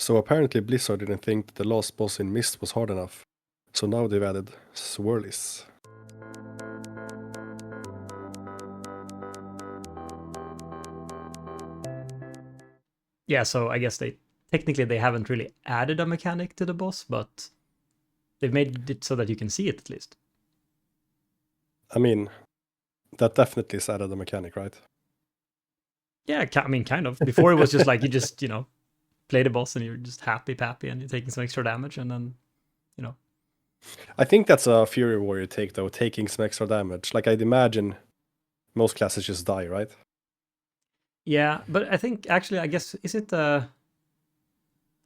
So apparently Blizzard didn't think that the last boss in Myst was hard enough. So now they've added swirlies. Yeah, so I guess they haven't really added a mechanic to the boss, but they've made it so that you can see it at least. I mean, that definitely is added a mechanic, right? Yeah, I mean, kind of. Before it was just like you just, play the boss and you're just happy and you're taking some extra damage and then, I think that's a Fury Warrior take, though, taking some extra damage. Like, I'd imagine most classes just die, right? Yeah, but I think actually, I guess, is it the...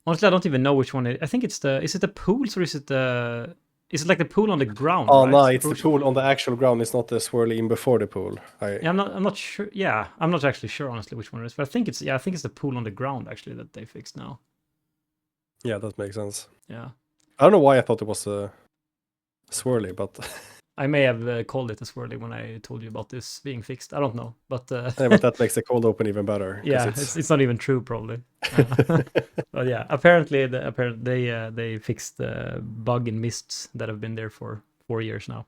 Honestly, I don't even know which one I think it's the... Is it the pools or is it the... Is it like the pool on the ground, Oh, right? no, it's Or the pool on the actual ground. It's not the swirly in before the pool. Yeah, I'm not sure. Yeah, I'm not actually sure, honestly, which one it is. But I think it's the pool on the ground, actually, that they fixed now. Yeah, that makes sense. Yeah. I don't know why I thought it was a swirly, but... I may have called it a swirly when I told you about this being fixed. I don't know, but yeah, but that makes the cold open even better. yeah, it's not even true probably. But yeah, apparently they fixed the bug in Mists that have been there for 4 years now.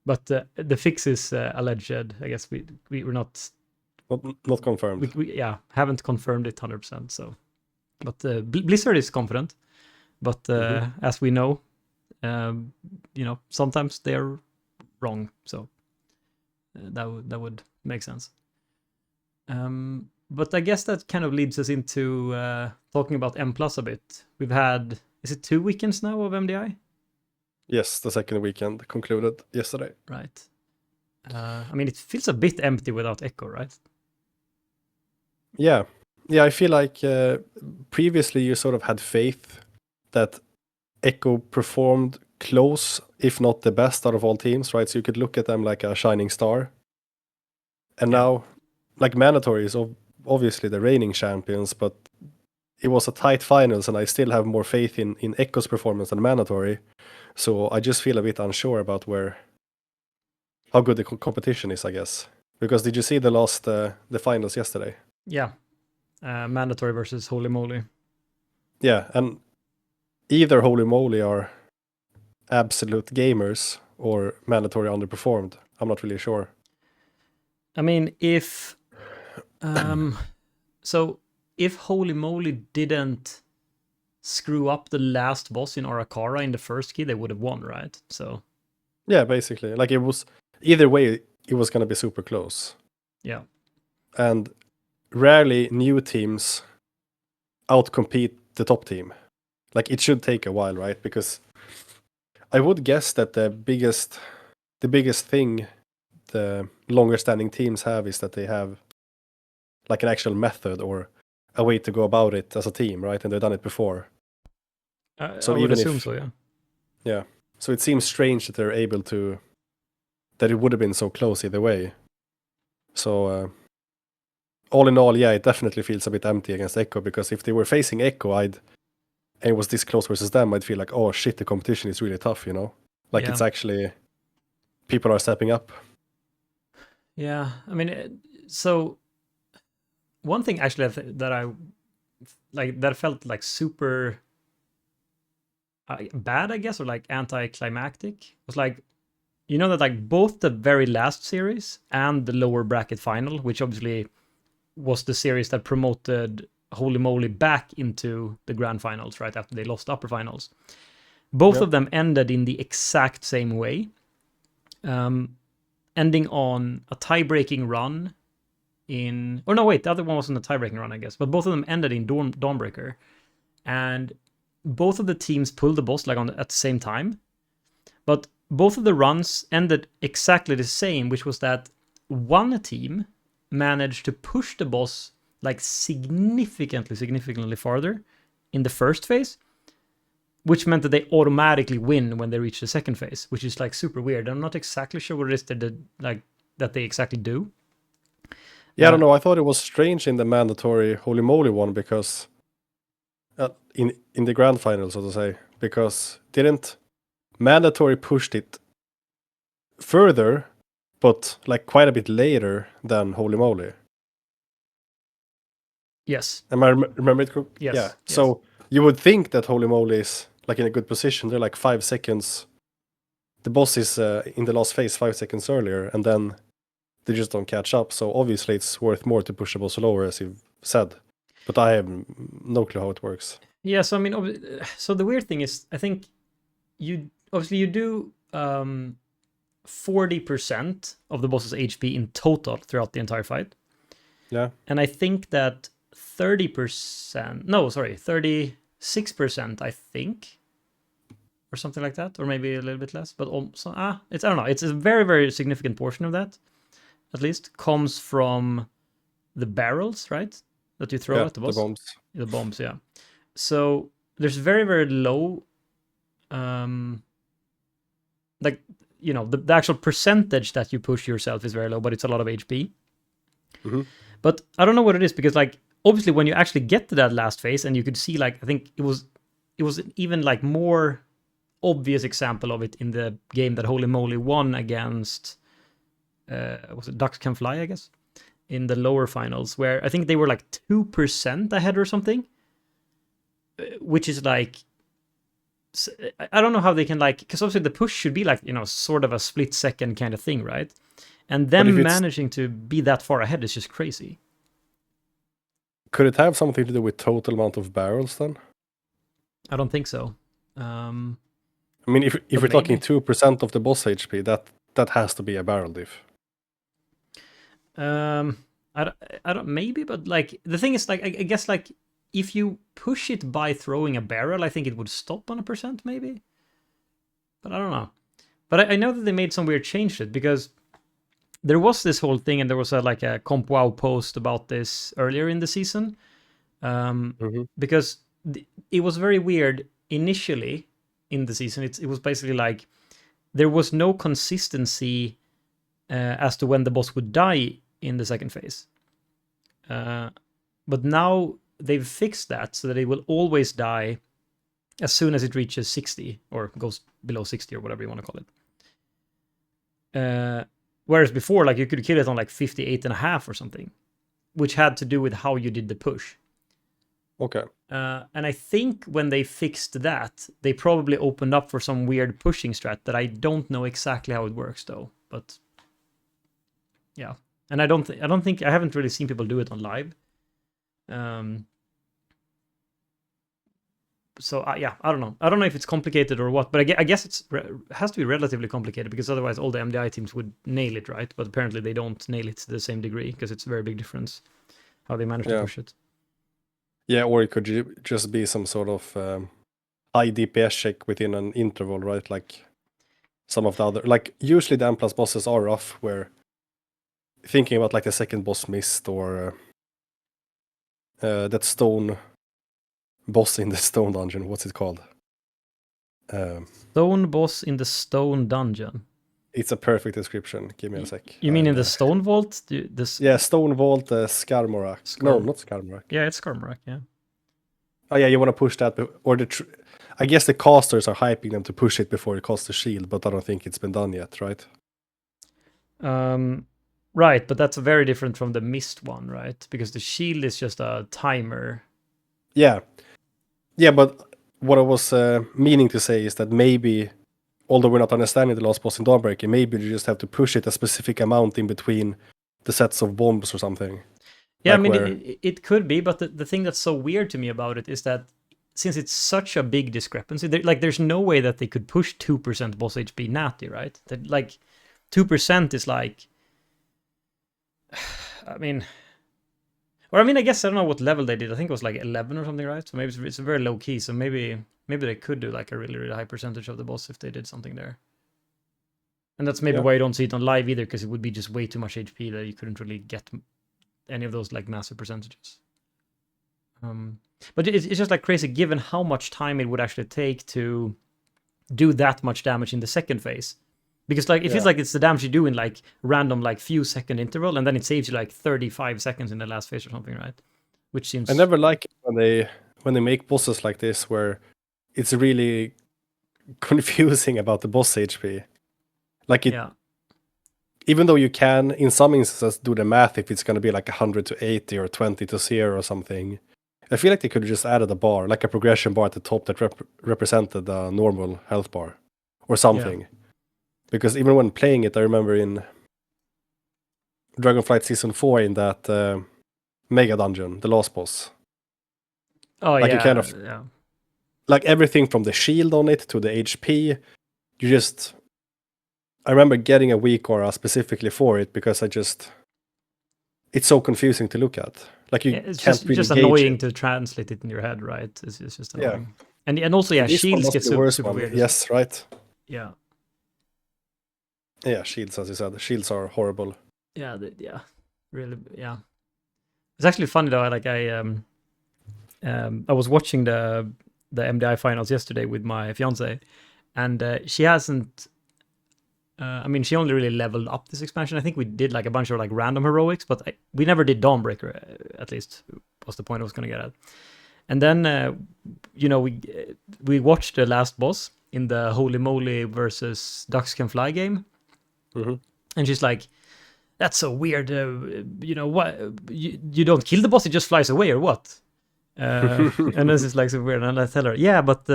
But the fix is alleged. I guess we're not not confirmed. We haven't confirmed it 100%. So, but Blizzard is confident. But as we know, sometimes they're wrong. So that would make sense. But I guess that kind of leads us into talking about M+ a bit. We've had, is it 2 weekends now of MDI? Yes, the second weekend concluded yesterday. Right. I mean, it feels a bit empty without Echo, right? Yeah. I feel like previously you sort of had faith that Echo performed close, if not the best out of all teams, right? So you could look at them like a shining star. And now, like, Mandatory is obviously the reigning champions, but it was a tight finals, and I still have more faith in Echo's performance than Mandatory. So I just feel a bit unsure about how good the competition is, I guess. Because did you see the finals yesterday? Yeah. Mandatory versus Holy Moly. Yeah, and either Holy Moly are absolute gamers or Mandatory underperformed. I'm not really sure. I mean, if Holy Moly didn't screw up the last boss in Arakara in the first key, they would have won, right? So yeah, basically, like, it was either way, it was gonna be super close. Yeah, and rarely new teams outcompete the top team. Like, it should take a while, right? Because I would guess that the biggest thing the longer standing teams have is that they have like an actual method or a way to go about it as a team, right? And they've done it before. So I would assume so, yeah. Yeah. So it seems strange that they're able to, that it would have been so close either way. So all in all, yeah, it definitely feels a bit empty against Echo, because if they were facing Echo, and it was this close versus them, I'd feel like, oh shit, the competition is really tough, Like, it's actually, people are stepping up. Yeah, I mean, so one thing actually that I like, that felt like super bad, I guess, or like anticlimactic, was like, that like both the very last series and the lower bracket final, which obviously was the series that promoted Holy Moly back into the grand finals right after they lost upper finals. Both of them ended in the exact same way, ending on a tie-breaking run the other one wasn't a tie-breaking run, I guess, but both of them ended in Dawnbreaker, and both of the teams pulled the boss like at the same time, but both of the runs ended exactly the same, which was that one team managed to push the boss like significantly farther in the first phase, which meant that they automatically win when they reach the second phase, which is like super weird. I'm not exactly sure what it is that they exactly do. Yeah, I don't know. I thought it was strange in the Mandatory Holy Moly one, because in the grand final, so to say, because didn't Mandatory pushed it further, but like quite a bit later than Holy Moly. Yes. Am I remember it correctly? Yes. Yeah. Yes. So you would think that Holy Moly is like in a good position. They're like 5 seconds. The boss is in the last phase 5 seconds earlier, and then they just don't catch up. So obviously it's worth more to push the boss lower, as you've said. But I have no clue how it works. Yeah, so I mean, so the weird thing is, I think you obviously you do 40% of the boss's HP in total throughout the entire fight. Yeah. And I think that 30%, no, sorry, 36%, I think, or something like that, or maybe a little bit less, but also, it's, I don't know, it's a very, very significant portion of that, at least, comes from the barrels, right? That you throw at the boss. The bombs. The bombs, yeah. So there's very, very low, like, you know, the actual percentage that you push yourself is very low, but it's a lot of HP. Mm-hmm. But I don't know what it is, because like obviously when you actually get to that last phase, and you could see, like, I think it was even like more obvious example of it in the game that Holy Moly won against was it Ducks Can Fly, I guess, in the lower finals, where I think they were like 2% ahead or something, which is like, I don't know how they can, like, because obviously the push should be like, you know, sort of a split second kind of thing, right? And them managing to be that far ahead is just crazy. Could it have something to do with total amount of barrels then? I don't think so. I mean, if we're talking 2% of the boss HP, that has to be a barrel diff. I don't maybe, but like the thing is, like, I guess, like, if you push it by throwing a barrel, I think it would stop on a percent maybe. But I don't know. But I know that they made some weird change to it, because there was this whole thing, and there was a Comp WoW post about this earlier in the season, because it was very weird initially in the season. It was basically like there was no consistency as to when the boss would die in the second phase. But now they've fixed that so that it will always die as soon as it reaches 60 or goes below 60 or whatever you want to call it. Whereas before, like, you could kill it on like 58.5 or something, which had to do with how you did the push. Okay. And I think when they fixed that, they probably opened up for some weird pushing strat that I don't know exactly how it works though. But yeah, and I haven't really seen people do it on live. So yeah, I don't know. I don't know if it's complicated or what, but I guess it has to be relatively complicated, because otherwise all the MDI teams would nail it, right? But apparently they don't nail it to the same degree, because it's a very big difference how they manage to push it. Yeah, or it could just be some sort of high DPS check within an interval, right? Like some of the other, like usually the M+ bosses are rough, where thinking about like the second boss missed, or that stone boss in the stone dungeon, what's it called? Stone boss in the stone dungeon. It's a perfect description. Give me a sec. You mean in the stone vault? Yeah, stone vault, Skarmorak. No, not Skarmorak. Yeah, it's Skarmorak, yeah. Oh yeah, you want to push that, or I guess the casters are hyping them to push it before it costs the shield, but I don't think it's been done yet, right? Right, but that's very different from the mist one, right? Because the shield is just a timer. Yeah, but what I was meaning to say is that maybe, although we're not understanding the last boss in Dawnbreaker, maybe you just have to push it a specific amount in between the sets of bombs or something. Yeah, like, I mean, it could be, but the thing that's so weird to me about it is that since it's such a big discrepancy, there's no way that they could push 2% boss HP natty, right? That, like, 2% is like, I mean, or I mean, I guess I don't know what level they did. I think it was like 11 or something, right? So maybe it's very low key. So maybe they could do like a really, really high percentage of the boss if they did something there. And that's maybe why you don't see it on live either, because it would be just way too much HP that you couldn't really get any of those like massive percentages. But it's just like crazy given how much time it would actually take to do that much damage in the second phase. Because like it feels like it's the damage you do in like random like few second interval, and then it saves you like 35 seconds in the last phase or something, right? Which seems, I never like it when they make bosses like this where it's really confusing about the boss HP. Like even though you can, in some instances, do the math if it's going to be like 100 to 80 or 20 to 0 or something. I feel like they could have just added a bar, like a progression bar at the top that represented the normal health bar or something. Because even when playing it, I remember in Dragonflight Season 4 in that mega dungeon, the last boss. Oh, Like yeah. you kind of, yeah. like everything from the shield on it to the HP, you just... I remember getting a weak aura specifically for it because it's so confusing to look at. Like you Yeah, it's can't just really just gauge annoying it. to translate it in your head, right? It's just Yeah. annoying. And also, yeah, This one shields must get be the worst super one. weird. Yes, right. Yeah. Yeah, shields, as you said. Shields are horrible. Yeah, really, yeah. It's actually funny though. I was watching the MDI finals yesterday with my fiance, and she hasn't. I mean, she only really leveled up this expansion. I think we did like a bunch of like random heroics, but we never did Dawnbreaker. At least was the point I was going to get at. And then, we watched the last boss in the Holy Moly versus Ducks Can Fly game, and she's like, "That's so weird. What? You don't kill the boss; it just flies away, or what?" And this is like so weird. And I tell her, "Yeah, but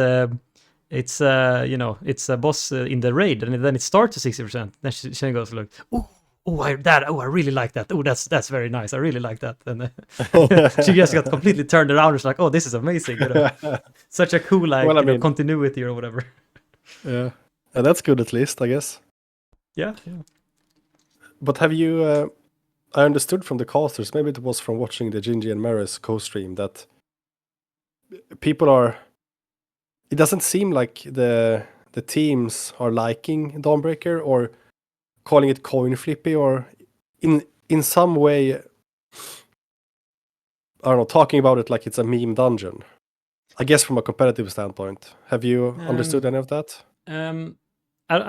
it's it's a boss in the raid, and then it starts to 60%." Then she goes like, I really like that. Oh, that's very nice. I really like that. And she just got completely turned around. It's like, oh, this is amazing. Such a cool continuity or whatever. Yeah, and that's good at least, I guess. Yeah. But have you? I understood from the casters, maybe it was from watching the Gingy and Maris co-stream, that people are... It doesn't seem like the teams are liking Dawnbreaker or calling it coin flippy, or in some way, I don't know, talking about it like it's a meme dungeon. I guess from a competitive standpoint. Have you understood any of that? I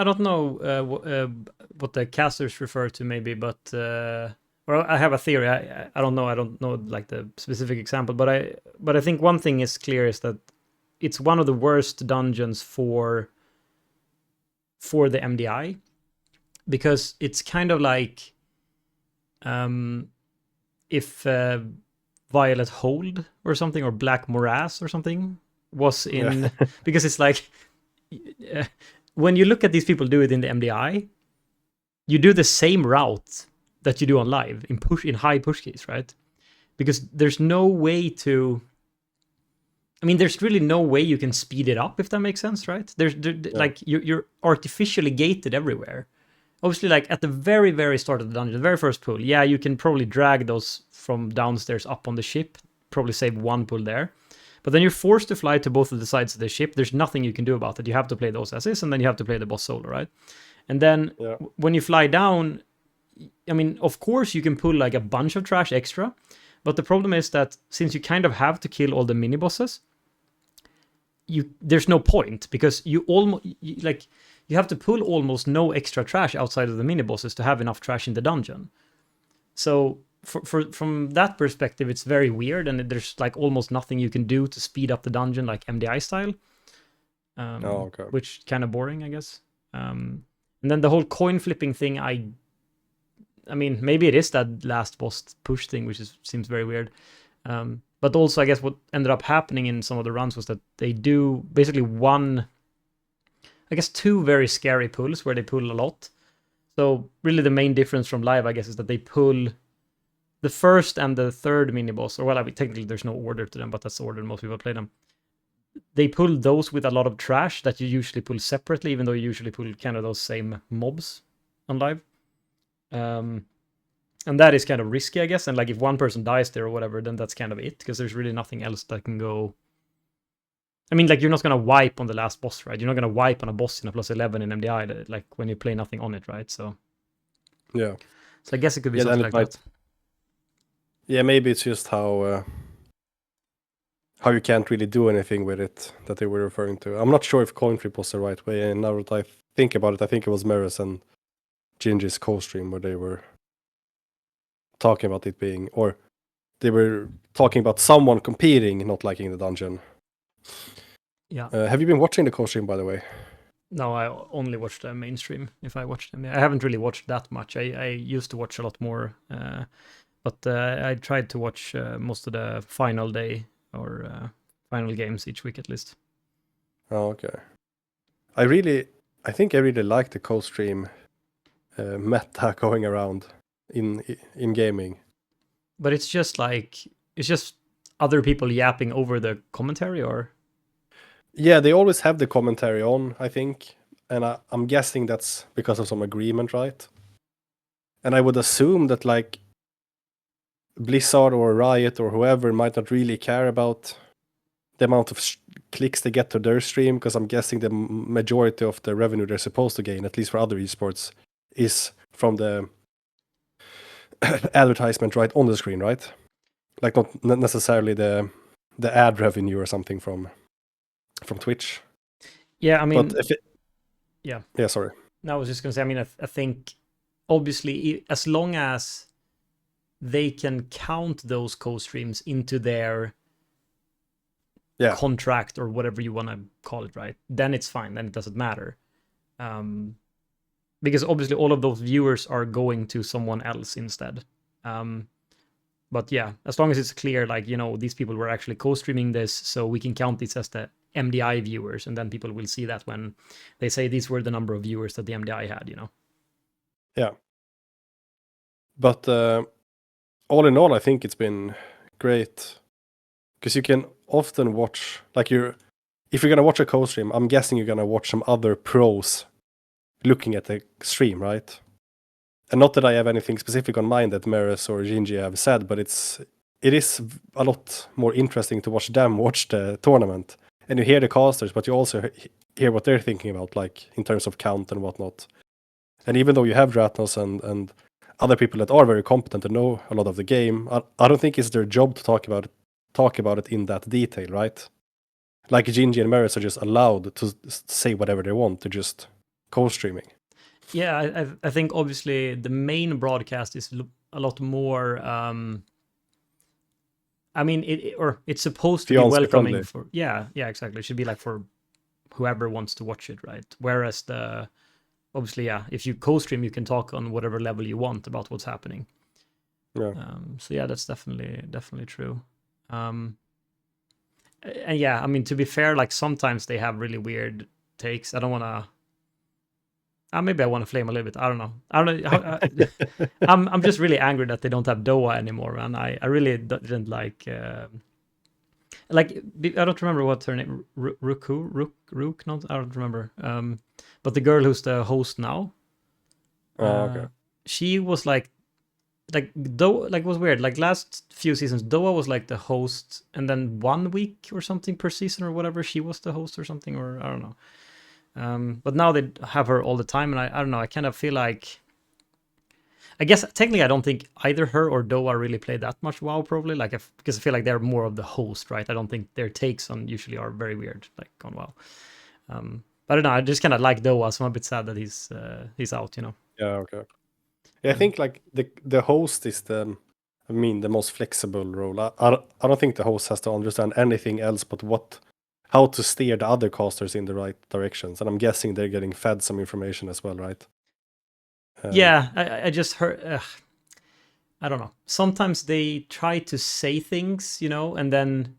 don't know what the casters refer to, maybe, but well, I have a theory. I don't know. I don't know like the specific example, but I think one thing is clear is that it's one of the worst dungeons for the MDI, because it's kind of like if Violet Hold or something, or Black Morass or something was in because it's like when you look at these people do it in the MDI, you do the same route that you do on live in high push keys, right? Because there's no way to... I mean, there's really no way you can speed it up, if that makes sense, right? Like you're artificially gated everywhere. Obviously, like at the very, very start of the dungeon, the very first pull, yeah, you can probably drag those from downstairs up on the ship, probably save one pull there. But then you're forced to fly to both of the sides of the ship. There's nothing you can do about it. You have to play those as is, and then you have to play the boss solo, right? And then when you fly down, I mean, of course you can pull like a bunch of trash extra, but the problem is that since you kind of have to kill all the mini bosses, there's no point, because you have to pull almost no extra trash outside of the mini bosses to have enough trash in the dungeon. So from that perspective, it's very weird, and there's like almost nothing you can do to speed up the dungeon like MDI style. Which kind of boring, I guess. And then the whole coin flipping thing, I mean, maybe it is that last boss push thing, which seems very weird. But also, I guess what ended up happening in some of the runs was that they do basically two very scary pulls where they pull a lot. So really the main difference from live, I guess, is that they pull the first and the third mini boss, or well, I mean, technically there's no order to them, but that's the order most people play them. They pull those with a lot of trash that you usually pull separately, even though you usually pull kind of those same mobs on live. And that is kind of risky, I guess. And like if one person dies there or whatever, then that's kind of it, because there's really nothing else that can go. I mean, like, you're not going to wipe on the last boss, right? You're not going to wipe on a boss in a +11 in MDI, like when you play nothing on it, right? So yeah. So I guess it could be something like that. Yeah, maybe it's just how you can't really do anything with it that they were referring to. I'm not sure if coin flip was the right way, and now that I think about it, I think it was Maris and Gingy's co-stream where they were talking about it being, or they were talking about someone competing not liking the dungeon. Yeah. Have you been watching the co-stream, by the way? No, I only watch the mainstream if I watch them. I haven't really watched that much. I used to watch a lot more, but I tried to watch most of the final day or final games each week at least. Oh, okay. I think I really like the co-stream meta going around in gaming. But it's just other people yapping over the commentary, or Yeah, they always have the commentary on, I think, and I'm guessing that's because of some agreement, right? And I would assume that like Blizzard or Riot or whoever might not really care about the amount of clicks they get to their stream, because I'm guessing the majority of the revenue they're supposed to gain, at least for other esports, is from the advertisement right on the screen, right? Like not necessarily the ad revenue or something from Twitch. yeah, I But mean, if it, yeah. yeah, sorry. No, I was just gonna say. I mean, I think obviously as long as they can count those co-streams into their Yeah, contract or whatever you want to call it, right? Then it's fine. Then it doesn't matter. Because obviously all of those viewers are going to someone else instead. But yeah, as long as it's clear, like, these people were actually co-streaming this, so we can count this as the MDI viewers, and then people will see that when they say these were the number of viewers that the MDI had. Yeah. But all in all, I think it's been great because you can often watch, like, if you're gonna watch a co-stream, I'm guessing you're gonna watch some other pros looking at the stream, right? And not that I have anything specific on mind that Meres or Gingy have said, but it is a lot more interesting to watch them watch the tournament, and you hear the casters, but you also hear what they're thinking about, like in terms of count and whatnot. And even though you have Ratnos and other people that are very competent and know a lot of the game, I don't think it's their job to talk about it in that detail, right? Like Gingy and Meres are just allowed to say whatever they want. They're just co-streaming. Yeah, I think obviously the main broadcast is a lot more. I mean, it's supposed to be Fiancé welcoming friendly. for. Yeah, exactly. It should be like for whoever wants to watch it, right? Whereas obviously, yeah, if you co-stream, you can talk on whatever level you want about what's happening. Yeah. So yeah, that's definitely true. And yeah, I mean, to be fair, like sometimes they have really weird takes. I don't want to. Maybe I want to flame a little bit. I don't know. I don't know. I'm just really angry that they don't have Doa anymore, man. I really didn't like. I don't remember what her name. Rook. Not. I don't remember. But the girl who's the host now. Oh, okay. She was like Doa. Like, it was weird. Like last few seasons, Doa was like the host, and then 1 week or something per season or whatever, she was the host or something, or I don't know. But now they have her all the time, and I don't know. I kind of feel like, I guess technically I don't think either her or Doa really play that much WoW, probably. Like, because I feel like they're more of the host, right? I don't think their takes on usually are very weird, like on WoW. But I don't know. I just kind of like Doa, so I'm a bit sad that he's out. Yeah, okay. Yeah, I think like the host is the most flexible role. I don't think the host has to understand anything else but how to steer the other casters in the right directions. And I'm guessing they're getting fed some information as well, right? Yeah, I just heard. I don't know. Sometimes they try to say things, and then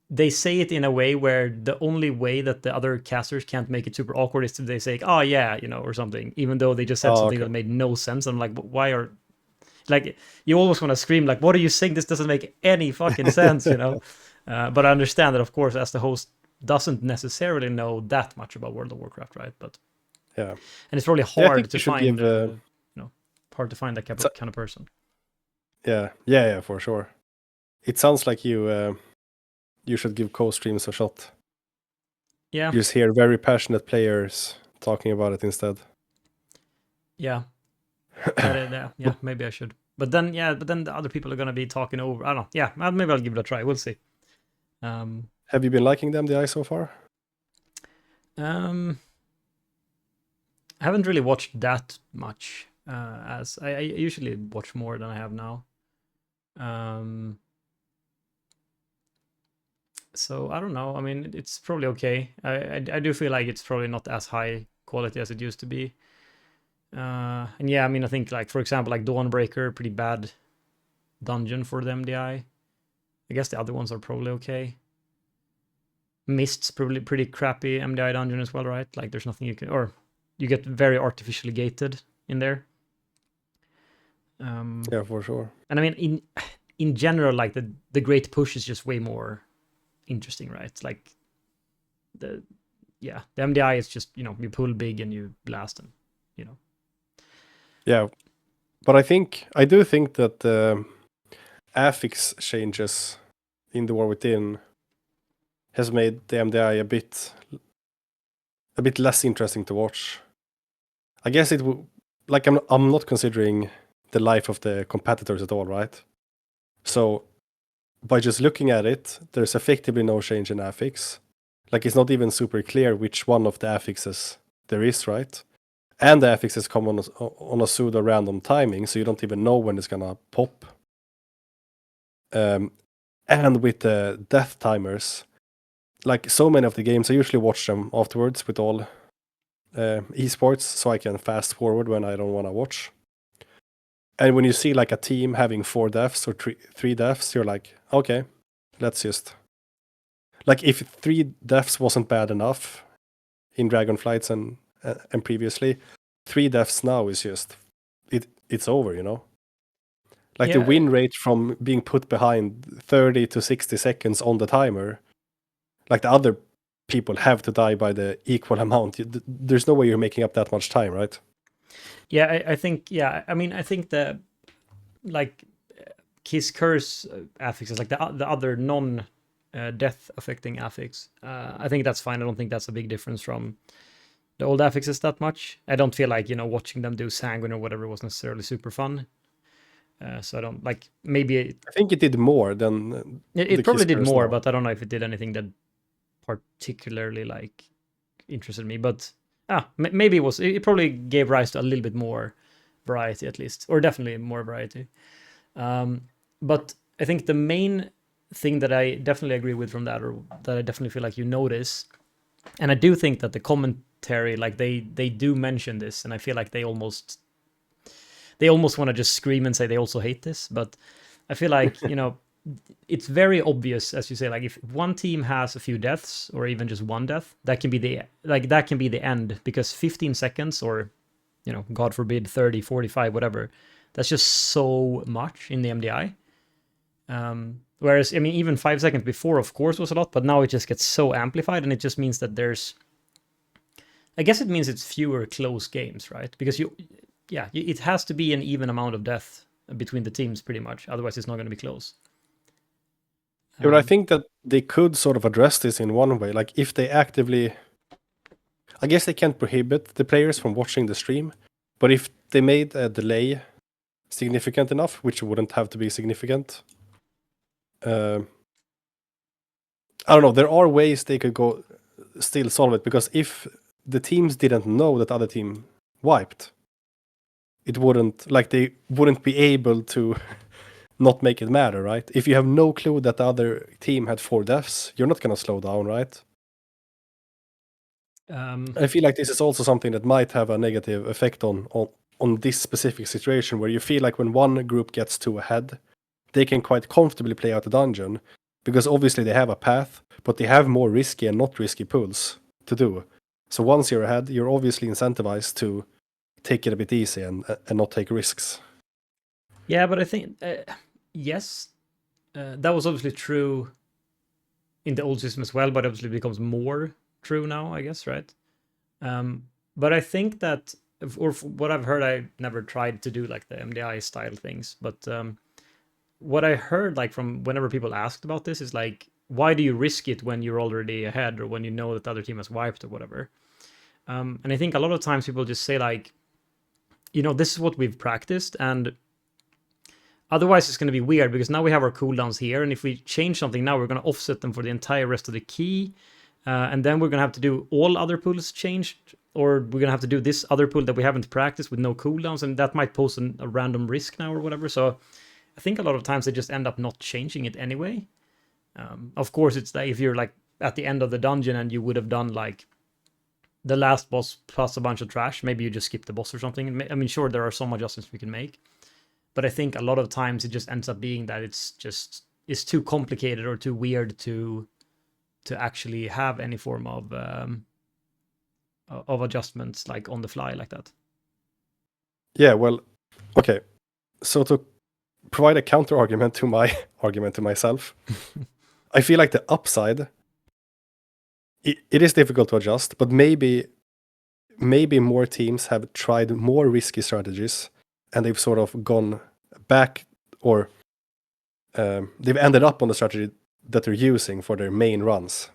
they say it in a way where the only way that the other casters can't make it super awkward is if they say, "Oh yeah," or something, even though they just said something Okay. that made no sense. I'm like, why are, like, you almost want to scream, like, "What are you saying? This doesn't make any fucking sense." But I understand that, of course, as the host doesn't necessarily know that much about World of Warcraft, right? But Yeah. and it's probably Yeah, I hard think to you should find, give. hard to find that So- kind of person. Yeah, for sure. It sounds like you should give co-streams a shot. Yeah, You just hear very passionate players talking about it instead. yeah, yeah. Maybe I should. But then the other people are gonna be talking over. I don't know. Yeah, maybe I'll give it a try. We'll see. Have you been liking the MDI so far? I haven't really watched that much. As I usually watch more than I have now. So I don't know. I mean, it's probably okay. I do feel like it's probably not as high quality as it used to be. And yeah, I mean, I think like for example, like Dawnbreaker, pretty bad dungeon for the MDI. I guess the other ones are probably okay. Mist's probably pretty crappy MDI dungeon as well, right? Like there's nothing you can, or you get very artificially gated in there. Yeah, for sure. And I mean, in general, like the Great Push is just way more interesting, right? Like the MDI is just, you know, you pull big and you blast and, you know. Yeah, but I do think that the affix changes in the War Within has made the MDI a bit less interesting to watch. I guess it would, like, I'm not considering the life of the competitors at all, right? So by just looking at it, there's effectively no change in affix. Like, it's not even super clear which one of the affixes there is, right? And the affixes come on a pseudo random timing, so you don't even know when it's gonna pop. And with the death timers, like so many of the games, I usually watch them afterwards with all esports, so I can fast forward when I don't want to watch. And when you see like a team having 4 deaths or three deaths, you're like, okay, let's just, like, if 3 deaths wasn't bad enough in Dragonflights and previously, 3 deaths now is just it's over, you know. Like the win rate from being put behind 30 to 60 seconds on the timer, like the other people have to die by the equal amount. There's no way you're making up that much time, right? Yeah, I think, yeah, I mean, I think the, like, Kiss Curse affixes, like the other non-death affecting affix, I think that's fine. I don't think that's a big difference from the old affixes that much. I don't feel like, you know, watching them do Sanguine or whatever was necessarily super fun. So I don't, like, maybe I think it did more than it probably did more, but I don't know if it did anything that particularly like interested me. But maybe it probably gave rise to a little bit more variety, at least, or definitely more variety. But I think the main thing that I definitely agree with from that, or that I definitely feel like you notice, and I do think that the commentary, like they do mention this, and I feel like they almost want to just scream and say they also hate this. But I feel like, you know, it's very obvious, as you say, like if one team has a few deaths or even just one death, that can be the end, because 15 seconds or, you know, God forbid 30, 45, whatever, that's just so much in the MDI. Whereas, I mean, even 5 seconds before, of course, was a lot, but now it just gets so amplified, and it just means that I guess it means it's fewer close games, right? Because it has to be an even amount of death between the teams pretty much, otherwise it's not going to be close. Yeah, but I think that they could sort of address this in one way. Like if they actively, I guess they can't prohibit the players from watching the stream, but if they made a delay significant enough, which wouldn't have to be significant, I don't know, there are ways they could go still solve it, because if the teams didn't know that other team wiped, it wouldn't, like, they wouldn't be able to not make it matter, right? If you have no clue that the other team had 4 deaths, you're not going to slow down, right? I feel like this is also something that might have a negative effect on this specific situation, where you feel like when one group gets too ahead, they can quite comfortably play out the dungeon, because obviously they have a path, but they have more risky and not risky pulls to do. So once you're ahead, you're obviously incentivized to take it a bit easy and not take risks. Yeah, but I think, yes, that was obviously true in the old system as well, but obviously becomes more true now, I guess, right? But I think that, or what I've heard, I never tried to do like the MDI style things, but what I heard, like, from whenever people asked about this, is like, why do you risk it when you're already ahead, or when you know that the other team has wiped or whatever? And I think a lot of times people just say like, you know, this is what we've practiced, and otherwise it's going to be weird, because now we have our cooldowns here, and if we change something now, we're going to offset them for the entire rest of the key, and then we're going to have to do all other pools changed, or we're going to have to do this other pool that we haven't practiced with no cooldowns, and that might pose a random risk now or whatever. So I think a lot of times they just end up not changing it anyway. Of course, it's like if you're like at the end of the dungeon and you would have done like the last boss plus a bunch of trash, maybe you just skip the boss or something. I mean, sure, there are some adjustments we can make, but I think a lot of times it just ends up being that it's too complicated or too weird to actually have any form of adjustments like on the fly like that. Yeah, well, okay. So to provide a counter argument to my argument to myself, I feel like the upside, it is difficult to adjust, but maybe more teams have tried more risky strategies and they've sort of gone back, or they've ended up on the strategy that they're using for their main runs.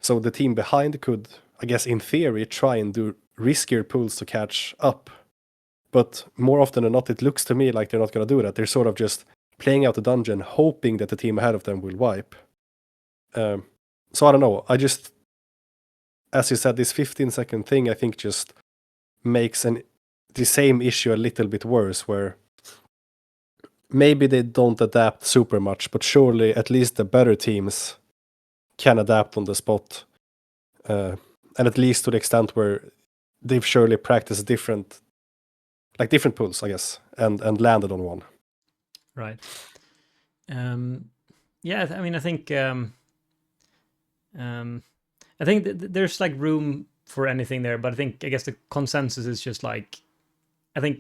So the team behind could, I guess, in theory, try and do riskier pulls to catch up. But more often than not, it looks to me like they're not going to do that. They're sort of just playing out the dungeon, hoping that the team ahead of them will wipe. So I don't know. I just, as you said, this 15-second thing, I think just makes the same issue a little bit worse, where maybe they don't adapt super much, but surely at least the better teams can adapt on the spot. And at least to the extent where they've surely practiced different pulls, I guess, and landed on one. Right. Yeah, I mean, I think there's like room for anything there, but I guess the consensus is just like, I think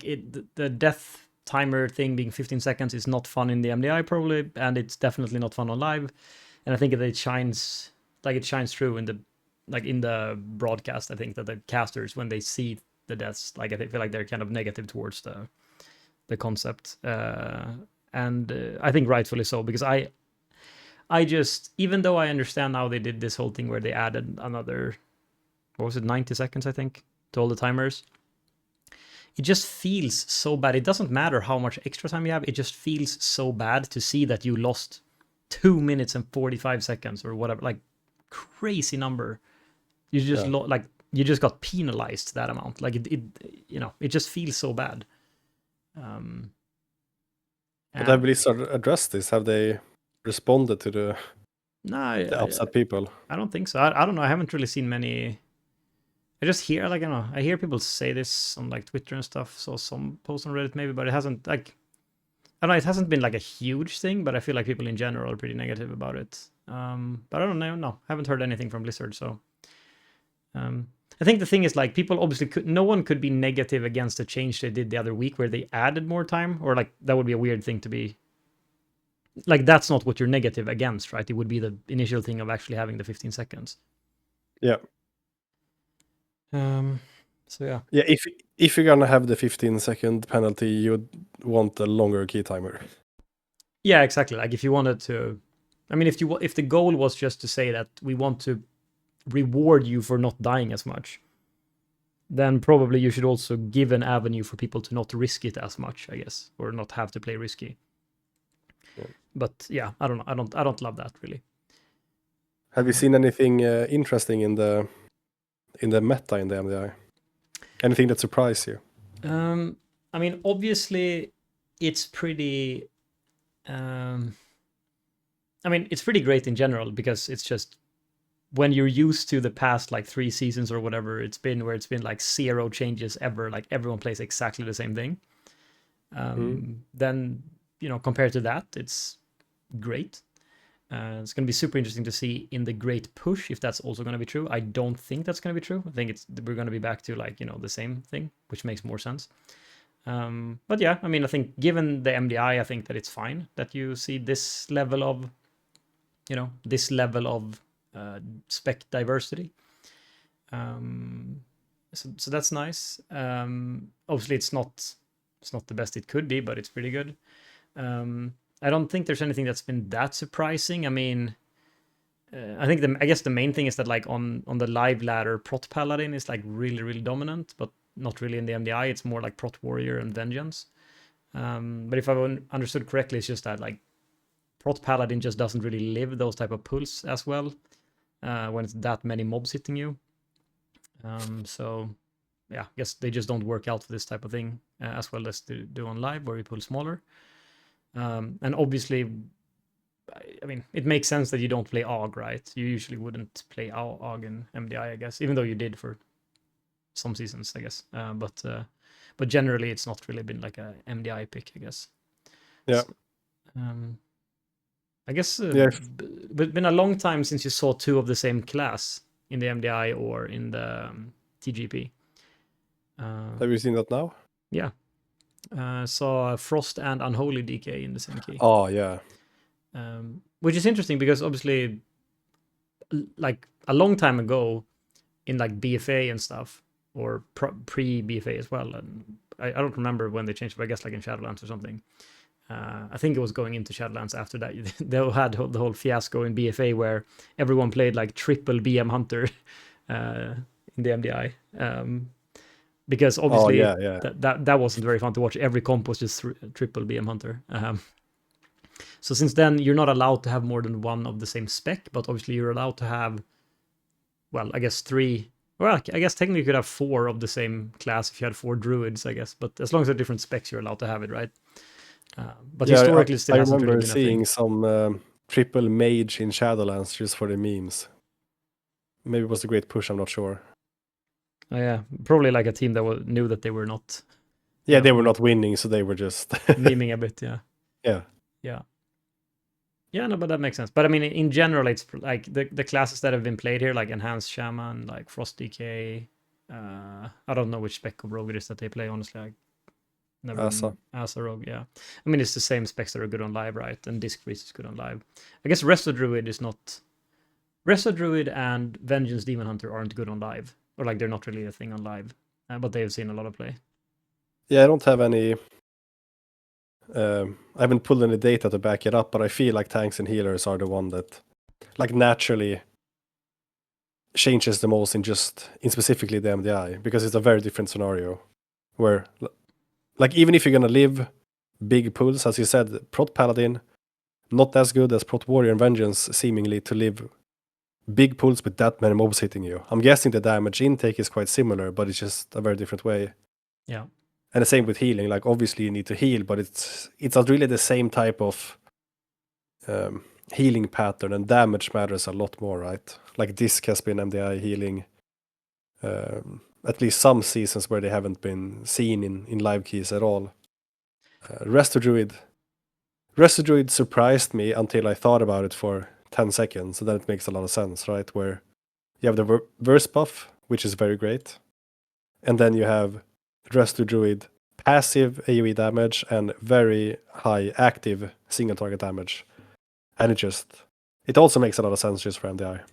the death timer thing being 15 seconds is not fun in the MDI probably, and it's definitely not fun on live. And I think that it shines through in the broadcast. I think that the casters, when they see the deaths, like I feel like they're kind of negative towards the concept, and I think rightfully so, because I just, even though I understand now they did this whole thing where they added another, what was it, 90 seconds, I think, to all the timers. It just feels so bad. It doesn't matter how much extra time you have. It just feels so bad to see that you lost 2 minutes and 45 seconds or whatever, like crazy number. You just you just got penalized that amount. Like it just feels so bad. But have Blizzard addressed this? Have they responded to the upset people? I don't think so. I don't know. I haven't really seen many. I just hear, like, I don't know, I hear people say this on like Twitter and stuff. Saw some posts on Reddit maybe, but it hasn't, like, I don't know, it hasn't been like a huge thing, but I feel like people in general are pretty negative about it. But I don't know. No, I haven't heard anything from Blizzard. So I think the thing is, like, people obviously no one could be negative against the change they did the other week where they added more time, or like that would be a weird thing to be. Like, that's not what you're negative against, right? It would be the initial thing of actually having the 15 seconds. Yeah. So yeah. Yeah, if you're gonna have the 15-second penalty, you would want a longer key timer. Yeah, exactly. Like if you wanted to, I mean, if the goal was just to say that we want to reward you for not dying as much, then probably you should also give an avenue for people to not risk it as much, I guess, or not have to play risky. Yeah. But yeah, I don't know. I don't love that really. Have you seen anything interesting in the meta in the MDI? Anything that surprised you? I mean, obviously, it's pretty. I mean, it's pretty great in general, because it's just when you're used to the past like 3 seasons or whatever it's been, where it's been like 0 changes ever, like everyone plays exactly the same thing. Then, compared to that, it's great. It's going to be super interesting to see in the Great Push if that's also going to be true. I don't think that's going to be true. I think we're going to be back to like, the same thing, which makes more sense. But yeah, I mean, I think given the MDI, I think that it's fine that you see this level of, spec diversity. So that's nice. Obviously, it's not the best it could be, but it's pretty good. I don't think there's anything that's been that surprising. I mean, I guess the main thing is that like on the live ladder, Prot Paladin is like really, really dominant, but not really in the MDI. It's more like Prot Warrior and Vengeance. But if I understood correctly, it's just that like Prot Paladin just doesn't really live those type of pulls as well when it's that many mobs hitting you. So yeah, I guess they just don't work out for this type of thing as well as they do on live, where we pull smaller. And obviously, I mean, it makes sense that you don't play AUG, right? You usually wouldn't play AUG in MDI, I guess, even though you did for some seasons, I guess. But generally, it's not really been like a MDI pick, I guess. Yeah. So, I guess Yeah. it's been a long time since you saw two of the same class in the MDI or in the TGP. Have you seen that now? Yeah. Saw Frost and Unholy DK in the same key. Oh, yeah. Which is interesting because obviously, like a long time ago, in like BFA and stuff, or pre BFA as well, and I don't remember when they changed it, but I guess like in Shadowlands or something. I think it was going into Shadowlands after that. They had the whole fiasco in BFA where everyone played like triple BM Hunter in the MDI. Because obviously that wasn't very fun to watch. Every comp was just triple BM Hunter. So since then, you're not allowed to have more than one of the same spec, but obviously you're allowed to have, well, I guess 3. Well, I guess technically you could have 4 of the same class if you had 4 druids, I guess. But as long as they're different specs, you're allowed to have it, right? But historically, it still hasn't really been a thing. I remember seeing some triple mage in Shadowlands just for the memes. Maybe it was a great push, I'm not sure. Oh, yeah, probably like a team that knew that they were not. Yeah, they were not winning, so they were just memeing a bit. Yeah. Yeah. Yeah. Yeah, no, but that makes sense. But I mean, in general, it's like the classes that have been played here, like Enhanced Shaman, like Frost DK. I don't know which spec of rogue it is that they play, honestly. I never Asa rogue, yeah. I mean, it's the same specs that are good on live, right? And Disc Priest is good on live. I guess Resto Druid is not. Resto Druid and Vengeance Demon Hunter aren't good on live. Or like they're not really a thing on live. But they've seen a lot of play. Yeah, I don't have any. I haven't pulled any data to back it up, but I feel like tanks and healers are the one that, like, naturally changes the most in specifically the MDI, because it's a very different scenario where, like, even if you're gonna live big pools, as you said, Prot Paladin, not as good as Prot Warrior and Vengeance, seemingly to live big pools with that many mobs hitting you. I'm guessing the damage intake is quite similar, but it's just a very different way. Yeah. And the same with healing. Like, obviously you need to heal, but it's not really the same type of healing pattern, and damage matters a lot more, right? Like, Disc has been MDI healing at least some seasons where they haven't been seen in live keys at all. Resto Druid surprised me until I thought about it for 10 seconds, so then it makes a lot of sense, right? Where you have the verse buff, which is very great, and then you have Resto Druid passive AoE damage and very high active single target damage, and it also makes a lot of sense just for MDI.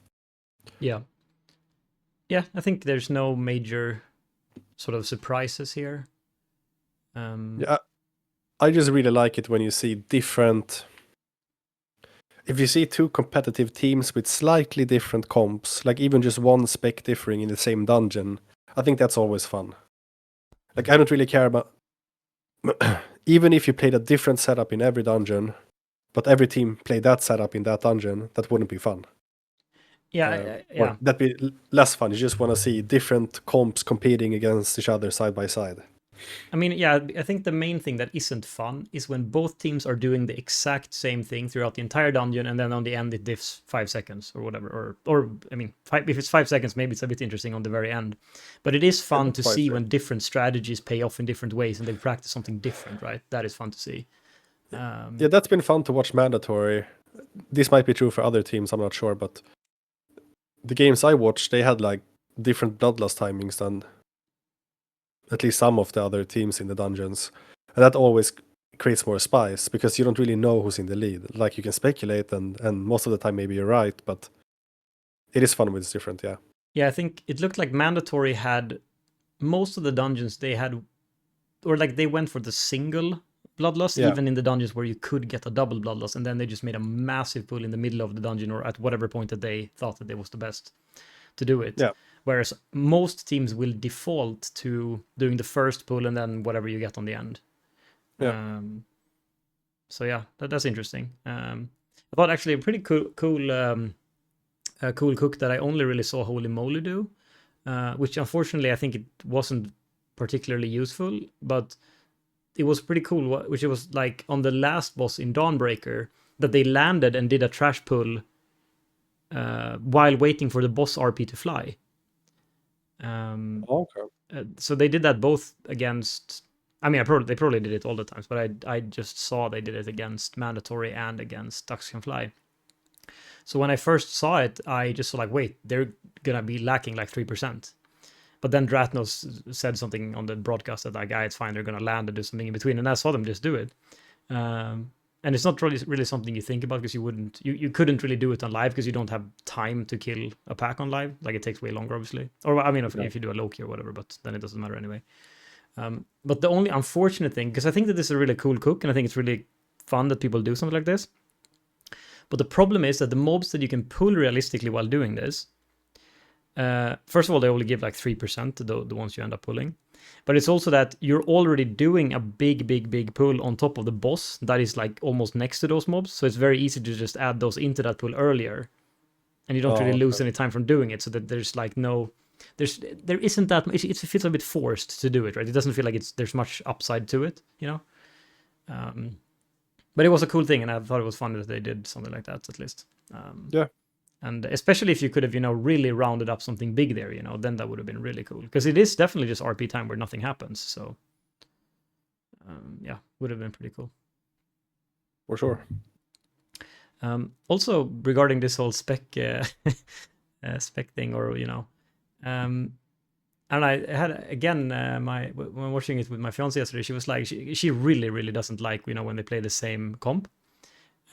Yeah. Yeah, I think there's no major sort of surprises here. Yeah, I just really like it when you see different. If you see 2 competitive teams with slightly different comps, like even just one spec differing in the same dungeon, I think that's always fun. Like, I don't really care about even if you played a different setup in every dungeon, but every team played that setup in that dungeon, that wouldn't be fun. Yeah, or that'd be less fun. You just want to see different comps competing against each other side by side. I mean, yeah, I think the main thing that isn't fun is when both teams are doing the exact same thing throughout the entire dungeon, and then on the end it diffs 5 seconds or whatever. Or I mean, if it's 5 seconds, maybe it's a bit interesting on the very end. But it is fun to see when different strategies pay off in different ways, and they practice something different, right? That is fun to see. Yeah, that's been fun to watch mandatory. This might be true for other teams, I'm not sure, but the games I watched, they had like different bloodlust timings than at least some of the other teams in the dungeons. And that always creates more spice, because you don't really know who's in the lead. Like, you can speculate, and most of the time maybe you're right, but it is fun when it's different, yeah. Yeah, I think it looked like mandatory had most of the dungeons they had, or like they went for the single bloodlust, even in the dungeons where you could get a double bloodlust, and then they just made a massive pull in the middle of the dungeon or at whatever point that they thought that it was the best to do it. Yeah. Whereas most teams will default to doing the first pull and then whatever you get on the end. Yeah. So yeah, that's interesting. I thought actually a pretty cool cook that I only really saw Holy Moly do, which unfortunately I think it wasn't particularly useful, but it was pretty cool, which it was like on the last boss in Dawnbreaker, that they landed and did a trash pull while waiting for the boss RP to fly. Okay. So they did that both against. I mean, they probably did it all the times, but I just saw they did it against mandatory and against Ducks Can Fly. So when I first saw it, I just saw like, wait, they're gonna be lacking like 3%. But then Dratnos said something on the broadcast that like, it's fine, they're gonna land and do something in between, and I saw them just do it. And it's not really something you think about because you couldn't really do it on live because you don't have time to kill a pack on live. Like it takes way longer, obviously. Or I mean, if you do a low key or whatever, but then it doesn't matter anyway. But the only unfortunate thing, because I think that this is a really cool cook, and I think it's really fun that people do something like this. But the problem is that the mobs that you can pull realistically while doing this, first of all, they only give like 3% to the ones you end up pulling. But it's also that you're already doing a big pull on top of the boss that is like almost next to those mobs. So it's very easy to just add those into that pull earlier. And you don't really lose any time from doing it. So that there's like there isn't that much. It feels a bit forced to do it, right? It doesn't feel like there's much upside to it, you know? But it was a cool thing, and I thought it was fun that they did something like that, at least. Yeah. And especially if you could have, really rounded up something big there, then that would have been really cool. Because it is definitely just RP time where nothing happens. So, yeah, would have been pretty cool. For sure. Also, regarding this whole spec spec thing, or, and I had, again, when watching it with my fiance yesterday, she was like, she really doesn't like, when they play the same comp.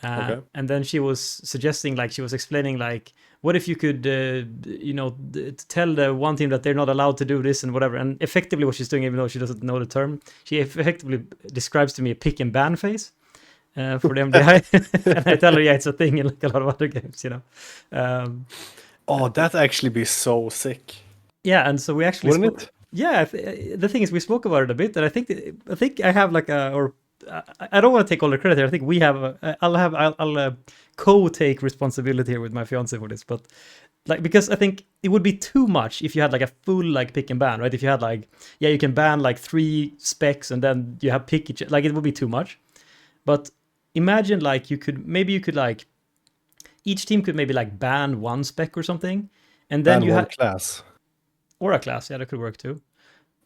Okay. And then she was suggesting, like, she was explaining, like, what if you could, tell the one team that they're not allowed to do this and whatever. And effectively what she's doing, even though she doesn't know the term, she effectively describes to me a pick and ban phase for the MDI. And I tell her, yeah, it's a thing in like a lot of other games, That'd actually be so sick. Yeah, and so we actually wouldn't it? Yeah, the thing is, we spoke about it a bit, and I think I have like I don't want to take all the credit here. I think we have. I'll co-take responsibility here with my fiance for this, but like, because I think it would be too much if you had like a full like pick and ban, right? If you had like, yeah, you can ban like 3 specs and then you have pick each, like, it would be too much. But imagine like you could like each team could maybe like ban 1 spec or something, and then ban you one have class. Or a class, yeah, that could work too.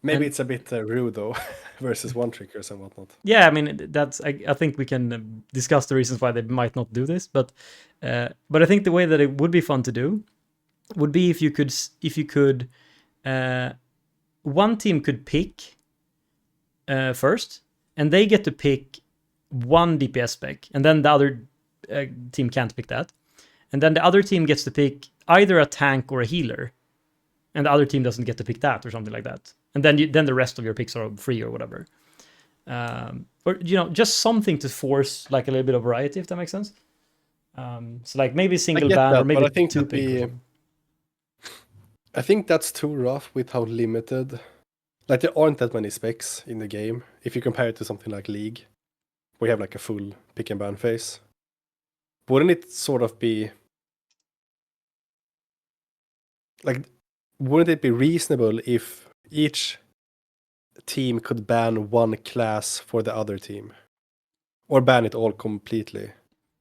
Maybe it's a bit rude though, versus one trickers and whatnot. Yeah, I mean, that's. I think we can discuss the reasons why they might not do this, but I think the way that it would be fun to do would be if you could, one team could pick first, and they get to pick 1 DPS spec, and then the other team can't pick that, and then the other team gets to pick either a tank or a healer, and the other team doesn't get to pick that or something like that. And then the rest of your picks are free or whatever. Or, just something to force like a little bit of variety, if that makes sense. So like maybe single ban, that, or maybe but I think 2 pick. I think that's too rough with how limited. Like, there aren't that many specs in the game. If you compare it to something like League, we have like a full pick and ban phase. Wouldn't it sort of be like, wouldn't it be reasonable if each team could ban 1 class for the other team, or ban it all completely?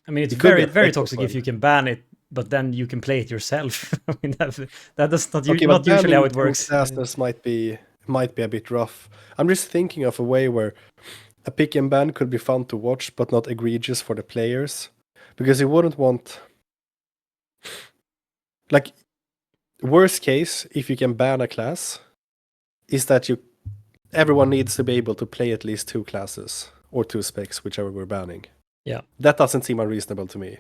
I mean, it's It could be very a toxic fun. if you can ban it, but then you can play it yourself. I mean, that does not, Okay, not but usually how banning it works. Classes might be a bit rough. I'm just thinking of a way where a pick and ban could be fun to watch, but not egregious for the players, because you wouldn't want, like, worst case, if you can ban a class, is that everyone needs to be able to play at least 2 classes or 2 specs, whichever we're banning. Yeah. That doesn't seem unreasonable to me.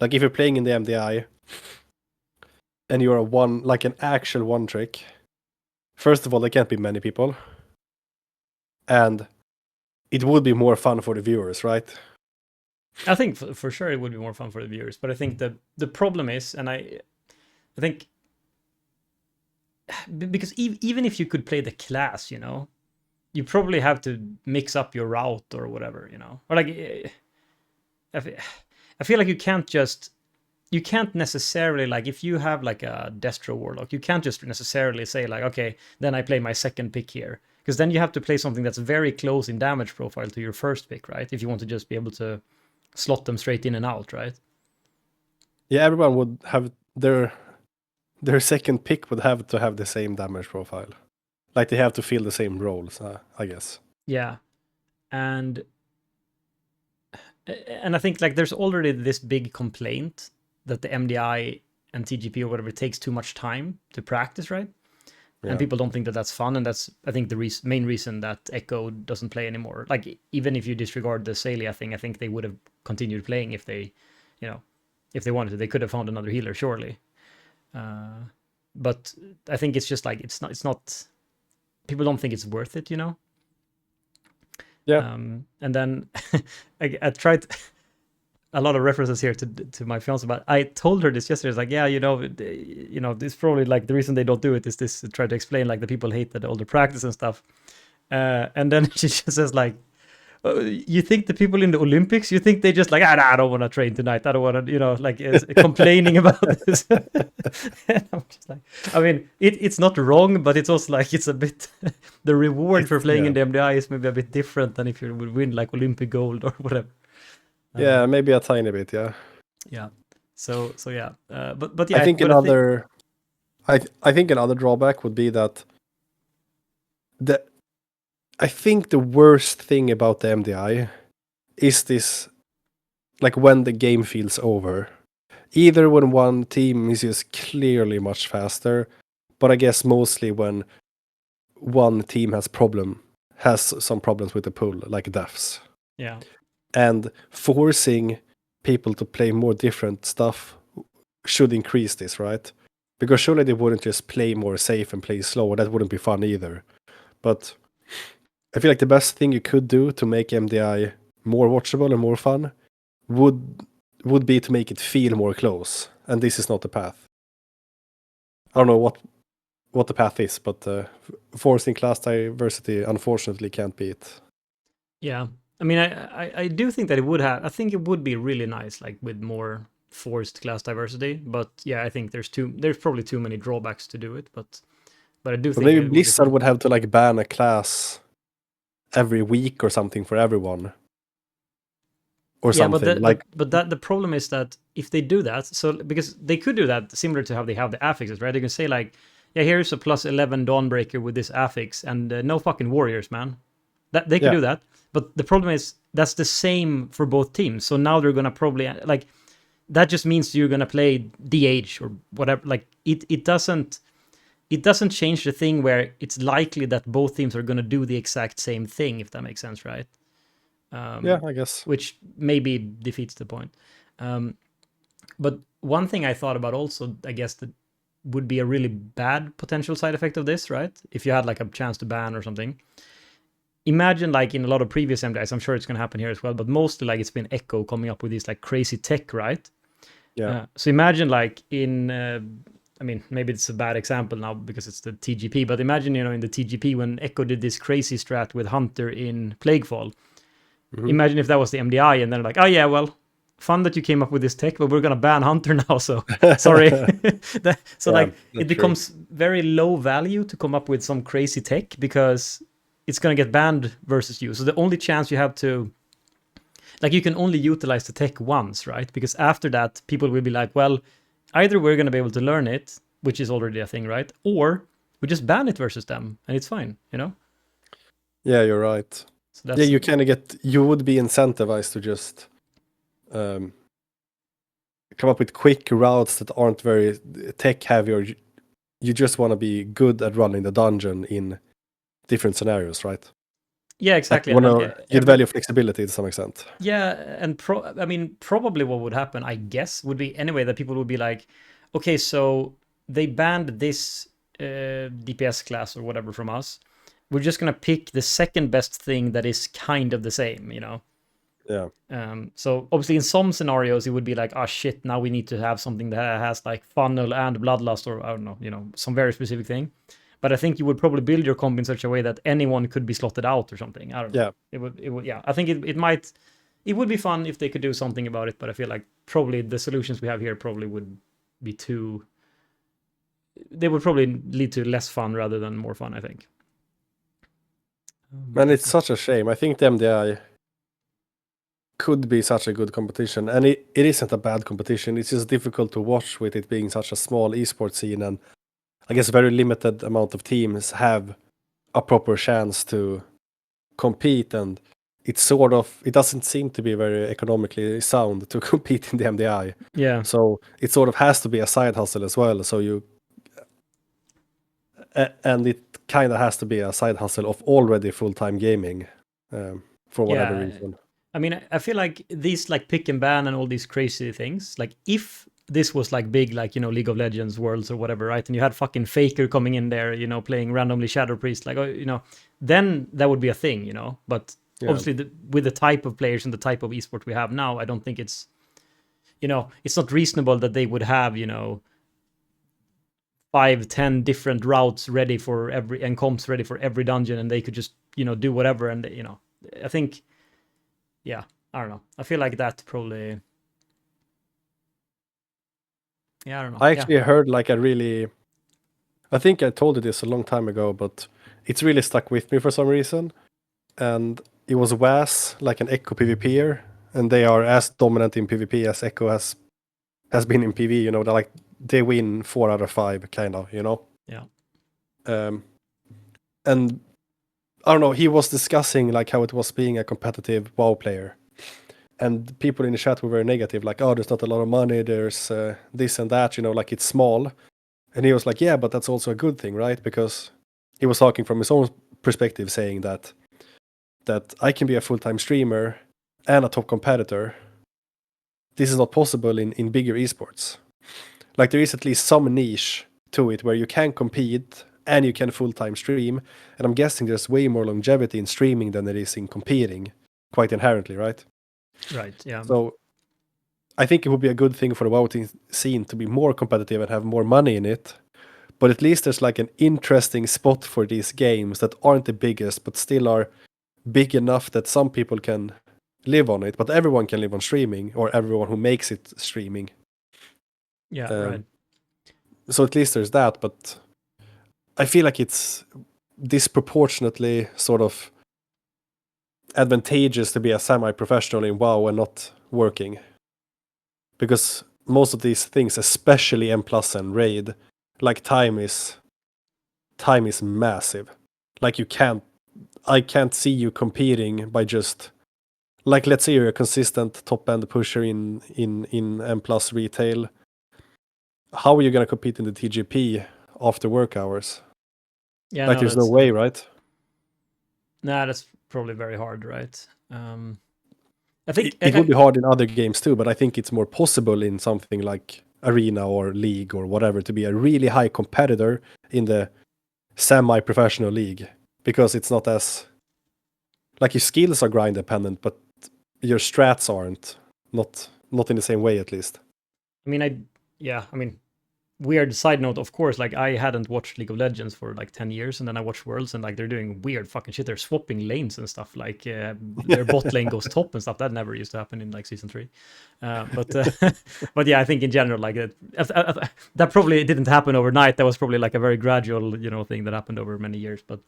Like, if you're playing in the MDI and you're an actual one trick, first of all, there can't be many people. And it would be more fun for the viewers, right? I think for sure it would be more fun for the viewers, but I think the problem is, and I think, because even if you could play the class, you probably have to mix up your route or whatever, or like, I feel like you can't necessarily, like, if you have like a Destro Warlock, you can't just necessarily say like, okay, then I play my second pick here, because then you have to play something that's very close in damage profile to your first pick, right? If you want to just be able to slot them straight in and out, right? Yeah, everyone would have their second pick would have to have the same damage profile. Like they have to fill the same roles, I guess. Yeah, and I think like there's already this big complaint that the MDI and TGP or whatever takes too much time to practice, right? Yeah. And people don't think that that's fun, and that's I think the main reason that Echo doesn't play anymore. Like even if you disregard the Salia thing, I think they would have continued playing if they, you know, if they wanted to. They could have found another healer surely. But I think it's just like it's not. People don't think it's worth it, you know. Yeah. And then I tried a lot of references here to my fiance, but I told her this yesterday. It's like, yeah, you know, this probably like the reason they don't do it is this to try to explain like the people hate the older practice and stuff. And then she just says like, you think the people in the Olympics, you think they just like, I don't want to train tonight. I don't want to, you know, like complaining about this. And I'm just like, I mean, it's not wrong, but it's also like, it's a bit, the reward for playing in the MDI is maybe a bit different than if you would win like Olympic gold or whatever. Yeah, maybe a tiny bit, yeah. Yeah. So yeah. But yeah, I think I think another drawback would be that I think the worst thing about the MDI is this, like when the game feels over. Either when one team is just clearly much faster, but I guess mostly when one team has some problems with the pool, like deaths. Yeah. And forcing people to play more different stuff should increase this, right? Because surely they wouldn't just play more safe and play slower. That wouldn't be fun either. But I feel like the best thing you could do to make MDI more watchable and more fun would be to make it feel more close. And this is not the path. I don't know what the path is, but forcing class diversity unfortunately can't be it. Yeah. I mean, I do think that it would have. I think it would be really nice, like with more forced class diversity. But yeah, I think there's probably too many drawbacks to do it. But I do think Maybe Blizzard would have to like ban a class every week or something for everyone. Or something. But the problem is that if they do that, so because they could do that similar to how they have the affixes, right? They can say like, yeah, here's a +11 Dawnbreaker with this affix, and no fucking warriors, man. That they can do that. But the problem is that's the same for both teams. So now they're gonna probably like that just means you're gonna play DH or whatever. Like it doesn't change the thing where it's likely that both teams are gonna do the exact same thing, if that makes sense, right? Yeah, I guess. Which maybe defeats the point. But one thing I thought about also, I guess that would be a really bad potential side effect of this, right? If you had like a chance to ban or something. Imagine like in a lot of previous MDIs, I'm sure it's going to happen here as well, but mostly like it's been Echo coming up with these like crazy tech, right? Yeah. So imagine like in, I mean, maybe it's a bad example now because it's the TGP, but imagine, you know, in the TGP when Echo did this crazy strat with Hunter in Plaguefall. Mm-hmm. Imagine if that was the MDI and then like, oh yeah, well, fun that you came up with this tech, but we're going to ban Hunter now, so sorry. It becomes very low value to come up with some crazy tech because it's going to get banned versus you. So the only chance you have to, like, you can only utilize the tech once, right? Because after that, people will be like, well, either we're going to be able to learn it, which is already a thing, right? Or we just ban it versus them and it's fine, you know? Yeah, you're right. So yeah, you would be incentivized to just come up with quick routes that aren't very tech heavy, or you just want to be good at running the dungeon in different scenarios, right? Yeah, exactly. You'd value flexibility to some extent. Yeah, and I mean, probably what would happen, I guess, would be anyway that people would be like, okay, so they banned this DPS class or whatever from us. We're just gonna pick the second best thing that is kind of the same, you know? Yeah. So obviously in some scenarios it would be like, oh shit, now we need to have something that has like funnel and bloodlust, or I don't know, you know, some very specific thing. But I think you would probably build your comp in such a way that anyone could be slotted out or something. I don't know. Yeah. It would. Yeah. I think it would be fun if they could do something about it. But I feel like probably the solutions we have here probably would be they would probably lead to less fun rather than more fun, I think. Man, it's such a shame. I think the MDI could be such a good competition, and it isn't a bad competition. It's just difficult to watch with it being such a small esports scene, and I guess very limited amount of teams have a proper chance to compete, and it doesn't seem to be very economically sound to compete in the MDI. Yeah. So it sort of has to be a side hustle as well. So and it kind of has to be a side hustle of already full-time gaming, for whatever reason. I mean, I feel like these like pick and ban and all these crazy things, like if this was like big, like, you know, League of Legends Worlds or whatever, right? And you had fucking Faker coming in there, you know, playing randomly Shadow Priest, like, you know, then that would be a thing, you know. But obviously, with the type of players and the type of esport we have now, I don't think it's, you know, it's not reasonable that they would have, you know, 5-10 different routes ready for every, and comps ready for every dungeon, and they could just, you know, do whatever. And, you know, I think, yeah, I don't know. I feel like that probably. Yeah, I don't know. I actually heard like I think I told you this a long time ago, but it's really stuck with me for some reason. And it was WAS, like an Echo PvPer, and they are as dominant in PvP as Echo has been in PV. You know, they win 4 out of 5, kind of. You know. Yeah. And I don't know. He was discussing like how it was being a competitive WoW player, and people in the chat were very negative, like, "Oh, there's not a lot of money. There's this and that. You know, like it's small." And he was like, "Yeah, but that's also a good thing, right?" Because he was talking from his own perspective, saying that I can be a full-time streamer and a top competitor. This is not possible in bigger esports. Like there is at least some niche to it where you can compete and you can full-time stream. And I'm guessing there's way more longevity in streaming than there is in competing, quite inherently, right? Right, yeah. So I think it would be a good thing for the WoW scene to be more competitive and have more money in it. But at least there's like an interesting spot for these games that aren't the biggest, but still are big enough that some people can live on it, but everyone can live on streaming, or everyone who makes it streaming. Yeah, right. So at least there's that, but I feel like it's disproportionately sort of advantageous to be a semi-professional in WoW and not working. Because most of these things, especially M+ and Raid, like time is massive. Like I can't see you competing by just, like, let's say you're a consistent top end pusher in M+ retail. How are you gonna compete in the TGP after work hours? Yeah, like, there's no way, right? Nah, that's probably very hard, right? I think it would be hard in other games too, but I think it's more possible in something like Arena or League or whatever to be a really high competitor in the semi-professional league, because it's not as, like, your skills are grind dependent, but your strats aren't, not in the same way, at least. I mean, weird side note, of course, like I hadn't watched League of Legends for like 10 years, and then I watched Worlds, and like they're doing weird fucking shit. They're swapping lanes and stuff, like their bot lane goes top and stuff. That never used to happen in like season 3. But yeah, I think in general, like that probably didn't happen overnight. That was probably like a very gradual, you know, thing that happened over many years. But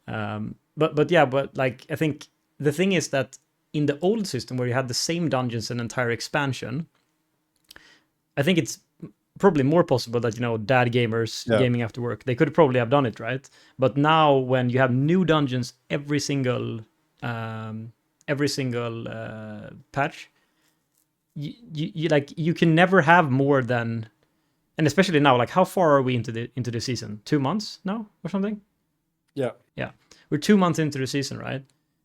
like I think the thing is that in the old system where you had the same dungeons and entire expansion, I think it's probably more possible that, you know, dad gamers gaming after work, they could probably have done it, right? But now when you have new dungeons every single patch, you like, you can never have more than, and especially now, like how far are we into the season? 2 months now or something? Yeah, we're 2 months into the season, right?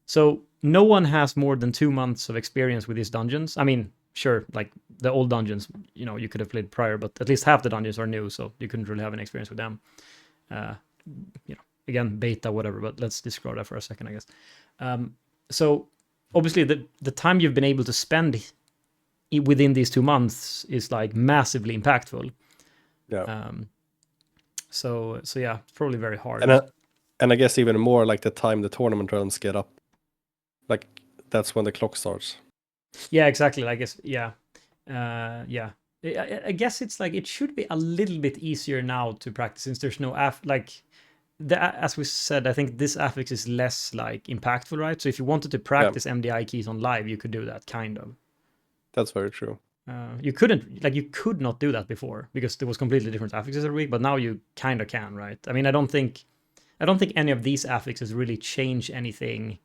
So no one has more than 2 months of experience with these dungeons. I mean, sure, like the old dungeons, you know, you could have played prior, but at least half the dungeons are new, so you couldn't really have any experience with them. You know, again, beta, whatever, but let's discard that for a second, I guess. So obviously the time you've been able to spend within these 2 months is like massively impactful. Yeah. So yeah, it's probably very hard. And I guess even more like the time the tournament runs get up. Like that's when the clock starts. Yeah, exactly. I guess, yeah. I guess it's like, it should be a little bit easier now to practice, since there's no as we said, I think this affix is less like impactful, right? So if you wanted to practice MDI keys on live, you could do that kind of. That's very true. You couldn't, like, you could not do that before because there was completely different affixes every week, but now you kind of can, right? I mean, I don't think any of these affixes really change anything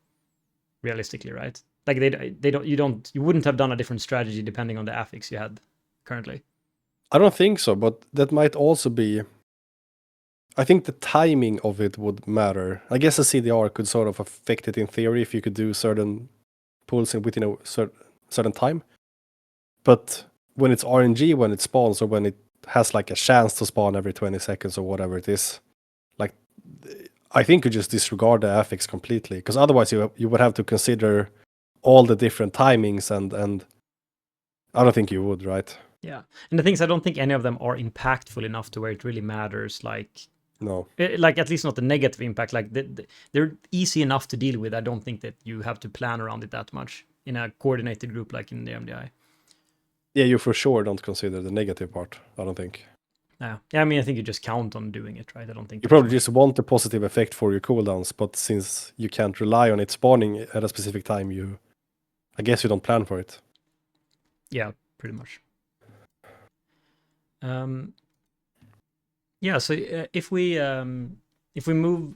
realistically, right? Like you wouldn't have done a different strategy depending on the affix you had currently. I don't think so, but that might also be. I think the timing of it would matter. I guess a CDR could sort of affect it in theory if you could do certain pulls within a certain time. But when it's RNG, when it spawns, or when it has like a chance to spawn every 20 seconds or whatever it is, like I think you just disregard the affix completely, because otherwise you would have to consider all the different timings, and I don't think you would, right? Yeah, and the thing is, I don't think any of them are impactful enough to where it really matters. Like, No. like at least not the negative impact. Like they're easy enough to deal with. I don't think that you have to plan around it that much in a coordinated group like in the MDI. Yeah, you for sure don't consider the negative part, I don't think. Yeah, I mean, I think you just count on doing it, right? I don't think You probably just want the positive effect for your cooldowns, but since you can't rely on it spawning at a specific time, I guess you don't plan for it. Yeah, pretty much. Yeah, so if we move,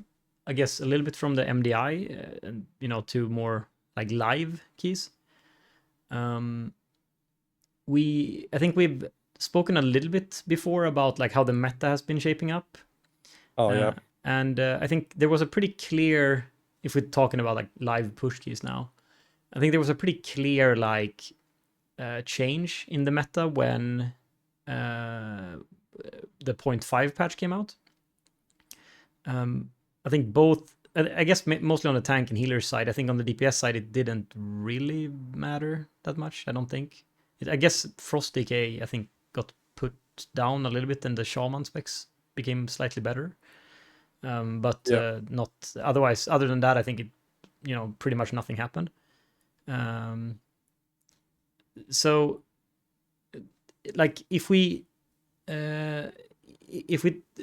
I guess, a little bit from the MDI, to more like live keys. I think we've spoken a little bit before about like how the meta has been shaping up. Oh yeah. And I think there was a pretty clear, if we're talking about like live push keys now, I think there was a pretty clear like change in the meta when the 0.5 patch came out. I think both, I guess mostly on the tank and healer side. I think on the DPS side, it didn't really matter that much. I don't think. I guess Frost DK, I think, got put down a little bit, and the Shaman specs became slightly better. But not otherwise. Other than that, I think it, pretty much nothing happened. So, like, if we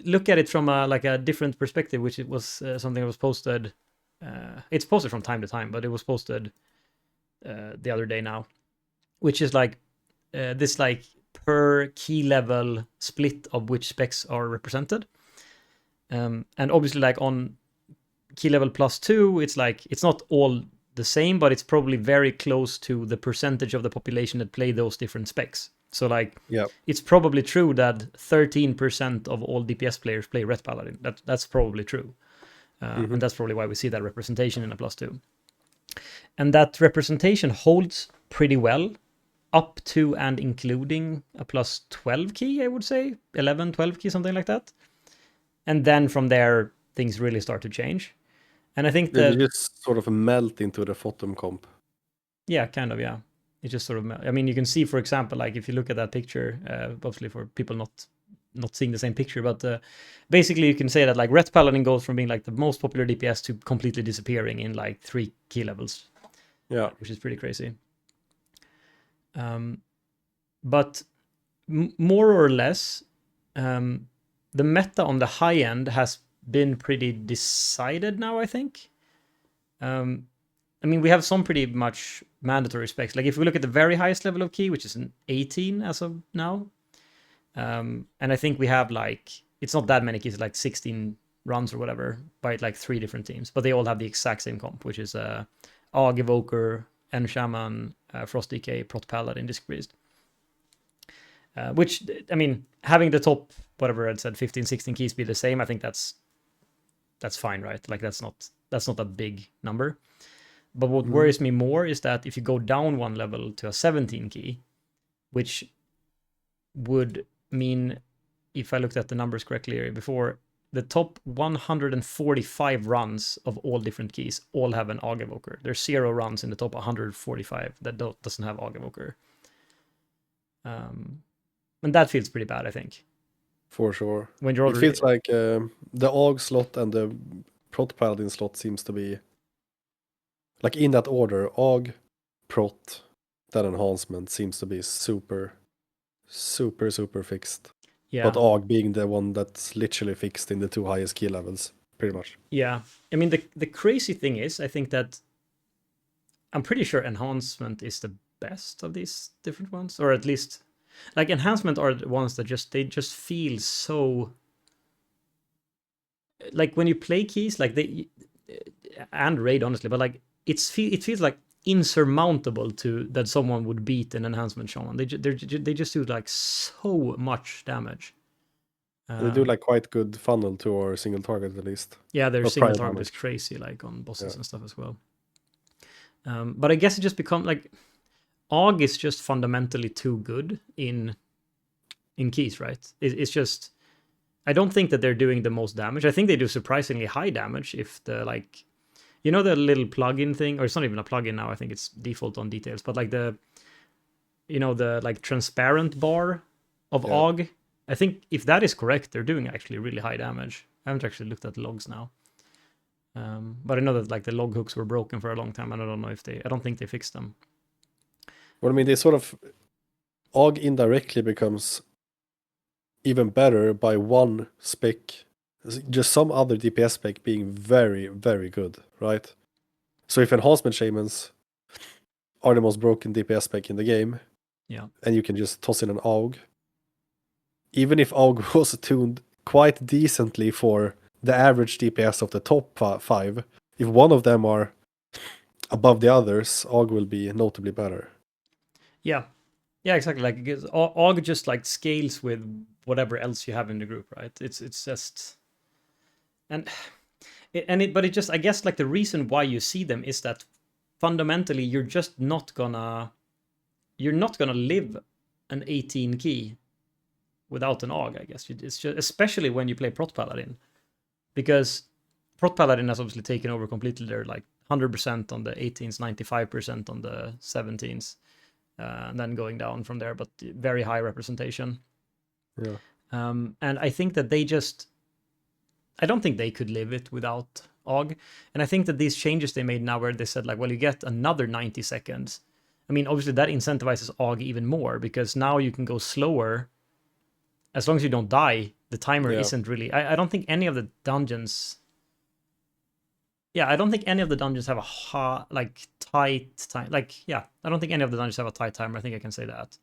look at it from a different perspective, which it was something that was posted. It's posted from time to time, but it was posted the other day now, which is like this like per key level split of which specs are represented. And obviously, like on key level +2, it's like it's not all the same, but it's probably very close to the percentage of the population that play those different specs. So like, it's probably true that 13% of all DPS players play Ret Paladin. That's probably true. And that's probably why we see that representation in a +2. And that representation holds pretty well up to and including a +12 key, I would say. 11, 12 key, something like that. And then from there, things really start to change. And I think that you just sort of melt into the Photom comp. Yeah, kind of, yeah. It just sort of, I mean, you can see, for example, like if you look at that picture, obviously for people not seeing the same picture, but basically you can say that like Ret Paladin goes from being like the most popular DPS to completely disappearing in like 3 key levels. Yeah. Which is pretty crazy. But more or less, the meta on the high end has been pretty decided now, I think. I mean, we have some pretty much mandatory specs. Like if we look at the very highest level of key, which is an 18 as of now, and I think we have like, it's not that many keys, like 16 runs or whatever by like 3 different teams, but they all have the exact same comp, which is AUG Evoker, Shaman, Frost DK, Prot Paladin, Disc Priest. Which, I mean, having the top, whatever I'd said, 15, 16 keys be the same, I think that's fine, right? Like that's not a big number. But what worries me more is that if you go down one level to a 17 key, which would mean, if I looked at the numbers correctly before, the top 145 runs of all different keys all have an AUG Evoker. There's 0 runs in the top 145 that doesn't have AUG Evoker. And that feels pretty bad, I think. For sure. When you're already... It feels like the AUG slot and the Prot Paladin slot seems to be like in that order. AUG, Prot, that enhancement seems to be super fixed. Yeah. But AUG being the one that's literally fixed in the 2 highest key levels. pretty much. Yeah. I mean, the crazy thing is, I think that I'm pretty sure enhancement is the best of these different ones, or at least like enhancement are the ones that they just feel so like when you play keys, like they and raid honestly, but like it feels like insurmountable to that someone would beat an enhancement shaman. They just do like so much damage. They do like quite good funnel to our single target at least. Yeah, their Not single prime target is damage. crazy, like on bosses Yeah. and stuff as well. But I guess it just become like AUG is just fundamentally too good in keys, right? It's just I don't think that they're doing the most damage. I think they do surprisingly high damage if the like you know the little plugin thing, or it's not even a plugin now. I think it's default on details, but like the the like transparent bar of Yeah. AUG. I think if that is correct, they're doing actually really high damage. I haven't actually looked at the logs now. But I know that like the log hooks were broken for a long time, and I don't know if I don't think they fixed them. Well, I mean, they sort of AUG indirectly becomes even better by one spec, just some other DPS spec being very, very good, right? So if enhancement shamans are the most broken DPS spec in the game, Yeah, and you can just toss in an AUG, even if AUG was tuned quite decently for the average DPS of the top 5, if one of them are above the others, AUG will be notably better. yeah, yeah, exactly. Like because AUG just like scales with whatever else you have in the group, right? It's just and but it just I guess like the reason why you see them is that fundamentally you're not gonna live an 18 key without an AUG. I guess it's just especially when you play Prot Paladin, because Prot Paladin has obviously taken over completely. They're like 100% on the 18s, 95% on the 17s, and then going down from there, but very high representation. Yeah. And I think that I don't think they could live it without AUG. And I think that these changes they made now, where they said like, well, you get another 90 seconds. I mean, obviously that incentivizes AUG even more, because now you can go slower. As long as you don't die, the timer Yeah. isn't really. I don't think any of the dungeons. Yeah, I don't think any of the dungeons have a tight time. Like, yeah, I don't think any of the dungeons have a tight timer. I think I can say that.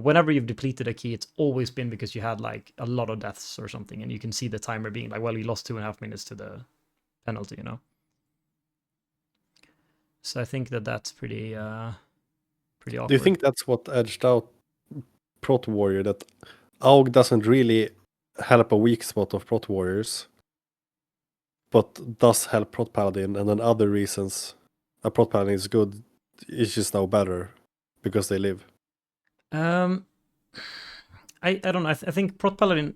Whenever you've depleted a key, it's always been because you had like a lot of deaths or something, and you can see the timer being like, well, you lost 2.5 minutes to the penalty, you know. So I think that that's pretty awkward. Do you think that's what edged out Prot Warrior, that AUG doesn't really help a weak spot of Prot Warriors, but does help Prot Paladin, and then other reasons a Prot Paladin is good is just now better because they live? I don't know. I think Prot Paladin.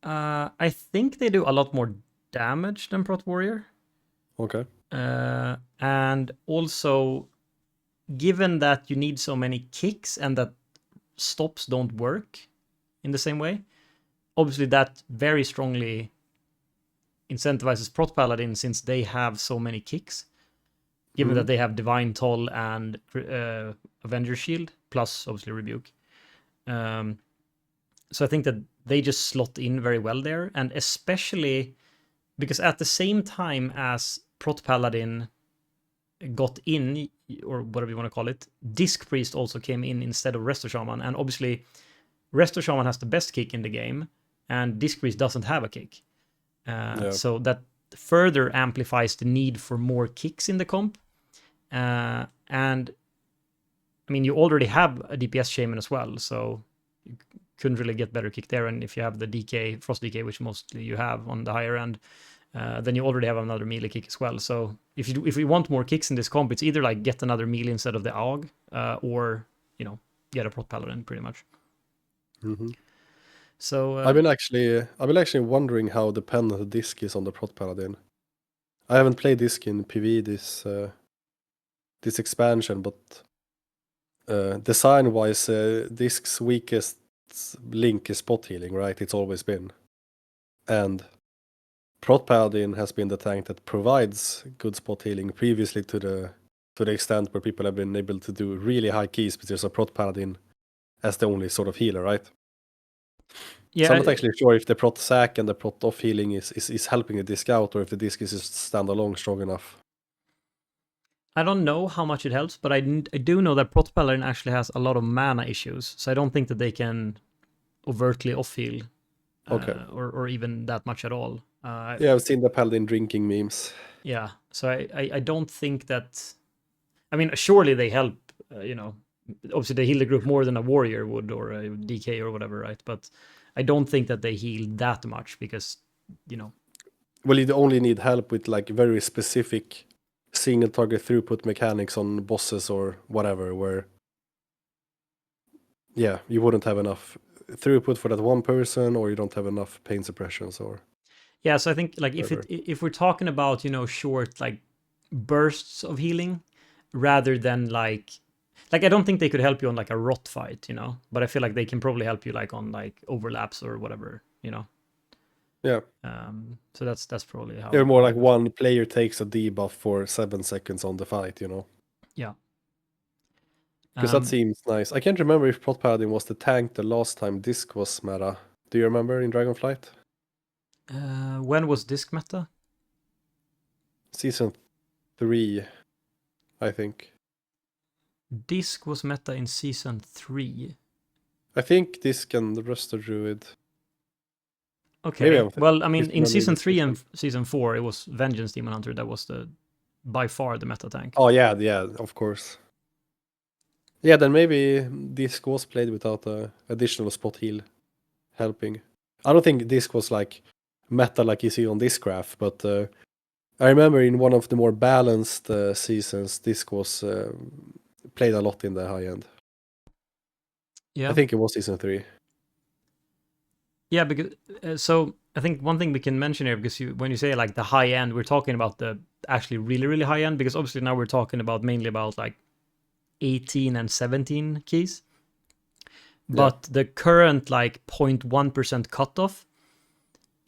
I think they do a lot more damage than Prot Warrior. Okay. And also, given that you need so many kicks and that stops don't work in the same way, obviously that very strongly incentivizes Prot Paladin, since they have so many kicks. Given that they have Divine Toll and Avenger Shield, plus obviously Rebuke. So I think that they just slot in very well there, and especially because at the same time as Prot Paladin got in, or whatever you want to call it, Disc Priest also came in instead of Resto Shaman, and obviously Resto Shaman has the best kick in the game, and Disc Priest doesn't have a kick. So that further amplifies the need for more kicks in the comp. And I mean, you already have a DPS Shaman as well, so you couldn't really get better kick there. And if you have the DK, Frost DK, which mostly you have on the higher end, then you already have another melee kick as well. So if you want more kicks in this comp, it's either like get another melee instead of the AUG, or get a Prot Paladin pretty much. So I've been actually wondering how dependent Disc is on the Prot Paladin. I haven't played Disc in PV this expansion, but design-wise, Disc's weakest link is spot healing, right? It's always been. And Prot Paladin has been the tank that provides good spot healing previously to the extent where people have been able to do really high keys, but there's a Prot Paladin as the only sort of healer, right? Yeah, So I'm not actually sure if the prot sack and the prot off healing is helping the disc out, or if the disc is just standalone strong enough. I don't know how much it helps, but I do know that Prot Paladin actually has a lot of mana issues, so I don't think that they can overtly off heal, Okay. or even that much at all. Yeah, I've seen the paladin drinking memes. Yeah, so I don't think that. I mean, surely they help. You know, obviously they heal the group more than a warrior would or a DK or whatever, right? But I don't think that they heal that much because, you know. Well, you only need help with like very specific single target throughput mechanics on bosses or whatever, where yeah, you wouldn't have enough throughput for that one person, or you don't have enough pain suppressions, or Yeah, so I think like whatever. if we're talking about, you know, short like bursts of healing rather than like I don't think they could help you on like a rot fight, you know, but I feel like they can probably help you like on like overlaps or whatever, you know. Yeah. So that's probably how. They're more how like one player takes a debuff for 7 seconds on the fight, you know. Yeah. Because that seems nice. I can't remember if Prot Paladin was the tank the last time Disc was meta. Do you remember in Dragonflight? When was disc meta? Season 3, I think. Disc was meta in season 3. I think Disc and the Resto Druid. Okay. Maybe I'm Well, I mean, in misremembering season this 3 and different. season 4, it was Vengeance Demon Hunter that was the by far the meta tank. Oh yeah, of course. Yeah, then maybe Disc was played without a additional spot heal helping. I don't think Disc was like meta like you see on this graph, but I remember in one of the more balanced seasons, Disc was played a lot in the high end. Yeah. I think it was season 3. Yeah, because so I think one thing we can mention here, because when you say like the high end, we're talking about the actually really really high end, because obviously now we're talking about mainly about like 18 and 17 keys. But the current like 0.1% cutoff,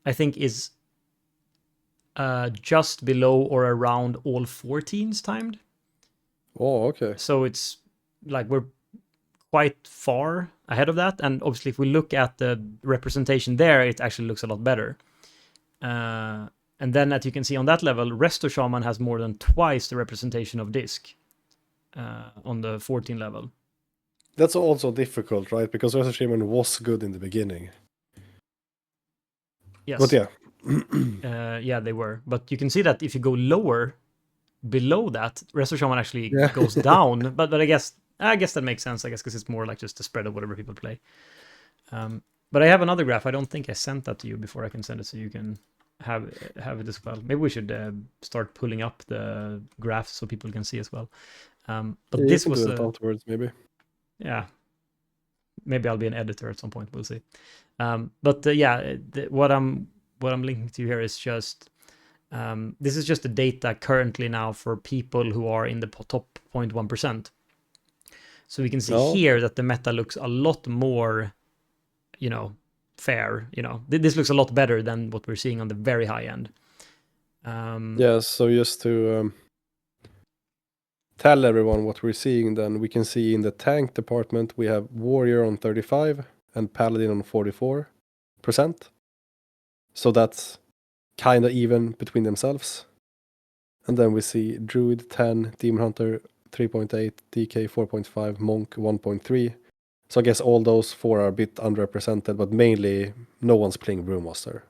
I think, is just below or around all 14s timed. Oh, okay. So it's like we're quite far ahead of that. And obviously, if we look at the representation there, it actually looks a lot better. And then, as you can see on that level, Resto Shaman has more than twice the representation of Disc on the 14 level. That's also difficult, right? Because Resto Shaman was good in the beginning. Yes. But yeah. Yeah, they were. But you can see that if you go lower, below that, Resto Shaman actually goes down. But I guess that makes sense. I guess because it's more like just the spread of whatever people play. But I have another graph. I don't think I sent that to you before. I can send it so you can have it as well. Maybe we should start pulling up the graphs so people can see as well. But this was afterwards, maybe. Yeah. Maybe I'll be an editor at some point. We'll see. But yeah, what I'm linking to here is just this is just the data currently now for people who are in the top 0.1%. So we can see here that the meta looks a lot more, you know, fair. You know, this looks a lot better than what we're seeing on the very high end. Yeah, so just to tell everyone what we're seeing, then we can see in the tank department we have Warrior on 35 and Paladin on 44%. So that's kind of even between themselves. And then we see Druid 10, Demon Hunter 3.8, DK 4.5, Monk 1.3. So I guess all those 4 are a bit underrepresented, but mainly no one's playing Brewmaster.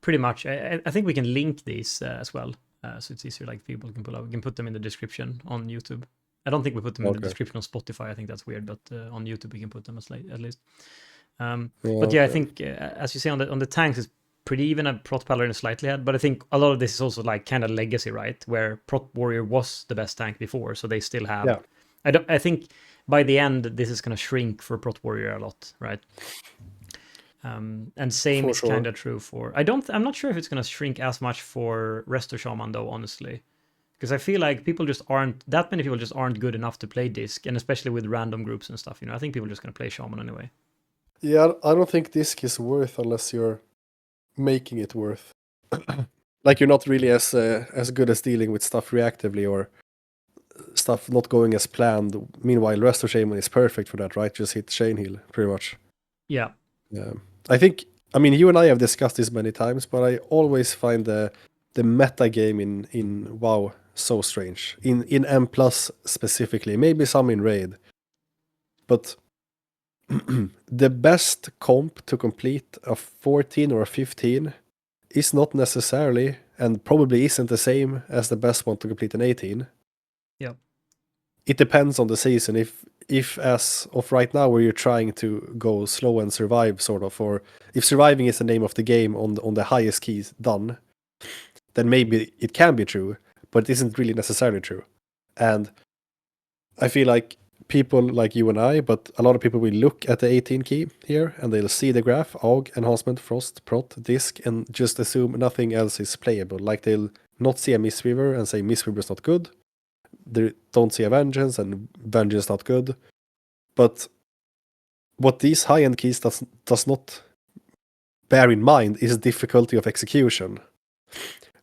Pretty much. I think we can link these as well. So it's easier, like people can pull up. We can put them in the description on YouTube. I don't think we put them in the description on Spotify. I think that's weird, but on YouTube we can put them at least. But yeah, I think as you say on the tanks, it's pretty even. A Prot Paladin is slightly ahead, but I think a lot of this is also like kind of legacy, right? Where Prot Warrior was the best tank before, so they still have. Yeah. I think by the end this is going to shrink for Prot Warrior a lot, right? And same is kind of true for. I'm not sure if it's going to shrink as much for Resto Shaman though, honestly, because I feel like people just aren't that many people just aren't good enough to play Disc, and especially with random groups and stuff. You know, I think people are just going to play Shaman anyway. Yeah, I don't think Disc is worth unless you're making it worth. Like you're not really as good as dealing with stuff reactively or stuff not going as planned. Meanwhile, Resto Shaman is perfect for that, right? Just hit Chain Heal, pretty much. Yeah. I think, I mean, you and I have discussed this many times, but I always find the meta game in WoW so strange. In M plus specifically, maybe some in Raid, but the best comp to complete a 14 or a 15 is not necessarily, and probably isn't the same as the best one to complete an 18. Yeah. It depends on the season. If as of right now where you're trying to go slow and survive, sort of, or if surviving is the name of the game on the highest keys done, then maybe it can be true, but it isn't really necessarily true. And I feel like people like you and I, but a lot of people will look at the 18 key here and they'll see the graph, AUG, enhancement, frost, prot, disc, and just assume nothing else is playable. Like they'll not see a Mistweaver and say Mistweaver is not good. They don't see a Vengeance and Vengeance not good. But what these high-end keys does not bear in mind is difficulty of execution.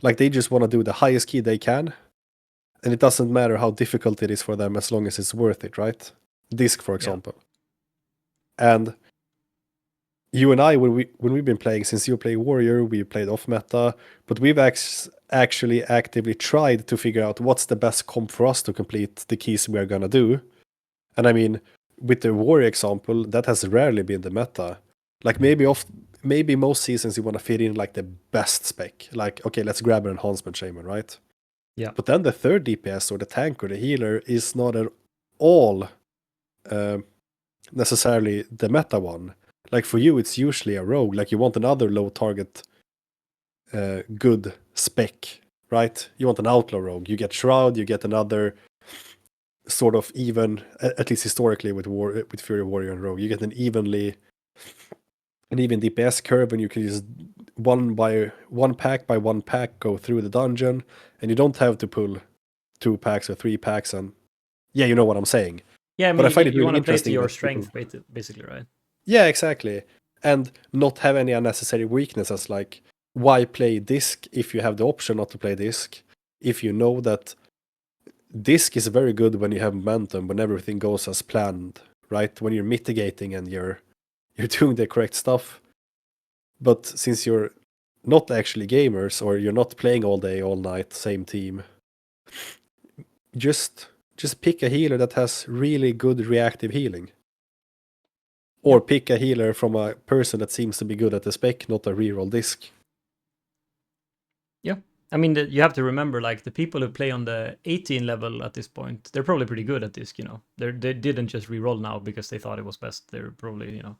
Like they just want to do the highest key they can, and it doesn't matter how difficult it is for them as long as it's worth it, right? Disc, for example. Yeah. And you and I, when we've been playing, since you play Warrior, we played off meta, but we've actually actively tried to figure out what's the best comp for us to complete the keys we are gonna do. And I mean, with the Warrior example, that has rarely been the meta. Like maybe most seasons you want to fit in like the best spec. Like, okay, let's grab an enhancement shaman, right? Yeah. But then the third DPS or the tank or the healer is not at all necessarily the meta one. Like for you, it's usually a rogue. Like you want another low target good spec, right? You want an outlaw rogue. You get Shroud, you get another sort of even, at least historically with Fury Warrior and Rogue, you get an even DPS curve, and you can just one pack by one pack go through the dungeon, and you don't have to pull 2 packs or 3 packs. And yeah, you know what I'm saying. Yeah, I mean, but I find it you really want to play to interesting your that strength, basically, right? Yeah, exactly. And not have any unnecessary weaknesses, like why play disc if you have the option not to play disc, if you know that disc is very good when you have momentum, when everything goes as planned, right? When you're mitigating and you're doing the correct stuff. But since you're not actually gamers, or you're not playing all day, all night, same team, just pick a healer that has really good reactive healing. Or pick a healer from a person that seems to be good at the spec, not a reroll disc. Yeah. I mean, you have to remember, like, the people who play on the 18 level at this point, they're probably pretty good at disc, you know. They didn't just reroll now because they thought it was best. They're probably, you know.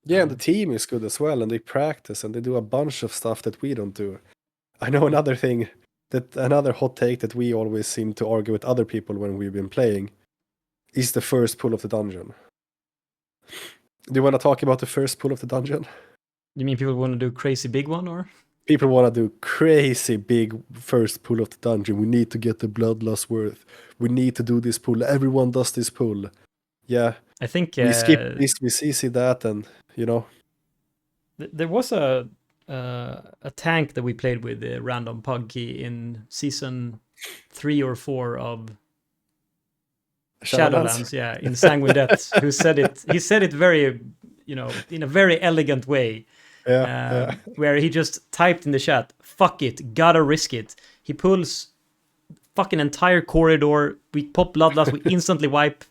Yeah, and the team is good as well, and they practice, and they do a bunch of stuff that we don't do. I know another hot take that we always seem to argue with other people when we've been playing is the first pull of the dungeon. Do you want to talk about the first pull of the dungeon? You mean people want to do crazy big one, or? People want to do crazy big first pull of the dungeon. We need to get the bloodlust worth. We need to do this pull. Everyone does this pull. Yeah. I think we skip this, we see that, and you know. There was a tank that we played with, the random pug key, in season 3 or 4 of Shadowlands, yeah, in Sanguine Depths, who said it. He said it very, you know, in a very elegant way. Yeah. Where he just typed in the chat, "Fuck it, gotta risk it." He pulls fucking entire corridor. We pop bloodlust. We instantly wipe.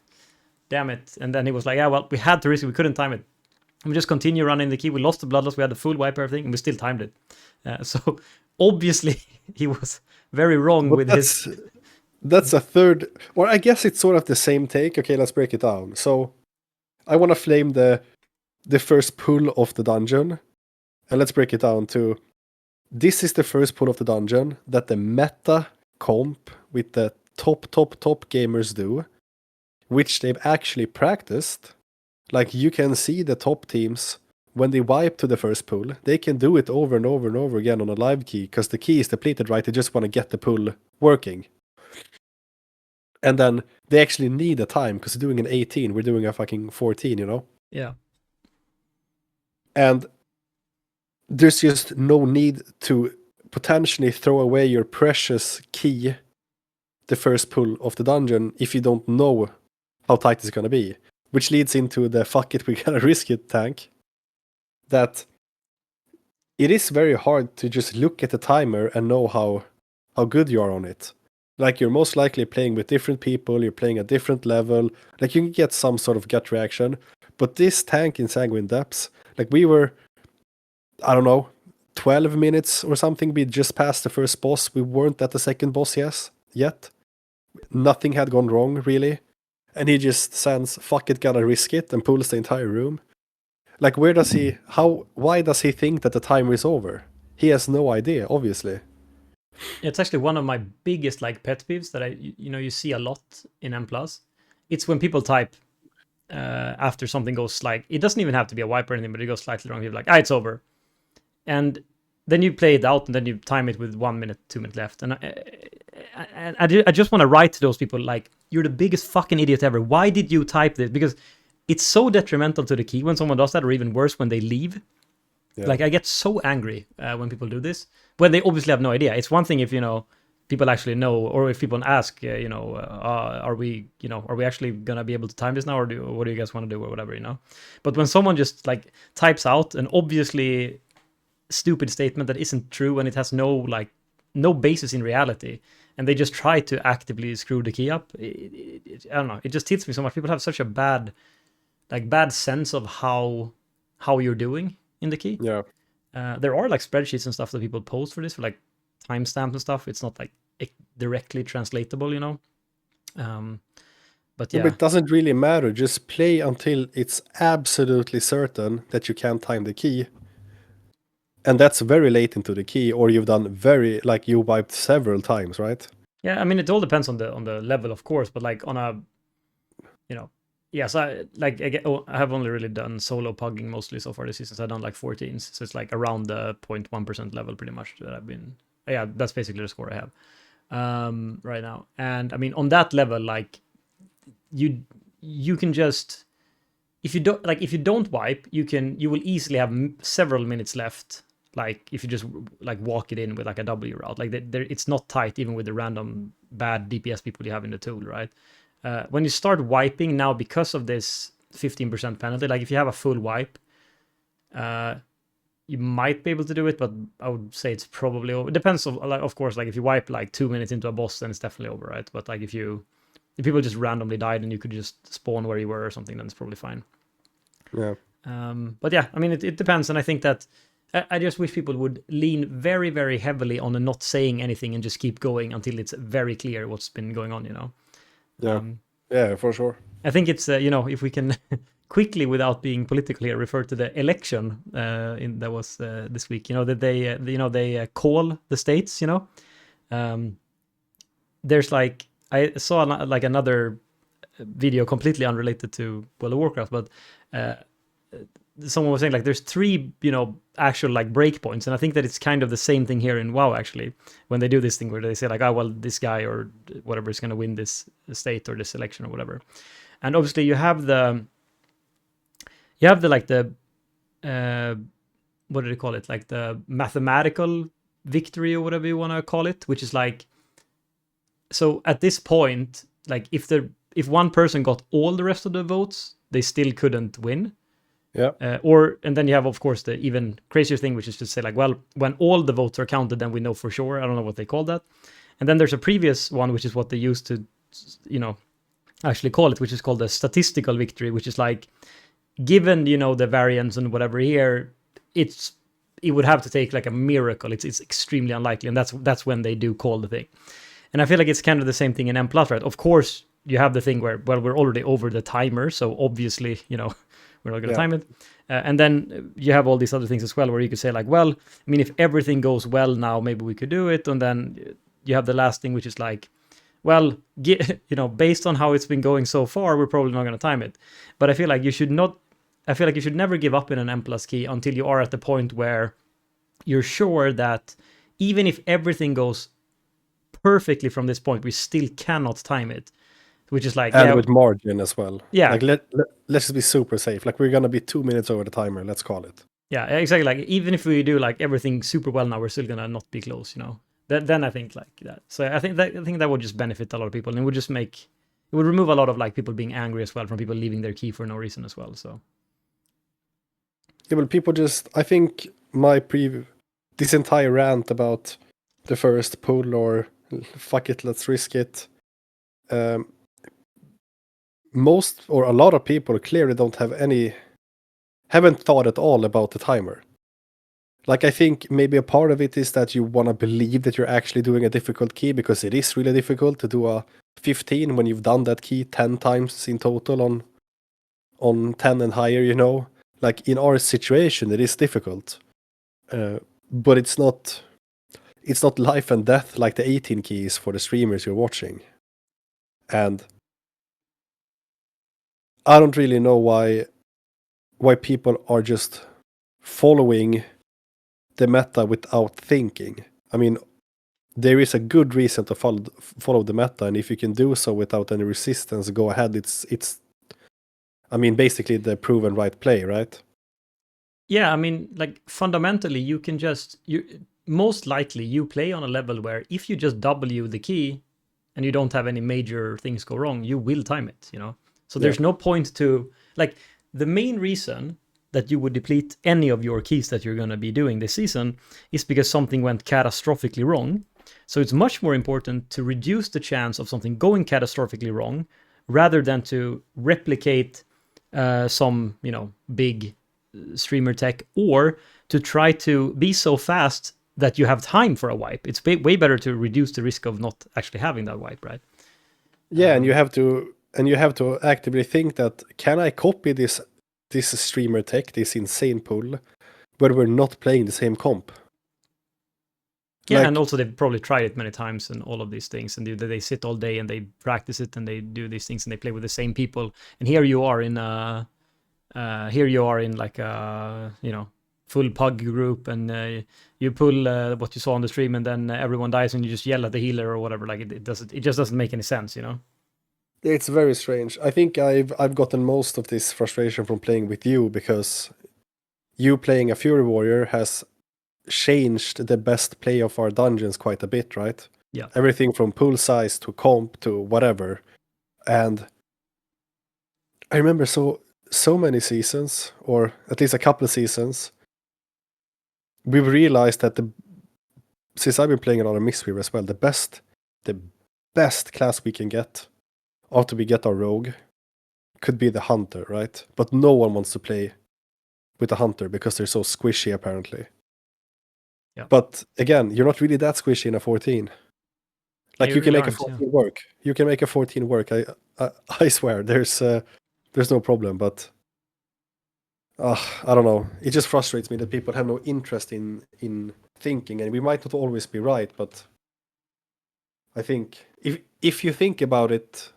Damn it! And then he was like, "Yeah, well, we had to risk it. We couldn't time it. We just continue running the key. We lost the bloodlust. We had the full wipe, everything, and we still timed it." So obviously he was very wrong with his. That's a third, or I guess it's sort of the same take. Okay, let's break it down. So I want to flame the first pull of the dungeon, and let's break it down to this is the first pull of the dungeon that the meta comp with the top gamers do, which they've actually practiced. Like you can see the top teams when they wipe to the first pull, they can do it over and over and over again on a live key because the key is depleted, right? They just want to get the pull working. And then they actually need a time because doing an 18, we're doing a fucking 14, you know? Yeah. And there's just no need to potentially throw away your precious key, the first pull of the dungeon, if you don't know how tight it's going to be. which leads into the fuck it, we gotta risk it tank. That it is very hard to just look at the timer and know how good you are on it. Like, you're most likely playing with different people, you're playing at different level, like you can get some sort of gut reaction. But this tank in Sanguine Depths, like we were, I don't know, 12 minutes or something, we just passed the first boss, we weren't at the second boss yet. Nothing had gone wrong, really. And he just sends, fuck it, gotta risk it, and pulls the entire room. Like, why does he think that the timer is over? He has no idea, obviously. It's actually one of my biggest like pet peeves that you see a lot in M+. It's when people type after something goes like, it doesn't even have to be a wipe or anything, but it goes slightly wrong. You're like, it's over. And then you play it out and then you time it with 1 minute, 2 minutes left. And I just want to write to those people like, you're the biggest fucking idiot ever. Why did you type this? Because it's so detrimental to the key when someone does that, or even worse, when they leave. Yeah. Like, I get so angry when people do this, when they obviously have no idea. It's one thing if, people actually know, or if people ask, are we actually gonna be able to time this now, or what do you guys want to do, or whatever, But when someone just like types out an obviously stupid statement that isn't true and it has no basis in reality, and they just try to actively screw the key up, I don't know, it just hits me so much. People have such a bad sense of how you're doing in the key. Yeah. There are like spreadsheets and stuff that people post for this, for like timestamps and stuff. It's not like directly translatable, but yeah. But it doesn't really matter. Just play until it's absolutely certain that you can't time the key. And that's very late into the key, or you've done you wiped several times, right? Yeah, I mean, it all depends on the level, of course, but like on a, yes, I have only really done solo pugging mostly so far this season. So I've done like 14s, so it's like around the 0.1% level pretty much that I've been. Yeah, that's basically the score I have right now. And I mean, on that level, like you can just, if you don't wipe, you will easily have several minutes left. Like if you just like walk it in with like a W route, like it's not tight even with the random bad DPS people you have in the tool, right? When you start wiping now, because of this 15% penalty, like if you have a full wipe, you might be able to do it, but I would say it's probably over. It depends of course, like if you wipe like 2 minutes into a boss, then it's definitely over, right? But like if people just randomly died and you could just spawn where you were or something, then it's probably fine. Yeah. But yeah, I mean, it depends, and I think that I just wish people would lean very, very heavily on not saying anything and just keep going until it's very clear what's been going on, Yeah, yeah, for sure. I think it's, if we can quickly, without being political here, refer to the election that was this week, that they call the states, there's like, I saw like another video completely unrelated to World of Warcraft, but someone was saying like there's 3 actual like breakpoints, and I think that it's kind of the same thing here in WoW actually, when they do this thing where they say like, oh well, this guy or whatever is going to win this state or this election or whatever. And obviously you have the like the what do they call it, like the mathematical victory or whatever you want to call it, which is like, so at this point, like if one person got all the rest of the votes, they still couldn't win. Yeah. And then you have, of course, the even crazier thing, which is to say like, well, when all the votes are counted, then we know for sure. I don't know what they call that. And then there's a previous one, which is what they used to, actually call it, which is called the statistical victory, which is like, given, the variance and whatever here, it would have to take like a miracle. It's extremely unlikely. And that's when they do call the thing. And I feel like it's kind of the same thing in M+, right? Of course, you have the thing where, well, we're already over the timer. So obviously, we're not going to time it. And then you have all these other things as well, where you could say like, well, I mean, if everything goes well now, maybe we could do it. And then you have the last thing, which is like, well, based on how it's been going so far, we're probably not going to time it. But I feel like you should never give up in an M+ key until you are at the point where you're sure that even if everything goes perfectly from this point, we still cannot time it. Which is like, and with margin as well. Yeah. Like let's just be super safe. Like we're gonna be 2 minutes over the timer. Let's call it. Yeah, exactly. Like even if we do like everything super well now, we're still gonna not be close. Then I think like that. So I think that would just benefit a lot of people, and it would just make it would remove a lot of like people being angry as well from people leaving their key for no reason as well. So Yeah, well, people just, I think this entire rant about the first pull or fuck it, let's risk it. Most or a lot of people clearly haven't thought at all about the timer. Like, I think maybe a part of it is that you want to believe that you're actually doing a difficult key, because it is really difficult to do a 15 when you've done that key 10 times in total on 10 and higher, you know? Like, in our situation, it is difficult. But it's not life and death like the 18 keys for the streamers you're watching. And I don't really know why people are just following the meta without thinking. I mean, there is a good reason to follow the meta, and if you can do so without any resistance, go ahead. It's I mean, basically the proven right play, right? yeah, I mean, like fundamentally, you can most likely you play on a level where if you just W the key and you don't have any major things go wrong, you will time it, you know? So there's no point to, like, the main reason that you would deplete any of your keys that you're going to be doing this season is because something went catastrophically wrong. So it's much more important to reduce the chance of something going catastrophically wrong rather than to replicate some, you know, big streamer tech, or to try to be so fast that you have time for a wipe. It's way better to reduce the risk of not actually having that wipe, right? Yeah, and you have to actively think that, can I copy this streamer tech, this insane pull, but we're not playing the same comp? Yeah, Like, and also they've probably tried it many times and all of these things, and they sit all day and they practice it and they do these things and they play with the same people. And here you are in like a, you know, full pug group, and you pull what you saw on the stream, and then everyone dies and you just yell at the healer or whatever. Like it just doesn't make any sense, you know? it's very strange. I think I've gotten most of this frustration from playing with you, because you playing a Fury Warrior has changed the best play of our dungeons quite a bit, right? Yeah. Everything from pool size to comp to whatever. And I remember so many seasons, or at least a couple of seasons, we've realized that since I've been playing a lot of Mistweaver as well, the best class we can get after we get our rogue could be the hunter, right? But no one wants to play with the hunter because they're so squishy, apparently. Yeah. But again, you're not really that squishy in a 14. Like, you can really make a aren't, 14 work. You can make a 14 work. I swear, there's no problem. But I don't know. It just frustrates me that people have no interest in thinking, and we might not always be right. But I think if you think about it,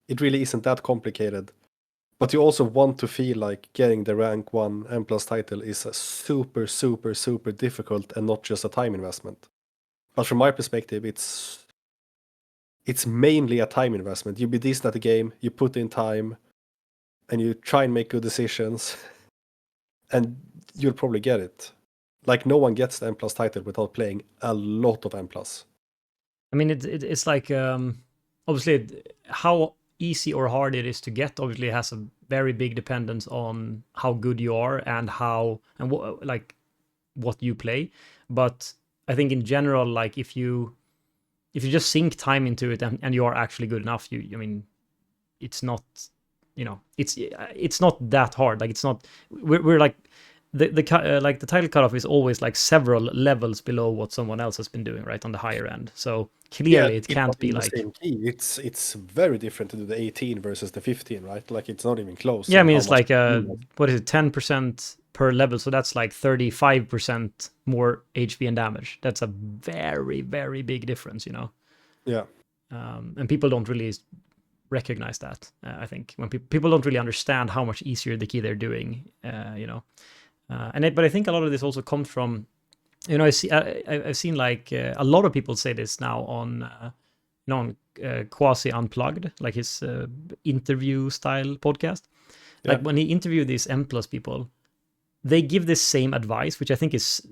it really isn't that complicated. But you also want to feel like getting the rank 1 M+ title is a super, super, super difficult and not just a time investment. But from my perspective, it's mainly a time investment. You be decent at the game, you put in time, and you try and make good decisions, and you'll probably get it. Like, no one gets the M+ title without playing a lot of M+. I mean, it's like, obviously, how easy or hard it is to get obviously has a very big dependence on how good you are and what you play. But I think in general, like if you just sink time into it and you are actually good enough, I mean, it's not, you know, it's not that hard. Like, it's not, we're like, the title cutoff is always like several levels below what someone else has been doing, right, on the higher end. So clearly it can't be like the same key. It's very different to do the 18 versus the 15, right? Like, it's not even close. Yeah, I mean, it's like what is it, 10% per level, so that's like 35% more HP and damage. That's a very, very big difference, you know. Yeah. And people don't really recognize that. I think when people don't really understand how much easier the key they're doing, you know. But I think a lot of this also comes from, you know, I've seen like a lot of people say this now on Quasi Unplugged, like his interview style podcast. Yeah. Like when he interviewed these M+ people, they give this same advice, which I think is,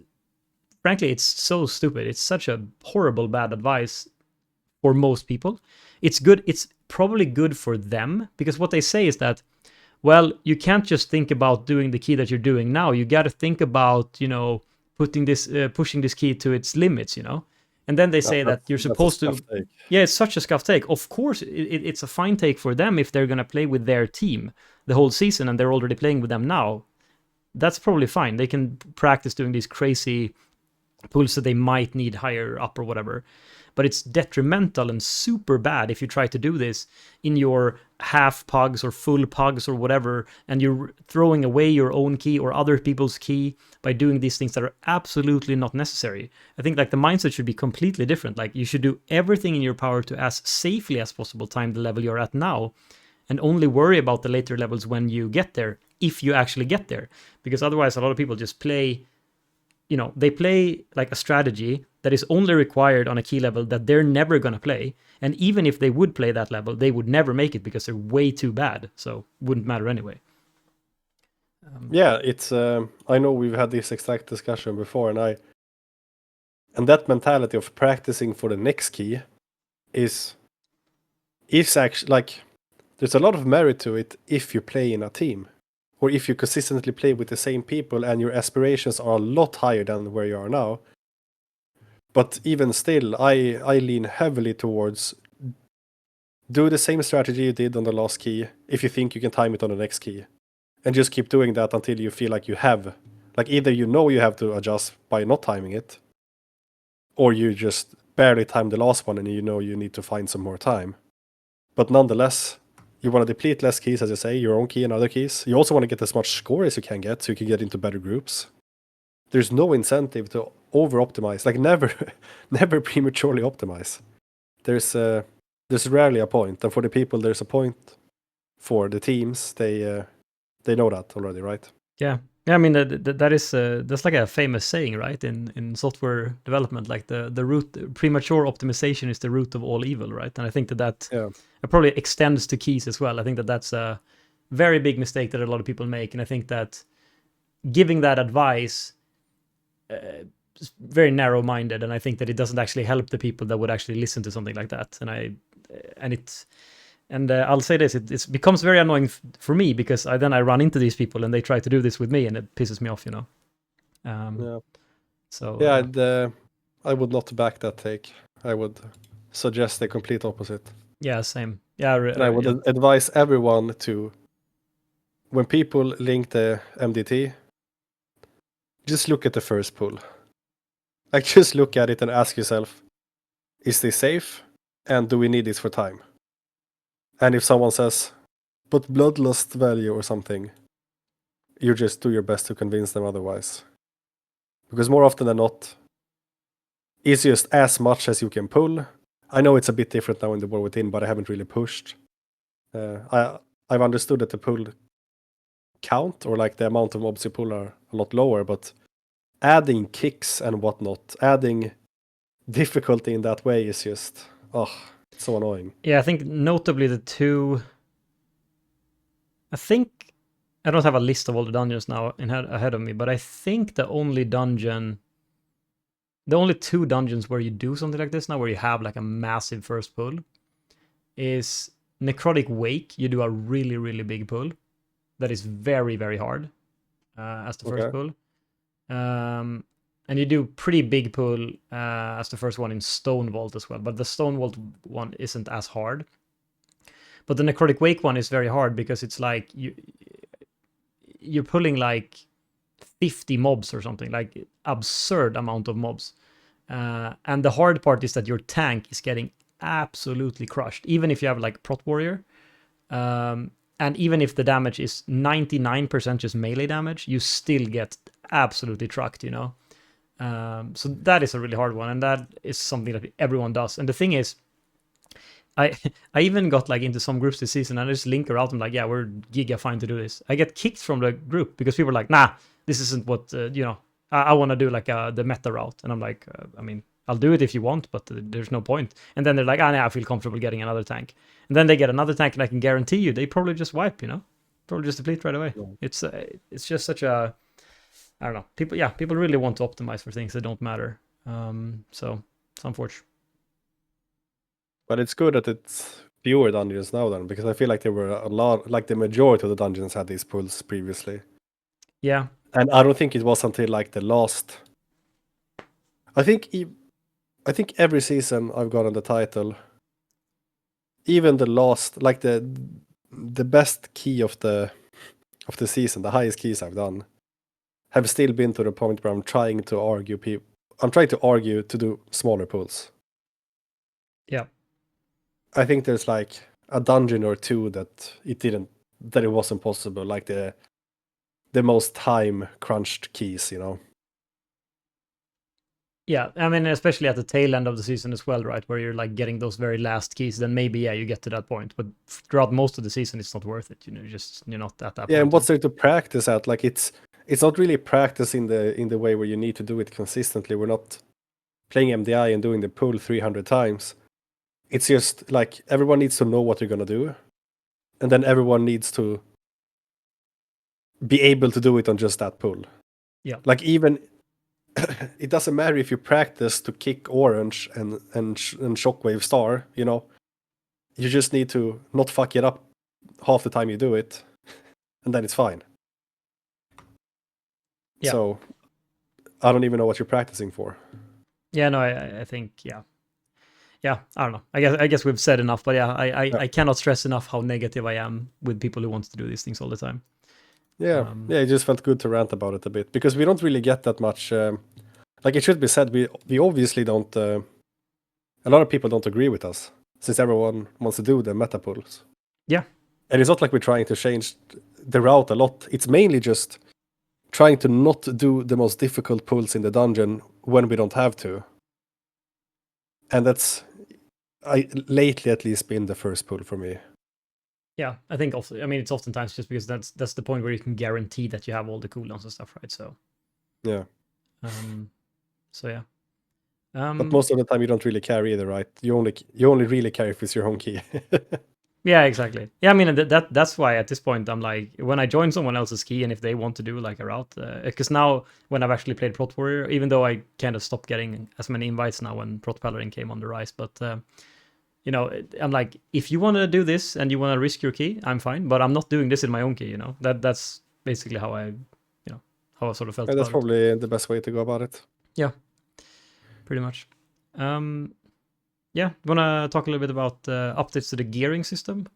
frankly, it's so stupid. It's such a horrible bad advice for most people. It's good. It's probably good for them, because what they say is that, well, you can't just think about doing the key that you're doing now. You got to think about, pushing this key to its limits, And then they say that you're supposed to. Yeah, it's such a scuff take. Of course, it's a fine take for them if they're gonna play with their team the whole season and they're already playing with them now. That's probably fine. They can practice doing these crazy pulls that they might need higher up or whatever. But it's detrimental and super bad if you try to do this in your half pugs or full pugs or whatever, and you're throwing away your own key or other people's key by doing these things that are absolutely not necessary. I think like the mindset should be completely different. Like you should do everything in your power to as safely as possible time the level you're at now, and only worry about the later levels when you get there, if you actually get there. Because otherwise a lot of people just play, they play like a strategy that is only required on a key level that they're never going to play. And even if they would play that level, they would never make it because they're way too bad. So it wouldn't matter anyway. Yeah, it's. I know we've had this exact discussion before, and that mentality of practicing for the next key is actually like there's a lot of merit to it if you play in a team, or if you consistently play with the same people and your aspirations are a lot higher than where you are now. But even still, I lean heavily towards do the same strategy you did on the last key if you think you can time it on the next key. And just keep doing that until you feel like you have. Like either you have to adjust by not timing it, or you just barely time the last one and you need to find some more time. But nonetheless, you want to deplete less keys, as you say, your own key and other keys. You also want to get as much score as you can get so you can get into better groups. There's no incentive to over-optimize. Like never prematurely optimize. There's rarely a point. And for the people, there's a point. For the teams, they know that already, right? Yeah. I mean, that's like a famous saying, right? In software development, like the root, premature optimization is the root of all evil, right? And I think that it probably extends to keys as well. I think that's a very big mistake that a lot of people make. And I think that giving that advice is very narrow-minded. And I think that it doesn't actually help the people that would actually listen to something like that. And I'll say this, it becomes very annoying for me because I run into these people and they try to do this with me and it pisses me off, So I would not back that take. I would suggest the complete opposite. Yeah, same. Yeah, and I would advise everyone to, when people link the MDT, just look at the first pull. Like just look at it and ask yourself, is this safe? And do we need this for time? And if someone says, but bloodlust value or something, you just do your best to convince them otherwise. Because more often than not, it's just as much as you can pull. I know it's a bit different now in the War Within, but I haven't really pushed. I've understood that the pull count, or like the amount of mobs you pull, are a lot lower, but adding kicks and whatnot, adding difficulty in that way is just, it's so annoying. Yeah, I think notably I don't have a list of all the dungeons now ahead of me, but I think the only two dungeons where you do something like this now, where you have like a massive first pull, is Necrotic Wake. You do a really, really big pull that is very, very hard as the first pull. And you do pretty big pull as the first one in Stone Vault as well, but the Stone Vault one isn't as hard. But the Necrotic Wake one is very hard because it's like you're pulling like 50 mobs or something, like absurd amount of mobs. And the hard part is that your tank is getting absolutely crushed, even if you have like Prot Warrior. And even if the damage is 99% just melee damage, you still get absolutely trucked, So that is a really hard one, and that is something that everyone does. And the thing is, I even got like into some groups this season, and I just link her out and like, yeah, we're giga fine to do this. I get kicked from the group because people are like, nah, this isn't what, I want to do like the meta route. And I'm like, I mean, I'll do it if you want, but there's no point. And then they're like, nah, I feel comfortable getting another tank. And then they get another tank, and I can guarantee you, they probably just wipe, probably just deplete right away. Yeah. It's just such a, I don't know. People really want to optimize for things that don't matter. So it's unfortunate. But it's good that it's fewer dungeons now then, because I feel like there were a lot, like the majority of the dungeons had these pulls previously. Yeah. And I don't think it was until like the last. I think every season I've gotten the title, even the last, like the best key of the season, the highest keys I've done, have still been to the point where I'm trying to argue to do smaller pulls. Yeah. I think there's like a dungeon or two that it wasn't possible, like the most time crunched keys, you know. Yeah, I mean, especially at the tail end of the season as well, right? Where you're like getting those very last keys, then maybe you get to that point. But throughout most of the season, it's not worth it. You know, you're not at that Yeah, point. and what's there to practice at? Like it's not really practice in the way where you need to do it consistently. We're not playing MDI and doing the pull 300 times. It's just like everyone needs to know what you're gonna do, and then everyone needs to be able to do it on just that pull. Yeah. Like even it doesn't matter if you practice to kick orange and shockwave star, you know. You just need to not fuck it up half the time you do it, and then it's fine. Yeah. So I don't even know what you're practicing for. Yeah, no, I think, yeah, I don't know. I guess we've said enough, but yeah, I cannot stress enough how negative I am with people who want to do these things all the time. Yeah, it just felt good to rant about it a bit, because we don't really get that much. Like it should be said, we obviously don't. A lot of people don't agree with us, since everyone wants to do the meta pulls. Yeah. And it's not like we're trying to change the route a lot. It's mainly just trying to not do the most difficult pulls in the dungeon when we don't have to. And that's lately at least been the first pull for me. Yeah, I think also, I mean, it's oftentimes just because that's the point where you can guarantee that you have all the cooldowns and stuff, right? So yeah. So yeah. But most of the time you don't really care either, right? You only really care if it's your home key. Yeah, exactly. Yeah, I mean that's why at this point I'm like, when I join someone else's key and if they want to do like a route, because now when I've actually played Prot Warrior, even though I kind of stopped getting as many invites now when Prot Paladin came on the rise, but you know, I'm like, if you want to do this and you want to risk your key, I'm fine, but I'm not doing this in my own key, you know. That's basically how I sort of felt And about that's probably the best way to go about it. Yeah, pretty much. Yeah, want to talk a little bit about updates to the gearing system?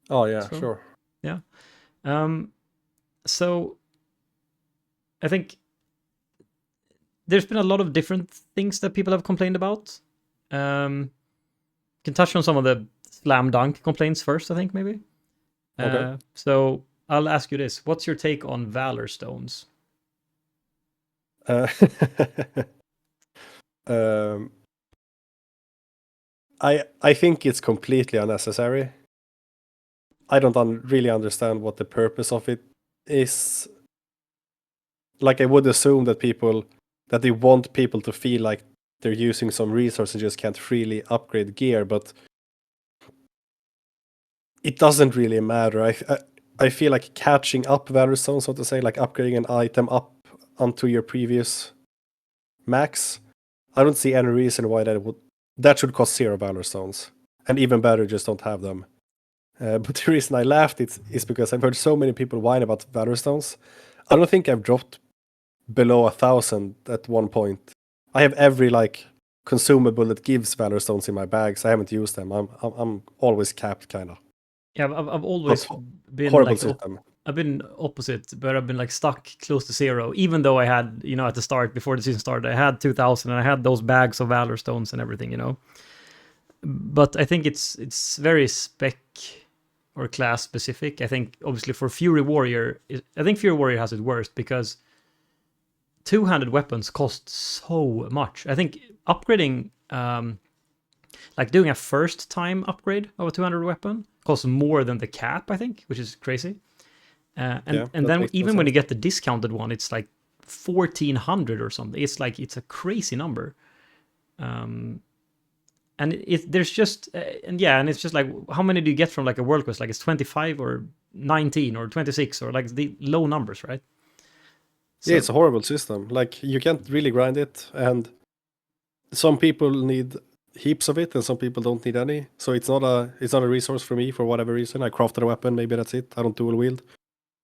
Oh yeah, sure. Yeah. So I think there's been a lot of different things that people have complained about. Can touch on some of the slam dunk complaints first, I think, maybe. Okay. So I'll ask you this: what's your take on Valor Stones? I think it's completely unnecessary. I don't really understand what the purpose of it is. Like I would assume that they want people to feel like they're using some resource and just can't freely upgrade gear, but it doesn't really matter. I feel like catching up Valor Stone, so to say, like upgrading an item up onto your previous max. I don't see any reason why that should cost 0 Valor Stones. And even better, just don't have them. But the reason I laughed is because I've heard so many people whine about Valor Stones. I don't think I've dropped below 1,000 at one point. I have every like consumable that gives Valor Stones in my bags. I haven't used them. I'm always capped, kind of. Yeah, I've always been horrible like system. I've been opposite, but I've been like stuck close to 0, even though I had, you know, at the start, before the season started, I had 2,000 and I had those bags of Valor Stones and everything, you know. But I think it's very spec or class specific. I think obviously for Fury Warrior, I think Fury Warrior has it worst because two-handed weapons cost so much. I think upgrading, like doing a first time upgrade of a 200 weapon costs more than the cap, I think, which is crazy. And then even when you get the discounted one, it's like 1,400 or something. It's like, it's a crazy number. And there's just, and it's just like, how many do you get from like a world quest? Like it's 25 or 19 or 26 or like the low numbers, right? So, yeah, it's a horrible system. Like you can't really grind it, and some people need heaps of it, and some people don't need any. So it's not a resource for me for whatever reason. I crafted a weapon, maybe that's it. I don't dual wield.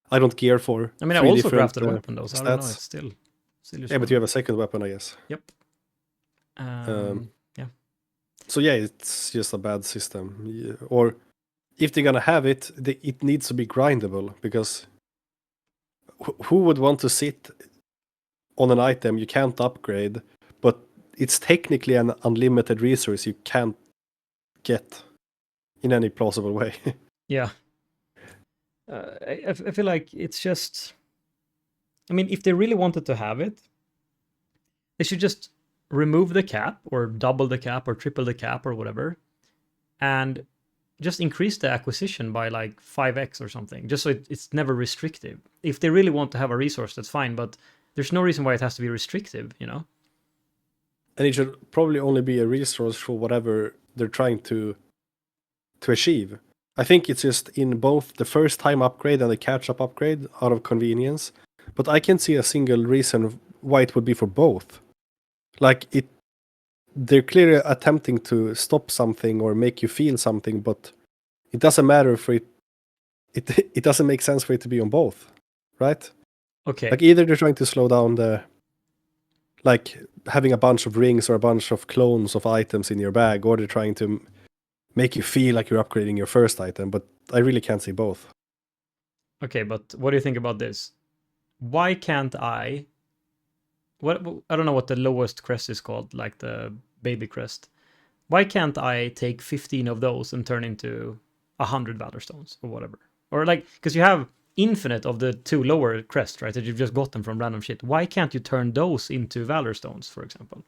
I don't gear for. I mean, I 3 also different, crafted a weapon though, so I don't know. stats. It's still Yeah, but you have a second weapon, I guess. Yep. Yeah. So yeah, it's just a bad system. Yeah, or if they're gonna have it, it needs to be grindable, because who would want to sit on an item you can't upgrade, but it's technically an unlimited resource you can't get in any plausible way? Yeah. I feel like it's just. I mean, if they really wanted to have it, they should just remove the cap or double the cap or triple the cap or whatever, and just increase the acquisition by like 5x or something, just so it's never restrictive. If they really want to have a resource, that's fine, but there's no reason why it has to be restrictive, you know? And it should probably only be a resource for whatever they're trying to achieve. I think it's just in both the first time upgrade and the catch-up upgrade out of convenience, but I can't see a single reason why it would be for both. Like, they're clearly attempting to stop something or make you feel something, but it doesn't matter for it doesn't make sense for it to be on both, right? Okay. Like, either they're trying to slow down like having a bunch of rings or a bunch of clones of items in your bag, or they're trying to make you feel like you're upgrading your first item, but I really can't see both. Okay, but what do you think about this? Why can't I... I don't know what the lowest crest is called, like the baby crest. Why can't I take 15 of those and turn into 100 Valor Stones or whatever? Or like, because you have infinite of the 2 lower crests, right, that you've just gotten from random shit. Why can't you turn those into Valor Stones, for example?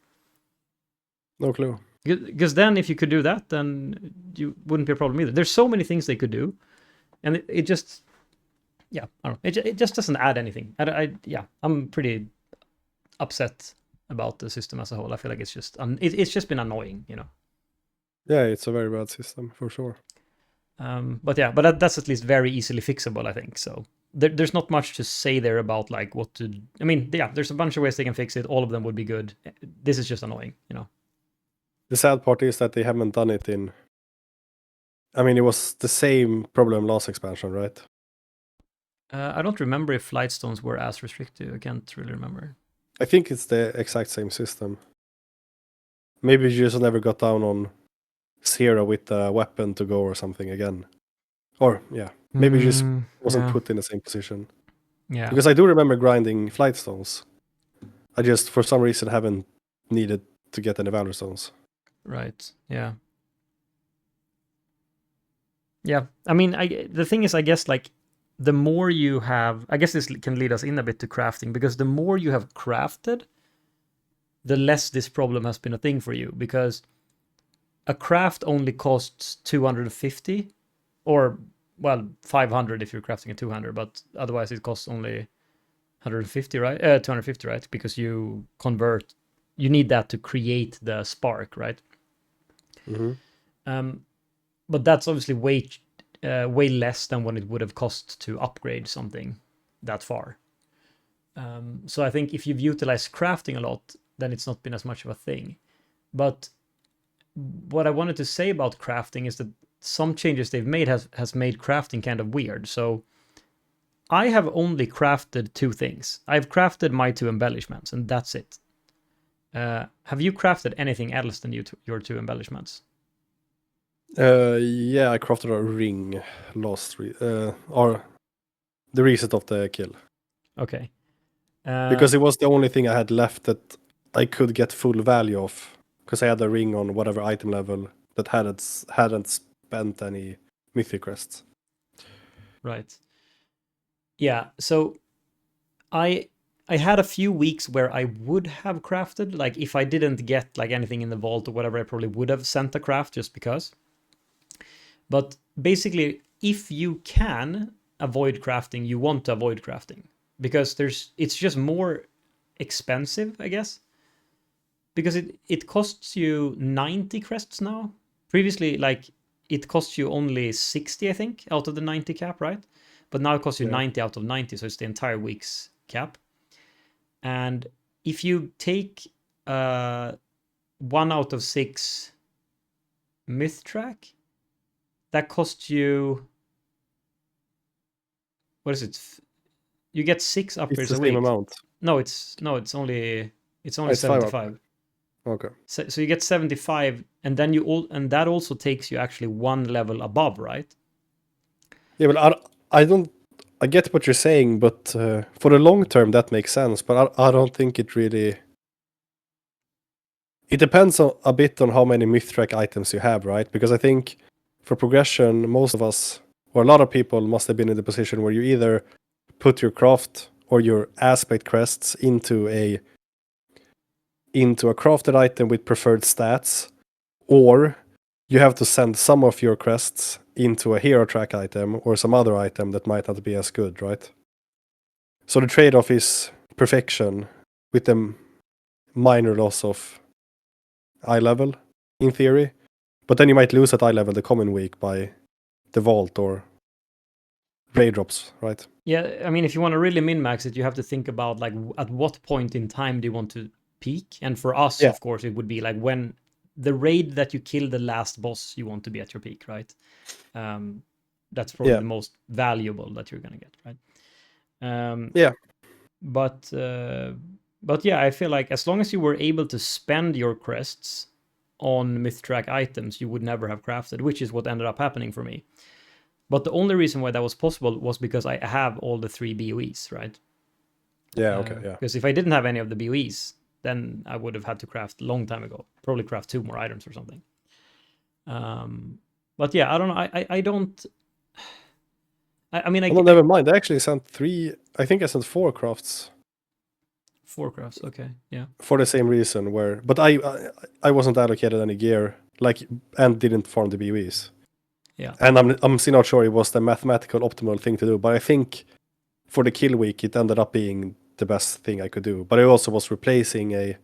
No clue. Because then if you could do that, then you wouldn't be a problem either. There's so many things they could do, and it just... Yeah, I don't know. It just doesn't add anything. I'm pretty upset about the system as a whole. I feel like it's just it's just been annoying, you know. Yeah, it's a very bad system for sure. But that's at least very easily fixable, I think. So there's not much to say there about like what to. I mean, yeah, there's a bunch of ways they can fix it. All of them would be good. This is just annoying, you know. The sad part is that they haven't done it in. I mean, it was the same problem last expansion, right? I don't remember if Flight Stones were as restrictive. I can't really remember. I think it's the exact same system. Maybe you just never got down on 0 with a weapon to go or something again. Or, yeah, maybe you just wasn't put in the same position. Yeah. Because I do remember grinding Flight Stones. I just, for some reason, haven't needed to get any Valor Stones. Right, yeah. Yeah, I mean, the thing is, I guess, like, the more you have... I guess this can lead us in a bit to crafting, because the more you have crafted, the less this problem has been a thing for you, because a craft only costs 250, or, well, 500 if you're crafting a 200, but otherwise it costs only 150, right? 250, right? Because you need that to create the spark, right? Mm-hmm. But that's obviously way less than what it would have cost to upgrade something that far. So I think if you've utilized crafting a lot, then it's not been as much of a thing. But what I wanted to say about crafting is that some changes they've made has made crafting kind of weird. So I have only crafted 2 things. I've crafted my 2 embellishments, and that's it. Have you crafted anything else than your 2 embellishments? Yeah, I crafted a ring last or the reset of the kill. Okay. Because it was the only thing I had left that I could get full value of. Because I had a ring on whatever item level that hadn't spent any mythic crests. Right. Yeah, so I had a few weeks where I would have crafted, like if I didn't get like anything in the vault or whatever, I probably would have sent a craft just because. But basically, if you can avoid crafting, you want to avoid crafting, because it's just more expensive, I guess. Because it costs you 90 crests now. Previously, like, it costs you only 60, I think, out of the 90 cap, right? But now it costs you 90 out of 90, so it's the entire week's cap. And if you take 1 out of 6 Myth Track, that costs you, what is it? You get 6 It's upgrades the a same week. amount. No, it's only It's 5 75. Okay. So you get 75, and then and that also takes you actually 1 level above, right? Yeah, but I get what you're saying, but for the long term that makes sense. But I don't think it really. It depends a bit on how many myth track items you have, right? Because I think for progression, most of us, or a lot of people, must have been in the position where you either put your craft or your aspect crests into a crafted item with preferred stats, or you have to send some of your crests into a hero track item or some other item that might not be as good, right? So the trade-off is perfection with a minor loss of eye level, in theory. But then you might lose at eye level the coming week by default or raid drops, right? Yeah, I mean, if you want to really min-max it, you have to think about like at what point in time do you want to peak? And for us, Yeah. of course, it would be like when the raid that you kill the last boss, you want to be at your peak, right? That's probably Yeah. the most valuable that you're gonna get, right? Yeah. But yeah, I feel like as long as you were able to spend your crests on myth track items, you would never have crafted, which is what ended up happening for me. But the only reason why that was possible was because I have all the 3 BOEs, right? Yeah, okay, yeah. Because if I didn't have any of the BOEs, then I would have had to craft a long time ago. Probably craft 2 more items or something. But yeah, I don't know. I don't. I mean, Oh, no, never mind. I actually sent 3. I think I sent 4 crafts 4 crafts. Okay, yeah. for the same reason. But I wasn't allocated any gear, and didn't farm the BOEs. Yeah. And I'm still not sure it was the mathematical optimal thing to do. But I think for the kill week, it ended up being the best thing I could do. But I also was replacing a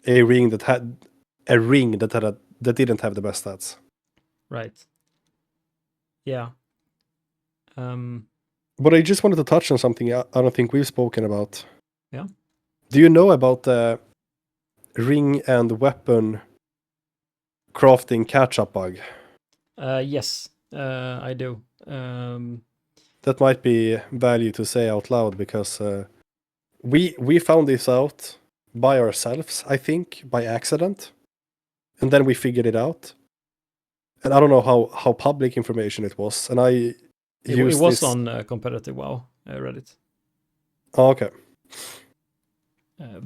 ring that didn't have the best stats. Right. Yeah. But I just wanted to touch on something I don't think we've spoken about. Yeah. Do you know about the ring and weapon crafting catch-up bug? Yes, I do. That might be value to say out loud because we found this out by ourselves, I think, by accident, and then we figured it out. And I don't know how public information it was, and I it used was this. on competitive WoW Reddit. Oh, okay. Yeah,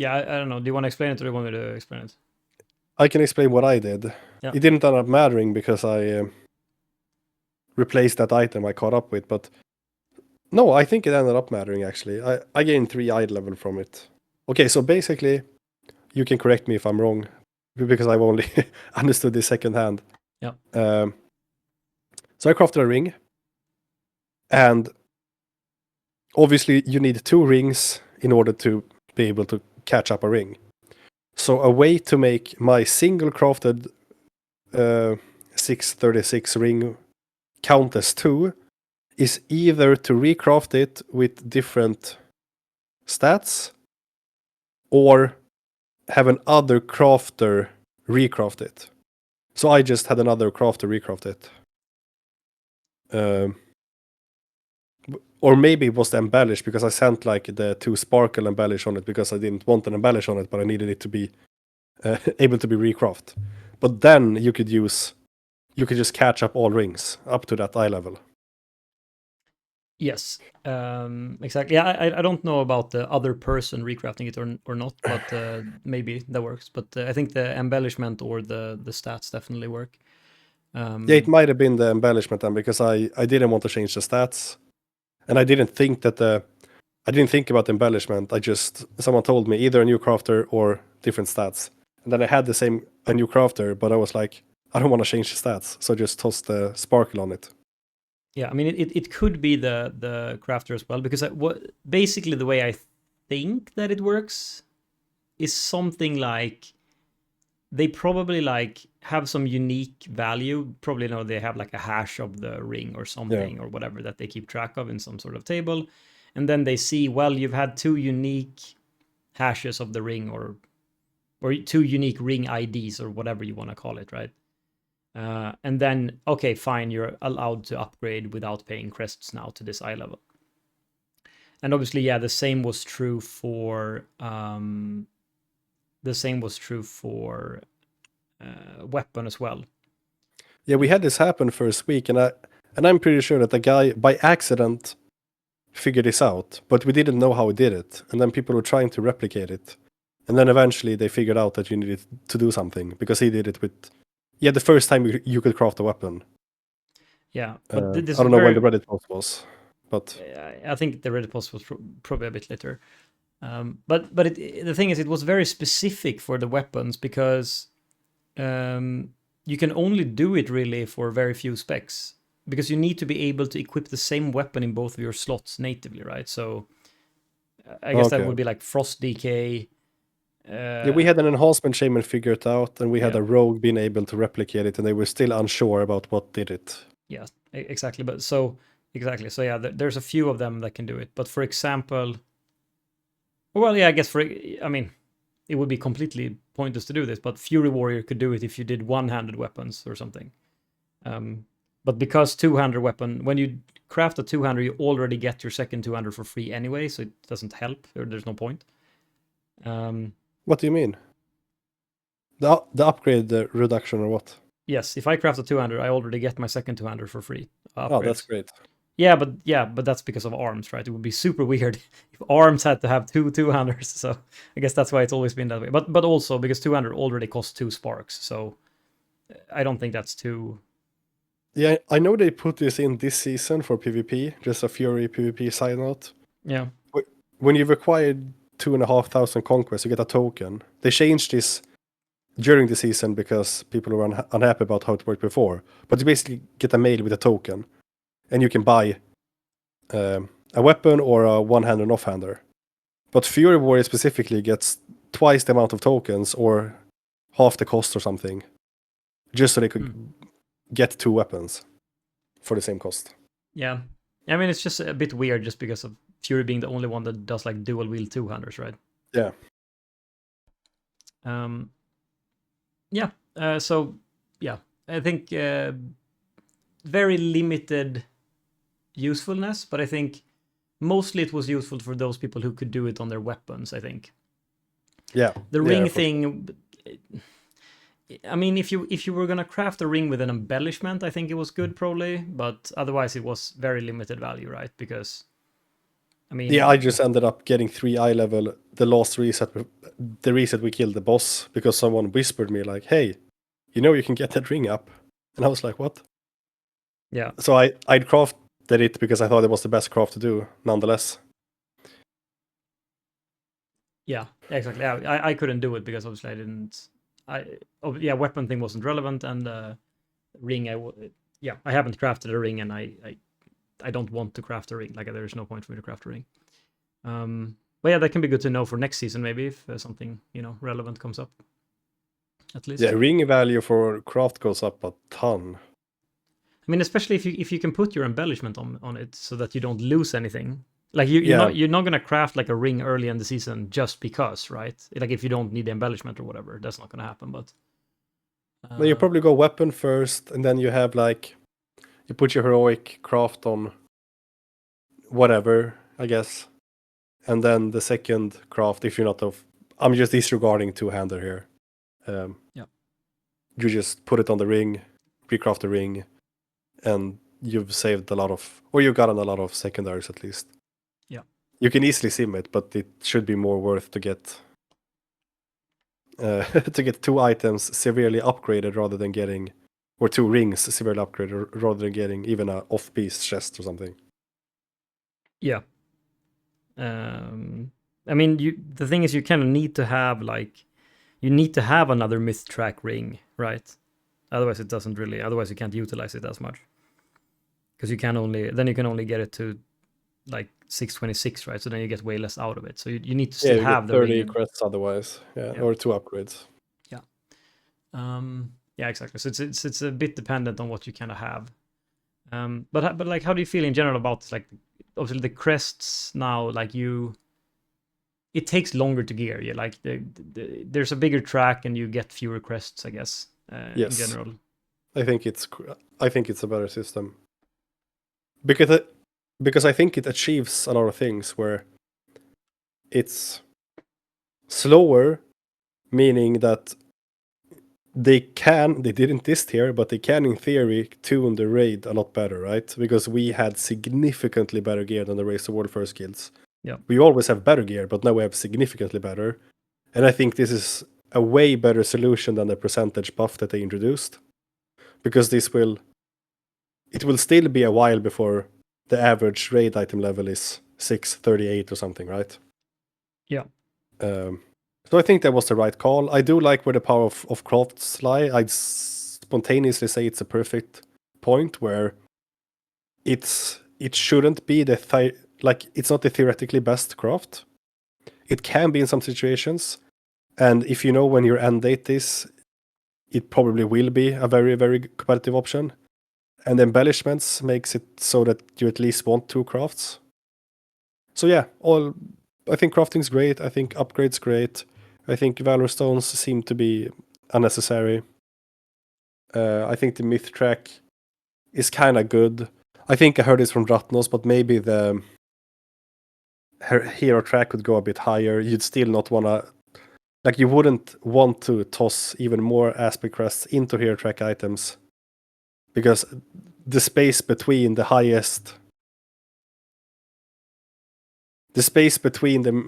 I don't know. Do you want to explain it, or do you want me to explain it? I can explain what I did. Yeah. It didn't end up mattering because I replaced that item I caught up with, but no, I think it ended up mattering actually. I gained 3 eye level from it. Okay, so basically, you can correct me if I'm wrong, because I've only understood this secondhand. Yeah. So I crafted a ring, and obviously you need 2 rings in order to be able to catch up a ring. So a way to make my single crafted 636 ring count as 2 is either to recraft it with different stats or have another crafter recraft it. So I just had another crafter recraft it. Or maybe it was the embellish because I sent like the 2 sparkle embellish on it because I didn't want an embellish on it, but I needed it to be able to be recraft. But then you could just catch up all rings up to that eye level. Yes, exactly. Yeah, I don't know about the other person recrafting it or not, but maybe that works. But I think the embellishment or the stats definitely work. Yeah, it might have been the embellishment then because I didn't want to change the stats, and I didn't think about the embellishment. Someone told me either a new crafter or different stats, and then I had a new crafter, but I was like, I don't want to change the stats, so I just tossed the sparkle on it. Yeah, I mean it could be the crafter as well, because basically the way I think that it works is something like they probably like have some unique value. Probably know they have like a hash of the ring or something or whatever that they keep track of in some sort of table, and then they see, well, you've had 2 unique hashes of the ring, or 2 unique ring IDs, or whatever you want to call it, right? And then, okay, fine, you're allowed to upgrade without paying crests now to this eye level. And obviously, yeah, the same was true for weapon as well. Yeah, we had this happen first week, and I'm pretty sure that the guy by accident figured this out, but we didn't know how he did it, and then people were trying to replicate it, and then eventually they figured out that you needed to do something because he did it with, the first time you could craft a weapon. Yeah, but this I don't know when the Reddit post was, but I think the Reddit post was probably a bit later. But the thing is, it was very specific for the weapons, because you can only do it really for very few specs, because you need to be able to equip the same weapon in both of your slots natively, right? So I guess that would be like Frost DK. We had an enhancement shaman figure it out, and we had a rogue being able to replicate it, and they were still unsure about what did it. Yeah, exactly. But so yeah, there's a few of them that can do it. But for example, well, yeah, I guess I mean, it would be completely pointless to do this, but Fury Warrior could do it if you did one-handed weapons or something. But because two-handed weapon, when you craft a two-hander, you already get your second two-hander for free anyway, so it doesn't help, or there's no point. What do you mean? The upgrade reduction or what? Yes, if I craft a two-hander, I already get my second two-hander for free. Oh, that's great. Yeah, but that's because of arms, right? It would be super weird if arms had to have two-handers. So I guess that's why it's always been that way. But also because two-hander already costs 2 sparks, so I don't think that's too. Yeah, I know they put this in this season for PvP, just a Fury PvP side note. Yeah. When you've acquired 2,500 conquests, you get a token. They changed this during the season because people were unhappy about how it worked before. But you basically get a mail with a token, and you can buy a weapon or a one-hander and off-hander. But Fury Warrior specifically gets twice the amount of tokens, or half the cost or something, just so they could get 2 weapons for the same cost. Yeah. I mean, it's just a bit weird just because of Fury being the only one that does like dual wield two-handers, right? Yeah. Yeah. So, yeah, I think very limited usefulness, but I think mostly it was useful for those people who could do it on their weapons, I think. Yeah. The ring thing, I mean, if you were gonna craft a ring with an embellishment, I think it was good probably, but otherwise it was very limited value, right? Because I mean, I just ended up getting 3 eye level the last reset, the reset we killed the boss, because someone whispered me like, "Hey, you can get that ring up," and I was like, "What?" Yeah. So I'd crafted it because I thought it was the best craft to do, nonetheless. Yeah, exactly. Yeah, I couldn't do it because obviously I didn't. Weapon thing wasn't relevant, and ring. I haven't crafted a ring, and I don't want to craft a ring. Like there's no point for me to craft a ring. But yeah, that can be good to know for next season, maybe if something relevant comes up. At least. Yeah, ring value for craft goes up a ton. I mean, especially if you can put your embellishment on it so that you don't lose anything. Like you're not gonna craft like a ring early in the season just because, right? Like if you don't need the embellishment or whatever, that's not gonna happen. But Well, you probably go weapon first, and then you have like you put your heroic craft on whatever, I guess, and then the second craft, if you're not I'm just disregarding two-hander here. Yeah, you just put it on the ring, recraft the ring, and you've saved a lot of, or you've gotten a lot of secondaries at least. Yeah. You can easily sim it, but it should be more worth to get to get 2 items severely upgraded rather than getting, or 2 rings severely upgraded rather than getting even a off-piece chest or something. Yeah. I mean, the thing is, you kind of need to have another myth track ring, right? Otherwise, it doesn't really. Otherwise, you can't utilize it as much because you can only get it to like 626, right? So then you get way less out of it. So you need to still have the 30 ring. crests otherwise, or 2 upgrades. Yeah. Yeah, exactly. So it's a bit dependent on what you kind of have. But like, how do you feel in general about like obviously the crests now? Like it takes longer to gear. Yeah, like there's a bigger track and you get fewer crests, I guess. In Yes. general, I think it's a better system because I think it achieves a lot of things where it's slower, meaning that they didn't this tier, but they can in theory tune the raid a lot better, right? Because we had significantly better gear than the Race to World First guilds. Yeah. We always have better gear, but now we have significantly better. And I think this is a way better solution than the percentage buff that they introduced. Because it will still be a while before the average raid item level is 638 or something, right? Yeah. So I think that was the right call. I do like where the power of crafts lie. I'd spontaneously say it's a perfect point where it shouldn't be it's not the theoretically best craft. It can be in some situations, and if you know when your end date is, it probably will be a very, very competitive option. And embellishments makes it so that you at least want 2 crafts. So yeah, I think crafting's great. I think upgrades great. I think Valor Stones seem to be unnecessary. I think the myth track is kind of good. I think I heard this from Ratnos, but maybe the hero track could go a bit higher. You'd still not want to, like, you wouldn't want to toss even more aspect crests into hero track items because the space between the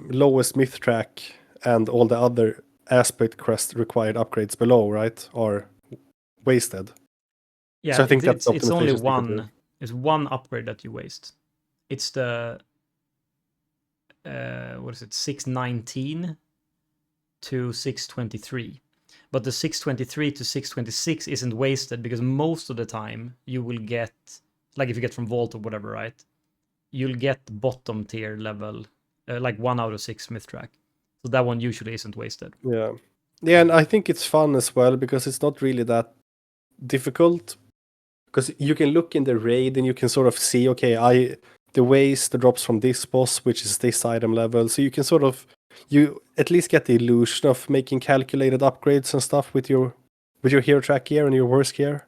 lowest myth track and all the other aspect crest required upgrades below, right, are wasted. Yeah, So I think that's it's only optimizations they could do. one. It's one upgrade that you waste. It's the what is it, 619 to 623. But the 623 to 626 isn't wasted because most of the time you will get, like if you get from Vault or whatever, right? You'll get bottom tier level, like 1 out of 6 myth track. So that one usually isn't wasted. Yeah. Yeah, and I think it's fun as well because it's not really that difficult. Because you can look in the raid and you can sort of see, okay, the waste drops from this boss, which is this item level. So you can you at least get the illusion of making calculated upgrades and stuff with your hero track gear and your worst gear.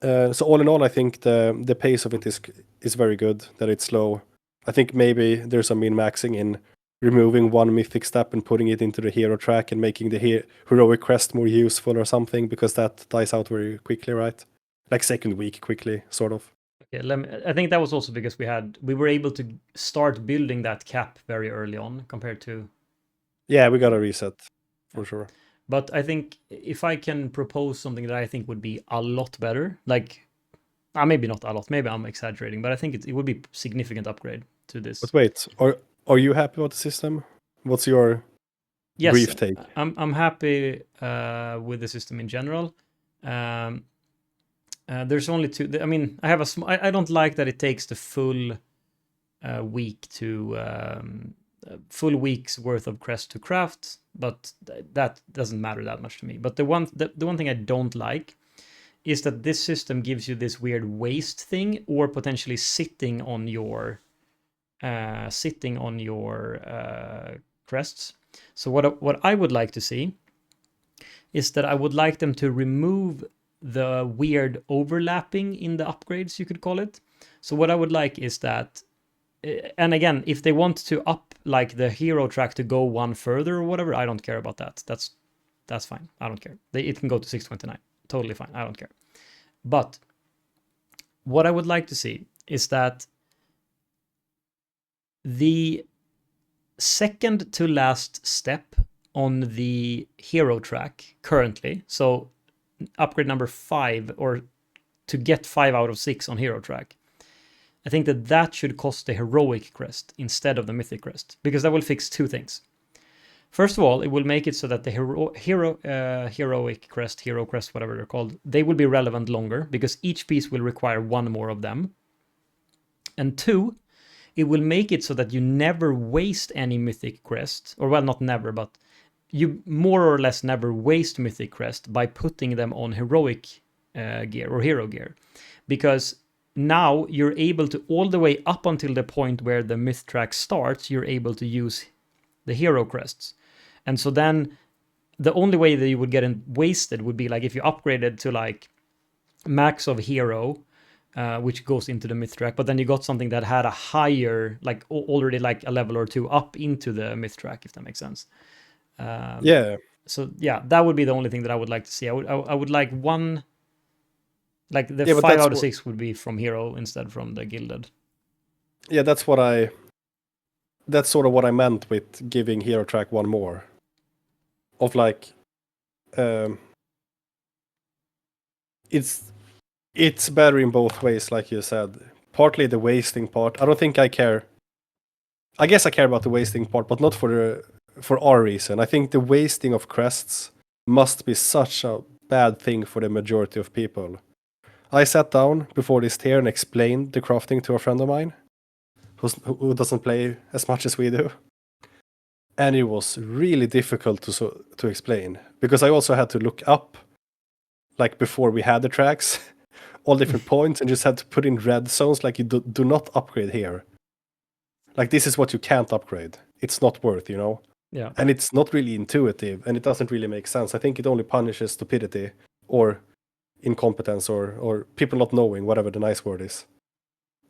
So all in all, I think the pace of it is very good. That it's slow. I think maybe there's a min-maxing in removing one mythic step and putting it into the hero track and making the heroic crest more useful or something, because that dies out very quickly, right? Like second week quickly, sort of. Okay, I think that was also because we were able to start building that cap very early on compared to. Yeah, we got a reset for sure. But I think if I can propose something that I think would be a lot better, like maybe not a lot, maybe I'm exaggerating, but I think it would be significant upgrade to this. But wait, are you happy with the system? What's your brief take? I'm happy with the system in general. There's only 2. I mean, I don't like that it takes the full week to full week's worth of crest to craft, but that doesn't matter that much to me. But the one thing I don't like is that this system gives you this weird waste thing, or potentially sitting on your crests. So what I would like to see is that I would like them to remove the weird overlapping in the upgrades, you could call it. So what I would like is that, and again, if they want to up like the hero track to go one further or whatever, I don't care about that. That's fine. I don't care. It can go to 629. Totally fine. I don't care. But what I would like to see is that the second to last step on the hero track currently, so upgrade number 5, or to get 5 out of 6 on hero track, I think that should cost the heroic crest instead of the mythic crest, because that will fix 2 things. First of all, it will make it so that the heroic crest, hero crest, whatever they're called, they will be relevant longer because each piece will require 1 more of them. And 2, it will make it so that you never waste any mythic crest, or well, not never, but you more or less never waste mythic crest by putting them on heroic gear or hero gear, because now you're able to, all the way up until the point where the myth track starts, you're able to use the hero crests. And so then the only way that you would get wasted would be like if you upgraded to like max of hero, which goes into the myth track, but then you got something that had a higher, like already like a level or two up into the myth track, if that makes sense. Yeah, So yeah, that would be the only thing that I would like to see. I would like one, like the yeah, but 5 that's out of 6 would be from hero instead from the gilded. yeah, that's sort of what I meant with giving hero track one more. Of like, it's better in both ways, like you said. Partly the wasting part. I don't think I care. I guess I care about the wasting part, but not for our reason. I think the wasting of crests must be such a bad thing for the majority of people. I sat down before this tier and explained the crafting to a friend of mine who doesn't play as much as we do. And it was really difficult to explain because I also had to look up, like before we had the tracks, all different points and just had to put in red zones like you do not upgrade here. Like this is what you can't upgrade. It's not worth, you know? Yeah. And it's not really intuitive and it doesn't really make sense. I think it only punishes stupidity or incompetence or people not knowing, whatever the nice word is.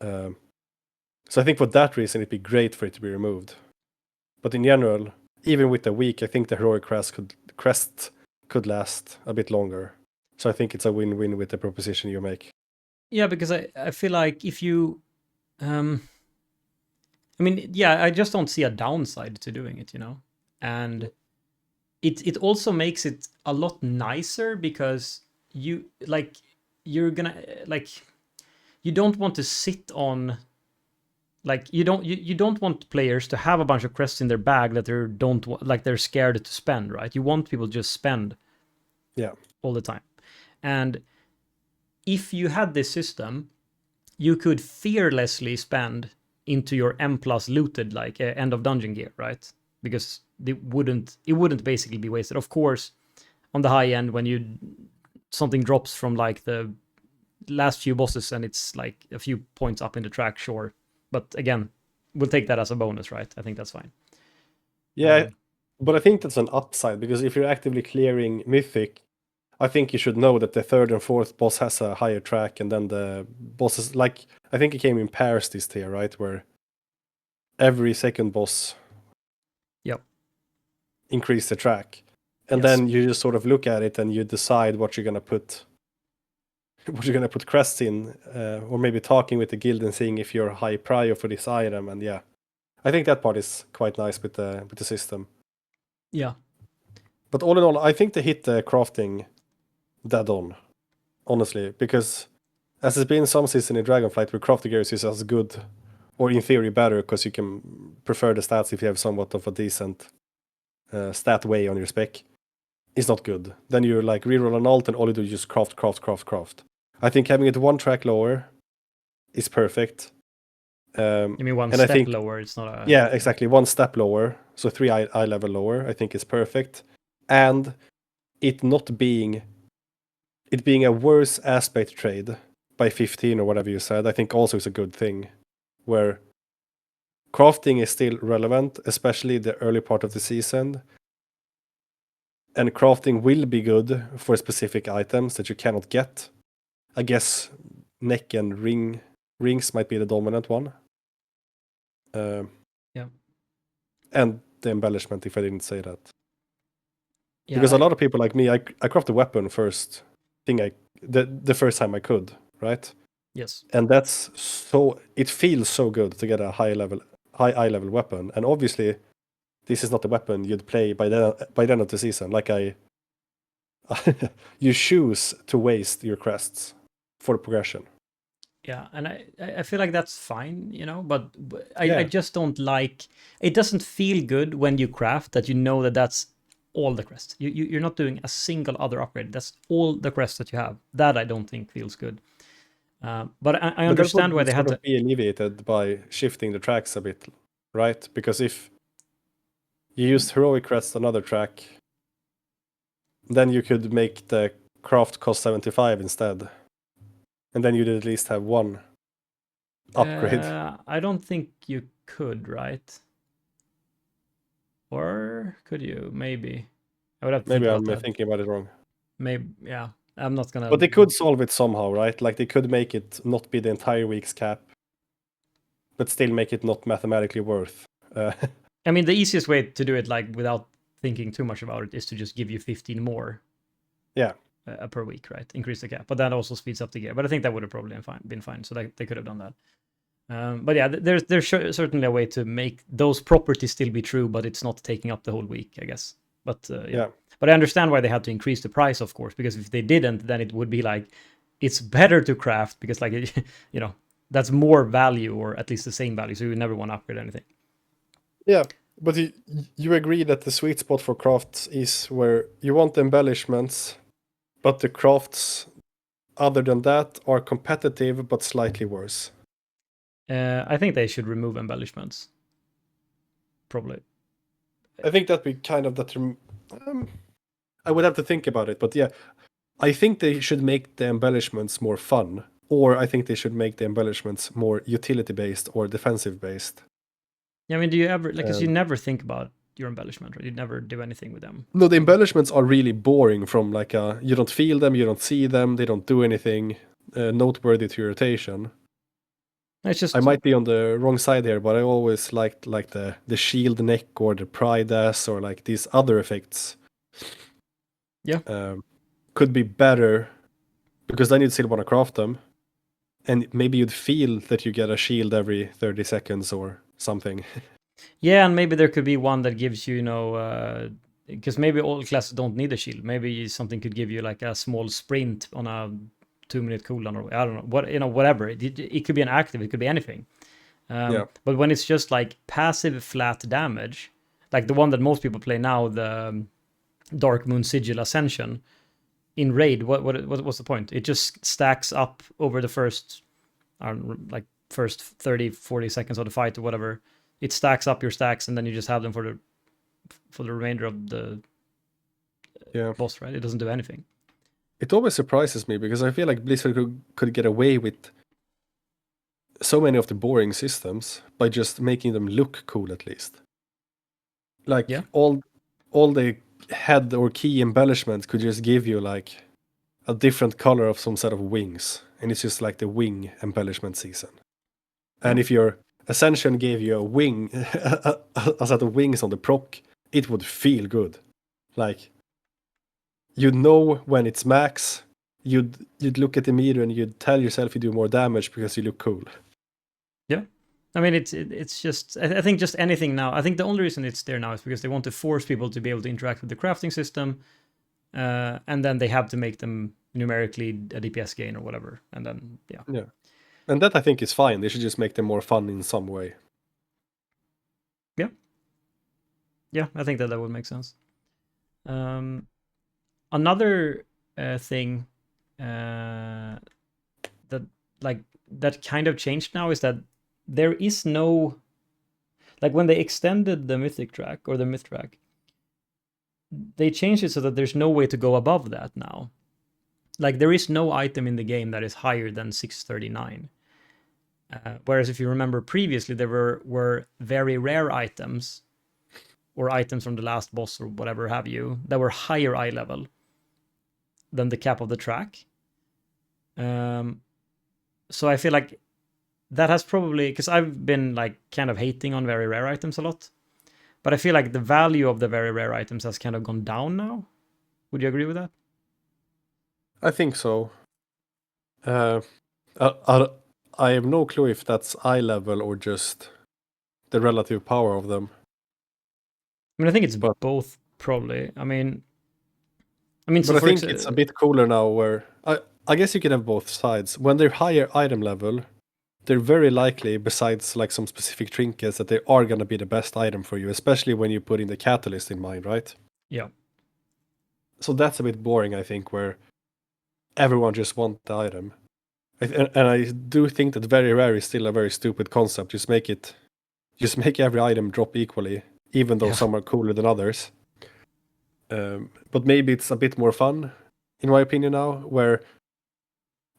So I think for that reason it'd be great for it to be removed. But in general, even with the week, I think the heroic crest could last a bit longer. So I think it's a win-win with the proposition you make. Yeah, because I feel like if you, I mean, yeah, I just don't see a downside to doing it, you know, and it also makes it a lot nicer because you're gonna like you don't want to sit on like you don't want players to have a bunch of crests in their bag that they're scared to spend, right? You want people to just spend all the time. And if you had this system, you could fearlessly spend into your M plus looted like end of dungeon gear, right? Because it wouldn't basically be wasted. Of course, on the high end when something drops from like the last few bosses and it's like a few points up in the track, sure. But again, we'll take that as a bonus, right? I think that's fine. Yeah, but I think that's an upside because if you're actively clearing Mythic, I think you should know that the third and fourth boss has a higher track, and then the bosses, like, I think it came in pairs this tier, right? Where every second boss increase the track. And then you just sort of look at it and you decide what you're gonna put crests in, or maybe talking with the guild and seeing if you're high prior for this item. And yeah, I think that part is quite nice with the system. Yeah. But all in all, I think they hit the crafting dead on, honestly, because as it's been some season in Dragonflight where crafting gears is as good, or in theory better, because you can prefer the stats if you have somewhat of a decent stat way on your spec, is not good. Then you like reroll an alt and all you do is just craft. I think having it one track lower is perfect. You mean one and step I think, lower? It's not a yeah, exactly, one step lower. So 3 eye level lower, I think is perfect. And it being a worse aspect trade by 15 or whatever you said, I think also is a good thing. Where crafting is still relevant, especially the early part of the season. And crafting will be good for specific items that you cannot get. I guess neck and rings might be the dominant one. Yeah. And the embellishment, if I didn't say that. Yeah, Because a lot of people like me, I craft a weapon first thing the first time I could, right? Yes. And that's so, it feels so good to get a high eye level weapon. And obviously this is not the weapon you'd play by the end of the season. Like you choose to waste your crests for progression. Yeah, and I feel like that's fine, you know, but I Yeah. just don't like it. Doesn't feel good when you craft that you know that that's all the crest. You're not doing a single other upgrade. That's all the crest that you have. That I don't think feels good. But I But that understand why would they had sort to. of be alleviated by shifting the tracks a bit, right? Because if you used heroic crest another track, then you could make the craft cost 75 instead. And then you'd at least have one upgrade. I don't think you could, right? Or could you? Maybe. I would have to Maybe think I'm about that. thinking about it wrong. Maybe. I would have to Maybe think I'm about that. thinking about it wrong. Maybe, yeah. I'm not gonna. But they could solve it somehow, right? Like they could make it not be the entire week's cap, but still make it not mathematically worth. I mean, the easiest way to do it, like without thinking too much about it, is to just give you 15 more. Yeah. Per week, right? Increase the cap, but that also speeds up the game. But I think that would have probably been fine. So they could have done that. But yeah, there's certainly a way to make those properties still be true, but it's not taking up the whole week, I guess. But yeah. But I understand why they had to increase the price, of course, because if they didn't, then it would be like it's better to craft because, like, you know, that's more value or at least the same value. So you would never want to upgrade anything. Yeah, but you agree that the sweet spot for crafts is where you want embellishments, but the crafts other than that are competitive but slightly worse. I think they should remove embellishments. Probably. I think that'd be kind of that. I would have to think about it, but yeah, I think they should make the embellishments more fun, or I think they should make the embellishments more utility based or defensive based. Yeah, I mean, do you ever like? Because you never think about your embellishment, right? You never do anything with them. No, the embellishments are really boring. From like you don't feel them, you don't see them, they don't do anything noteworthy to your rotation. It's just I might be on the wrong side here, but I always liked like the shield neck or the pride ass or like these other effects. Yeah. Could be better because then you'd still want to craft them, and maybe you'd feel that you get a shield every 30 seconds or something. Yeah, and maybe there could be one that gives you, because maybe all classes don't need a shield. Maybe something could give you like a small sprint on a 2-minute cooldown, or I don't know, whatever. It could be an active, it could be anything. Yeah. But when it's just like passive flat damage, like the one that most people play now, the Dark Moon Sigil Ascension in raid, what's the point? It just stacks up over the first, first 30-40 seconds of the fight or whatever. It stacks up your stacks, and then you just have them for the remainder of the boss, right? It doesn't do anything. It always surprises me because I feel like Blizzard could get away with so many of the boring systems by just making them look cool at least. Like all the head or key embellishments could just give you like a different color of some set of wings, and it's just like the wing embellishment season. And if your Ascension gave you a wing, a set of wings on the proc, it would feel good. Like you'd know when it's max. You'd look at the meter and you'd tell yourself you do more damage because you look cool. Yeah, I mean it's just I think just anything now. I think the only reason it's there now is because they want to force people to be able to interact with the crafting system, and then they have to make them numerically a DPS gain or whatever, and then yeah. And that I think is fine. They should just make them more fun in some way. Yeah, I think that would make sense. Another thing that kind of changed now is that there is no, like, when they extended the mythic track or the myth track, they changed it so that there's no way to go above that now. Like, there is no item in the game that is higher than 639. Whereas if you remember previously, there were very rare items or items from the last boss or whatever have you that were higher eye level than the cap of the track. So I feel like that has probably, because I've been like kind of hating on very rare items a lot, but I feel like the value of the very rare items has kind of gone down now. Would you agree with that? I think so. I have no clue if that's eye level or just the relative power of them. I mean, I think it's both, probably. I mean, but I think it's a bit cooler now where I guess you can have both sides. When they're higher item level, they're very likely, besides like some specific trinkets, that they are going to be the best item for you, especially when you put in the catalyst in mind, right? Yeah. So that's a bit boring, I think, where everyone just wants the item. And I do think that very rare is still a very stupid concept. Just make every item drop equally, even though some are cooler than others. But maybe it's a bit more fun, in my opinion now, where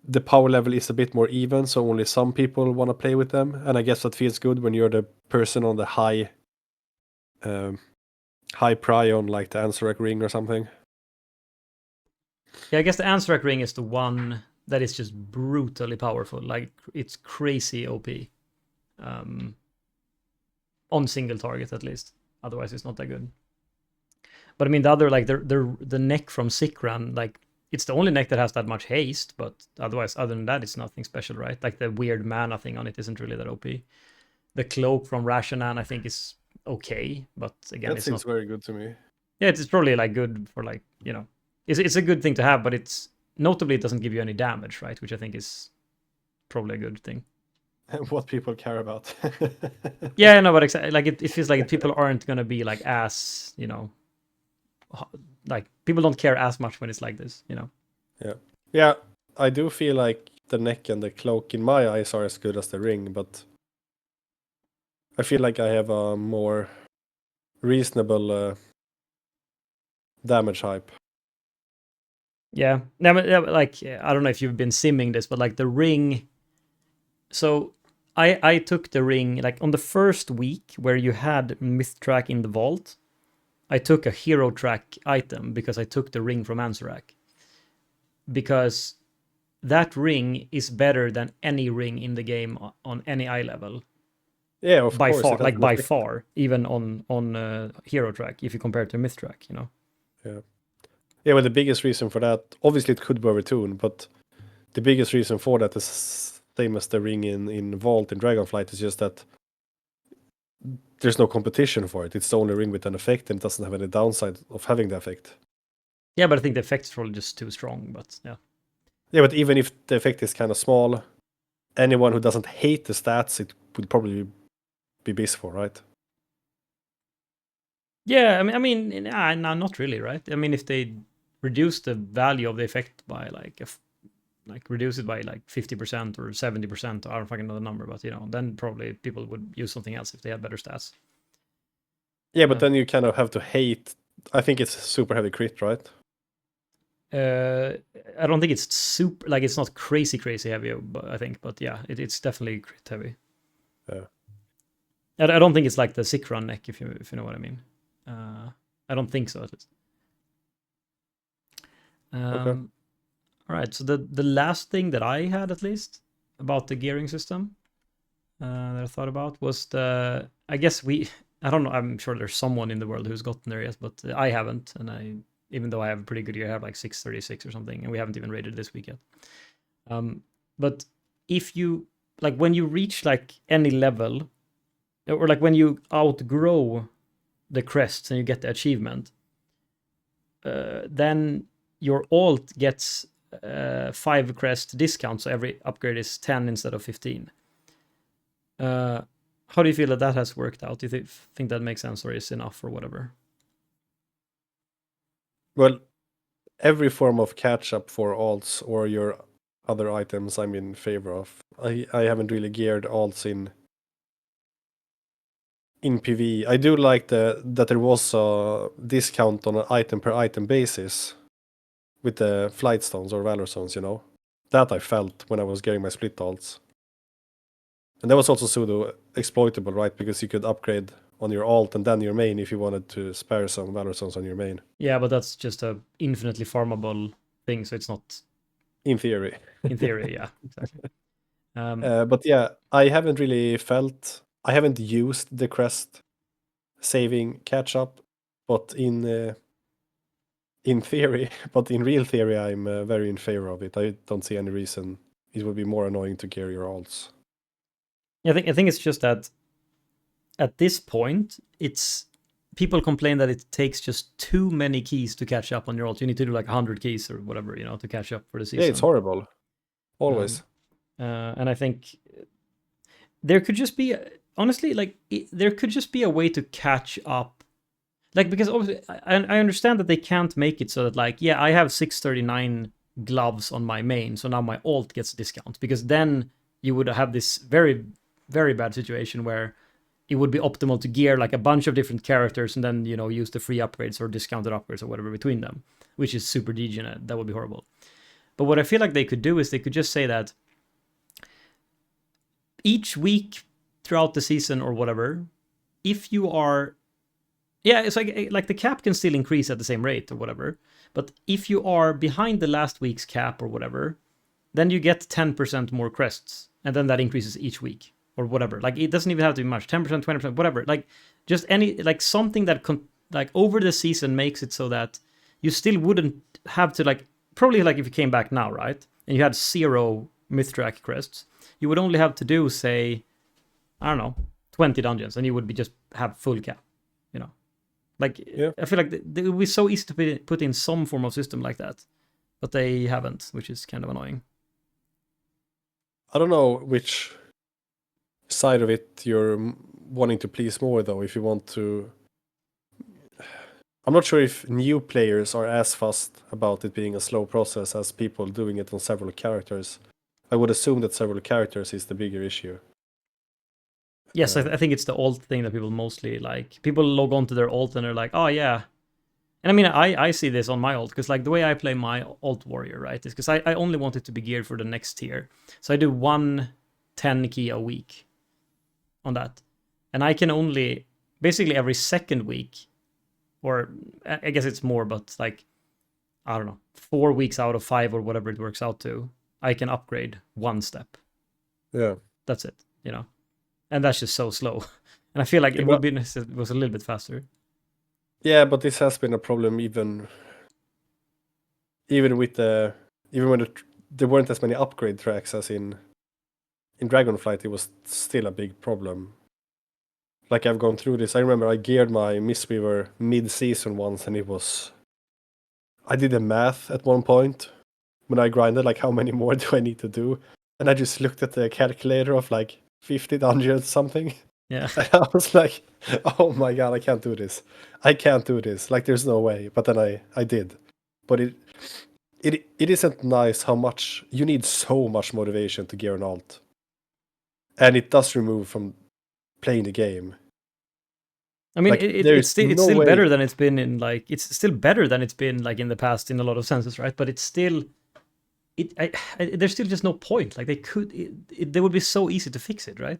the power level is a bit more even, so only some people want to play with them. And I guess that feels good when you're the person on the high high prio on like the Ansarek ring or something. Yeah, I guess the Ansarek ring is the one that is just brutally powerful. Like it's crazy OP. On single target at least. Otherwise, it's not that good. But I mean, the other like the neck from Sikran, like it's the only neck that has that much haste. But otherwise, other than that, it's nothing special, right? Like the weird mana thing on it isn't really that OP. The cloak from Rashanan, I think, is okay, but again, That it's seems not. very good to me. Yeah, it's probably like good for like it's a good thing to have, but it's notably it doesn't give you any damage, right? Which I think is probably a good thing. What people care about. Yeah, no, but like it feels like people aren't gonna be like as like people don't care as much when it's like this, Yeah, I do feel like the neck and the cloak in my eyes are as good as the ring, but I feel like I have a more reasonable damage hype. Yeah, no, but, like I don't know if you've been simming this, but like the ring. So I took the ring like on the first week where you had myth track in the vault. I took a hero track item because I took the ring from Ansorak. Because that ring is better than any ring in the game on any eye level. Yeah, of By course. far, It has like an by effect. far, even on hero track, if you compare it to myth track, Yeah. Yeah, well, the biggest reason for that, obviously, it could be overtuned, but the biggest reason for that is same as the ring in Vault in Dragonflight is just that there's no competition for it. It's the only ring with an effect, and it doesn't have any downside of having the effect. Yeah, but I think the effect's probably just too strong. But yeah, Yeah, but even if the effect is kind of small, anyone who doesn't hate the stats, it would probably be busy for, right? yeah. No, not really, right? I mean, if they reduce the value of the effect by like like reduce it by like 50% or 70%, I don't fucking know the number, but then probably people would use something else if they had better stats. Yeah, but then you kind of have to hate. I think it's super heavy crit, right? Uh, I don't think it's super like it's not crazy heavy, but I think, but yeah, it's definitely crit heavy. Yeah. I don't think it's like the Sikran neck, if you know what I mean. I don't think so at least. Okay. All right, so the last thing that I had at least about the gearing system that I thought about was I guess I don't know, I'm sure there's someone in the world who's gotten there yet, but I haven't, and even though I have a pretty good year, I have like 636 or something, and we haven't even rated this week yet. But if you like when you reach like any level, or like when you outgrow the crests and you get the achievement, then your alt gets 5 crest discount, so every upgrade is 10 instead of 15. How do you feel that has worked out? Do you think that makes sense or is enough or whatever? Well, every form of catch up for alts or your other items I'm in favor of. I haven't really geared alts in PV. I do like that there was a discount on an item per item basis with the flight stones or valor stones, That I felt when I was getting my split alts. And that was also pseudo exploitable, right? Because you could upgrade on your alt and then your main if you wanted to spare some valor stones on your main. Yeah, but that's just a infinitely farmable thing, so it's not In theory. in theory. Yeah, exactly. But yeah, I haven't really I haven't used the crest saving catch up, but in theory, but in real theory, I'm very in favor of it. I don't see any reason it would be more annoying to gear your alts. I think it's just that at this point, it's people complain that it takes just too many keys to catch up on your alt. You need to do like 100 keys or whatever, to catch up for the season. Yeah, it's horrible. Always. And I think there could just be, honestly, like there could just be a way to catch up. Like, because obviously, I understand that they can't make it so that, like, yeah, I have 639 gloves on my main, so now my alt gets a discount. Because then you would have this very, very bad situation where it would be optimal to gear like a bunch of different characters and then, use the free upgrades or discounted upgrades or whatever between them, which is super degenerate. That would be horrible. But what I feel like they could do is they could just say that each week throughout the season or whatever, if you are Yeah, it's like the cap can still increase at the same rate or whatever. But if you are behind the last week's cap or whatever, then you get 10% more crests, and then that increases each week or whatever. Like it doesn't even have to be much, 10%, 20%, whatever. Like just any like something that like over the season makes it so that you still wouldn't have to like probably like if you came back now, right, and you had 0 Mythrack crests, you would only have to do say I don't know 20 dungeons, and you would be just have full cap, you know. Like Yeah. I feel like it would be so easy to put in some form of system like that, but they haven't, which is kind of annoying. I don't know which side of it you're wanting to please more, though. If you want to, I'm not sure if new players are as fussed about it being a slow process as people doing it on several characters. I would assume that several characters is the bigger issue. Yes, I think it's the alt thing that people mostly like. People log on to their alt and they're like, oh yeah. And I mean, I see this on my alt, because like the way I play my alt warrior, right, is because I only want it to be geared for the next tier. So I do 110 key a week on that. And I can only, basically every second week, or I guess it's more, but like, I don't know, 4 weeks out of 5 or whatever it works out to, I can upgrade 1 step. Yeah. That's it, you know? And that's just so slow. And I feel like it would be nice if it was a little bit faster. Yeah, but this has been a problem even with even when there weren't as many upgrade tracks as in Dragonflight. It was still a big problem. Like I've gone through this. I remember I geared my Mistweaver mid-season once, and it was. I did the math at one point when I grinded, like how many more do I need to do, and I just looked at the calculator of like 50 dungeons something. Yeah. And I was like, oh my god, I can't do this. I can't do this. Like there's no way. But then I did. But it isn't nice how much you need so much motivation to gear an alt. And it does remove from playing the game. I mean, Like, it's still way. better than it's been in like it's still better than it's been like in the past in a lot of senses, right? But it's still there's still just no point. Like they would be so easy to fix it, right?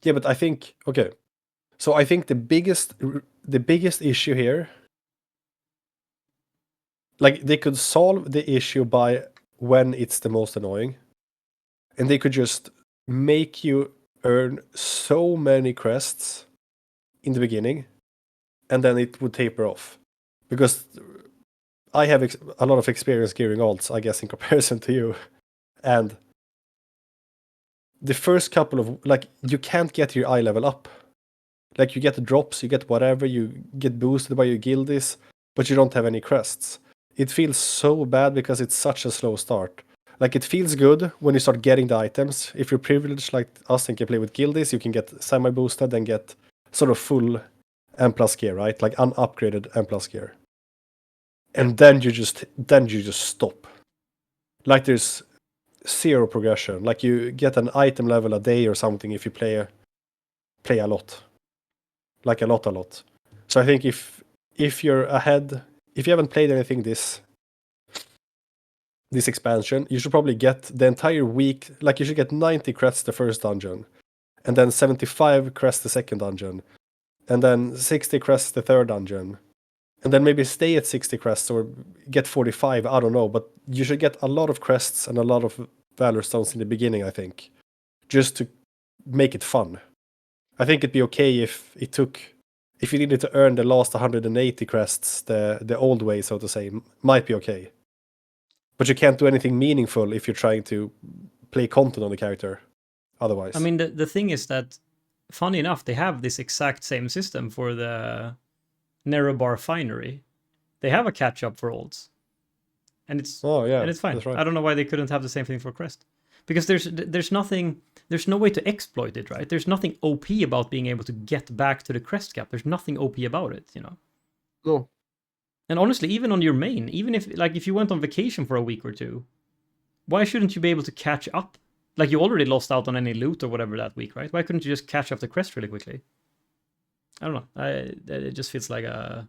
Yeah, but I think okay. So I think the biggest issue here, like they could solve the issue by when it's the most annoying, and they could just make you earn so many crests in the beginning, and then it would taper off. Because I have a lot of experience gearing alts, I guess, in comparison to you, and the first couple of like you can't get your eye level up. Like you get the drops, you get whatever, you get boosted by your guildies, but you don't have any crests. It feels so bad because it's such a slow start. Like it feels good when you start getting the items. If you're privileged like us and can play with guildies, you can get semi-boosted and get sort of full M+ gear, right? Like unupgraded M+ gear. And then you just stop. Like there's zero progression. Like you get an item level a day or something if you play a lot. Like a lot. So I think if you're ahead, if you haven't played anything this expansion, you should probably get the entire week. Like you should get 90 crests the first dungeon, and then 75 crests the second dungeon, and then 60 crests the third dungeon, and then maybe stay at 60 crests or get 45. I don't know, but you should get a lot of crests and a lot of valor stones in the beginning. I think, just to make it fun. I think it'd be okay if you needed to earn the last 180 crests the old way, so to say, might be okay. But you can't do anything meaningful if you're trying to play content on the character otherwise. I mean, the thing is that, funny enough, they have this exact same system for the Narrowbar Finery. They have a catch-up for alts. And it's fine. That's right. I don't know why they couldn't have the same thing for Crest. Because there's no way to exploit it, right? There's nothing OP about being able to get back to the crest cap. There's nothing OP about it, you know? No. And honestly, even on your main, even if you went on vacation for a week or two, why shouldn't you be able to catch up? Like you already lost out on any loot or whatever that week, right? Why couldn't you just catch up the crest really quickly? I don't know. It just feels like a...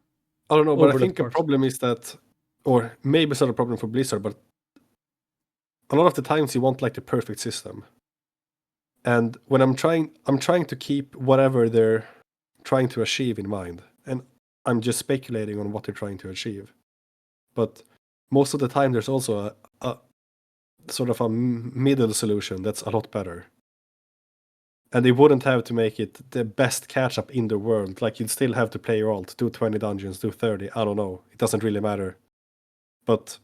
I don't know, but I think the problem is that, or maybe it's not a problem for Blizzard, but a lot of the times you want like the perfect system. And when I'm trying to keep whatever they're trying to achieve in mind. And I'm just speculating on what they're trying to achieve. But most of the time, there's also a sort of a middle solution that's a lot better. And they wouldn't have to make it the best catch up in the world. Like, you'd still have to play your alt, do 20 dungeons, do 30. I don't know. It doesn't really matter. But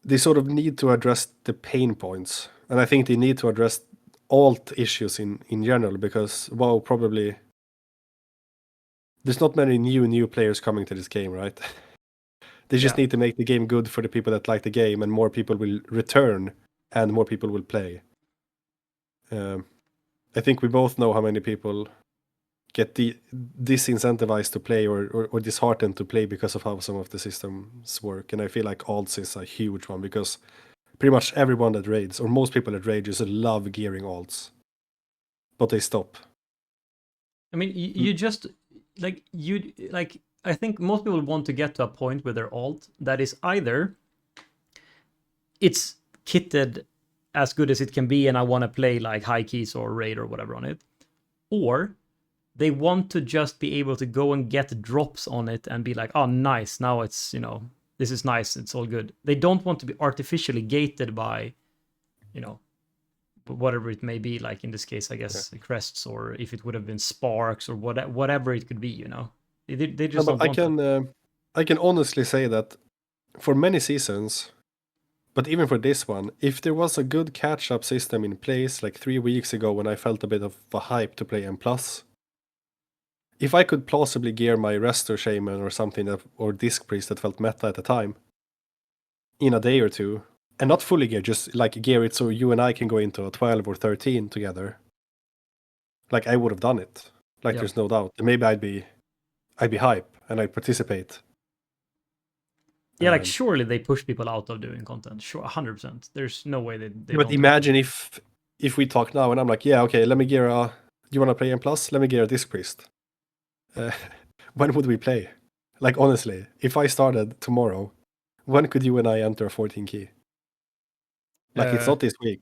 they sort of need to address the pain points. And I think they need to address alt issues in general, because WoW probably... There's not many new players coming to this game, right? They just need to make the game good for the people that like the game, and more people will return, and more people will play. I think we both know how many people get disincentivized to play or disheartened to play because of how some of the systems work. And I feel like alts is a huge one, because pretty much everyone that raids, or most people that raid, just love gearing alts. But they stop. I mean, you just, I think most people want to get to a point with their alt that is either it's kitted as good as it can be and I want to play like high keys or raid or whatever on it, or they want to just be able to go and get drops on it and be like, oh, nice, now it's, this is nice, it's all good. They don't want to be artificially gated by, whatever it may be, like in this case, I guess, crests, or if it would have been sparks or whatever it could be, They just don't want I can honestly say that for many seasons, but even for this one, if there was a good catch-up system in place, like 3 weeks ago when I felt a bit of a hype to play M+, if I could plausibly gear my Resto Shaman or something, or Disc Priest that felt meta at the time, in a day or two, and not fully gear, just like gear it so you and I can go into a 12 or 13 together, like I would have done it. Like, there's no doubt. And maybe I'd be hype and I'd participate. Yeah, like surely they push people out of doing content. Sure, 100%. There's no way they But imagine if we talk now and I'm like, yeah, okay, let me gear you want to play M+? Let me gear a Disc Priest. When would we play? Like, honestly, if I started tomorrow, when could you and I enter a 14 key? Like, it's not this week.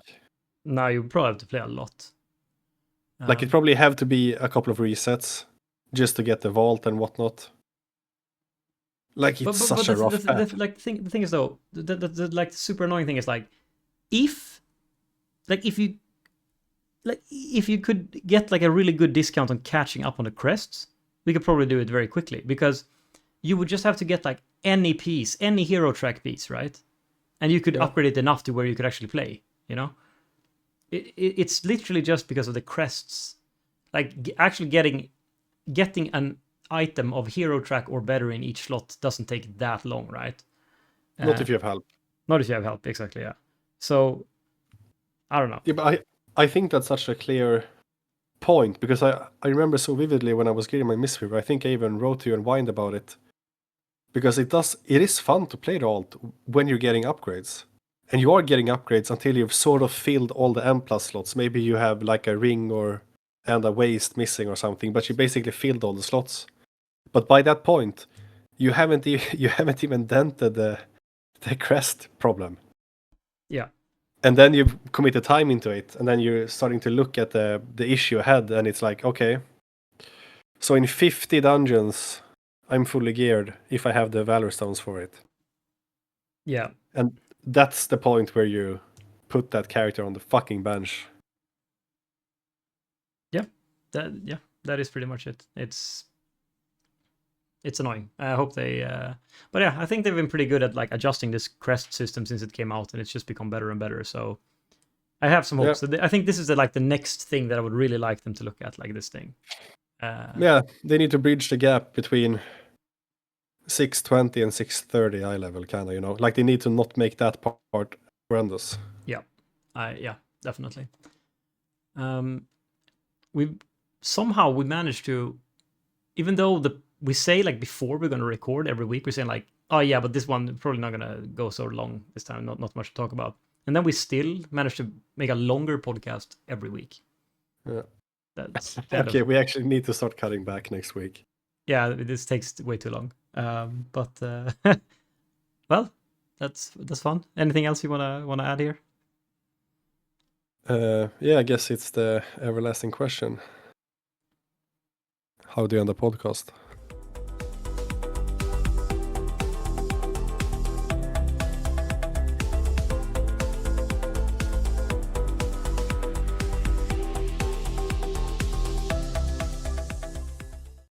No, you probably have to play a lot. Like, it probably have to be a couple of resets just to get the vault and whatnot. Like, it's such a rough path. Like, the thing is, though, the like super annoying thing is, like, if you could get like a really good discount on catching up on the crests, we could probably do it very quickly, because you would just have to get like any piece, any hero track piece, right? And you could upgrade it enough to where you could actually play, It's literally just because of the crests. Like, actually getting an item of hero track or better in each slot doesn't take that long, right? Not if you have help. Not if you have help, exactly, yeah. So, I don't know. Yeah, but I think that's such a clear point, because I remember so vividly when I was getting my Mistweaver, I think I even wrote to you and whined about it. Because it is fun to play the alt when you're getting upgrades. And you are getting upgrades until you've sort of filled all the M+ slots. Maybe you have like a ring and a waist missing or something, but you basically filled all the slots. But by that point, you haven't even dented the crest problem. Yeah. And then you've committed time into it, and then you're starting to look at the issue ahead, and it's like, okay, so in 50 dungeons, I'm fully geared if I have the Valor Stones for it. Yeah. And that's the point where you put that character on the fucking bench. Yeah. That is pretty much it. It's annoying. I hope they but yeah, I think they've been pretty good at like adjusting this crest system since it came out, and it's just become better and better. So I have some hopes. I think this is the next thing that I would really like them to look at, like this thing. Yeah, they need to bridge the gap between 620 and 630 eye level, kind of, Like, they need to not make that part horrendous. Yeah, yeah, definitely. We managed to, even though we say like before we're gonna record every week, we're saying like, oh yeah, but this one probably not gonna go so long this time, not much to talk about, and then we still managed to make a longer podcast every week. Yeah. That's okay. We actually need to start cutting back next week. Yeah, this takes way too long. But well, that's fun. Anything else you wanna add here? Yeah, I guess it's the everlasting question. How do you end the podcast?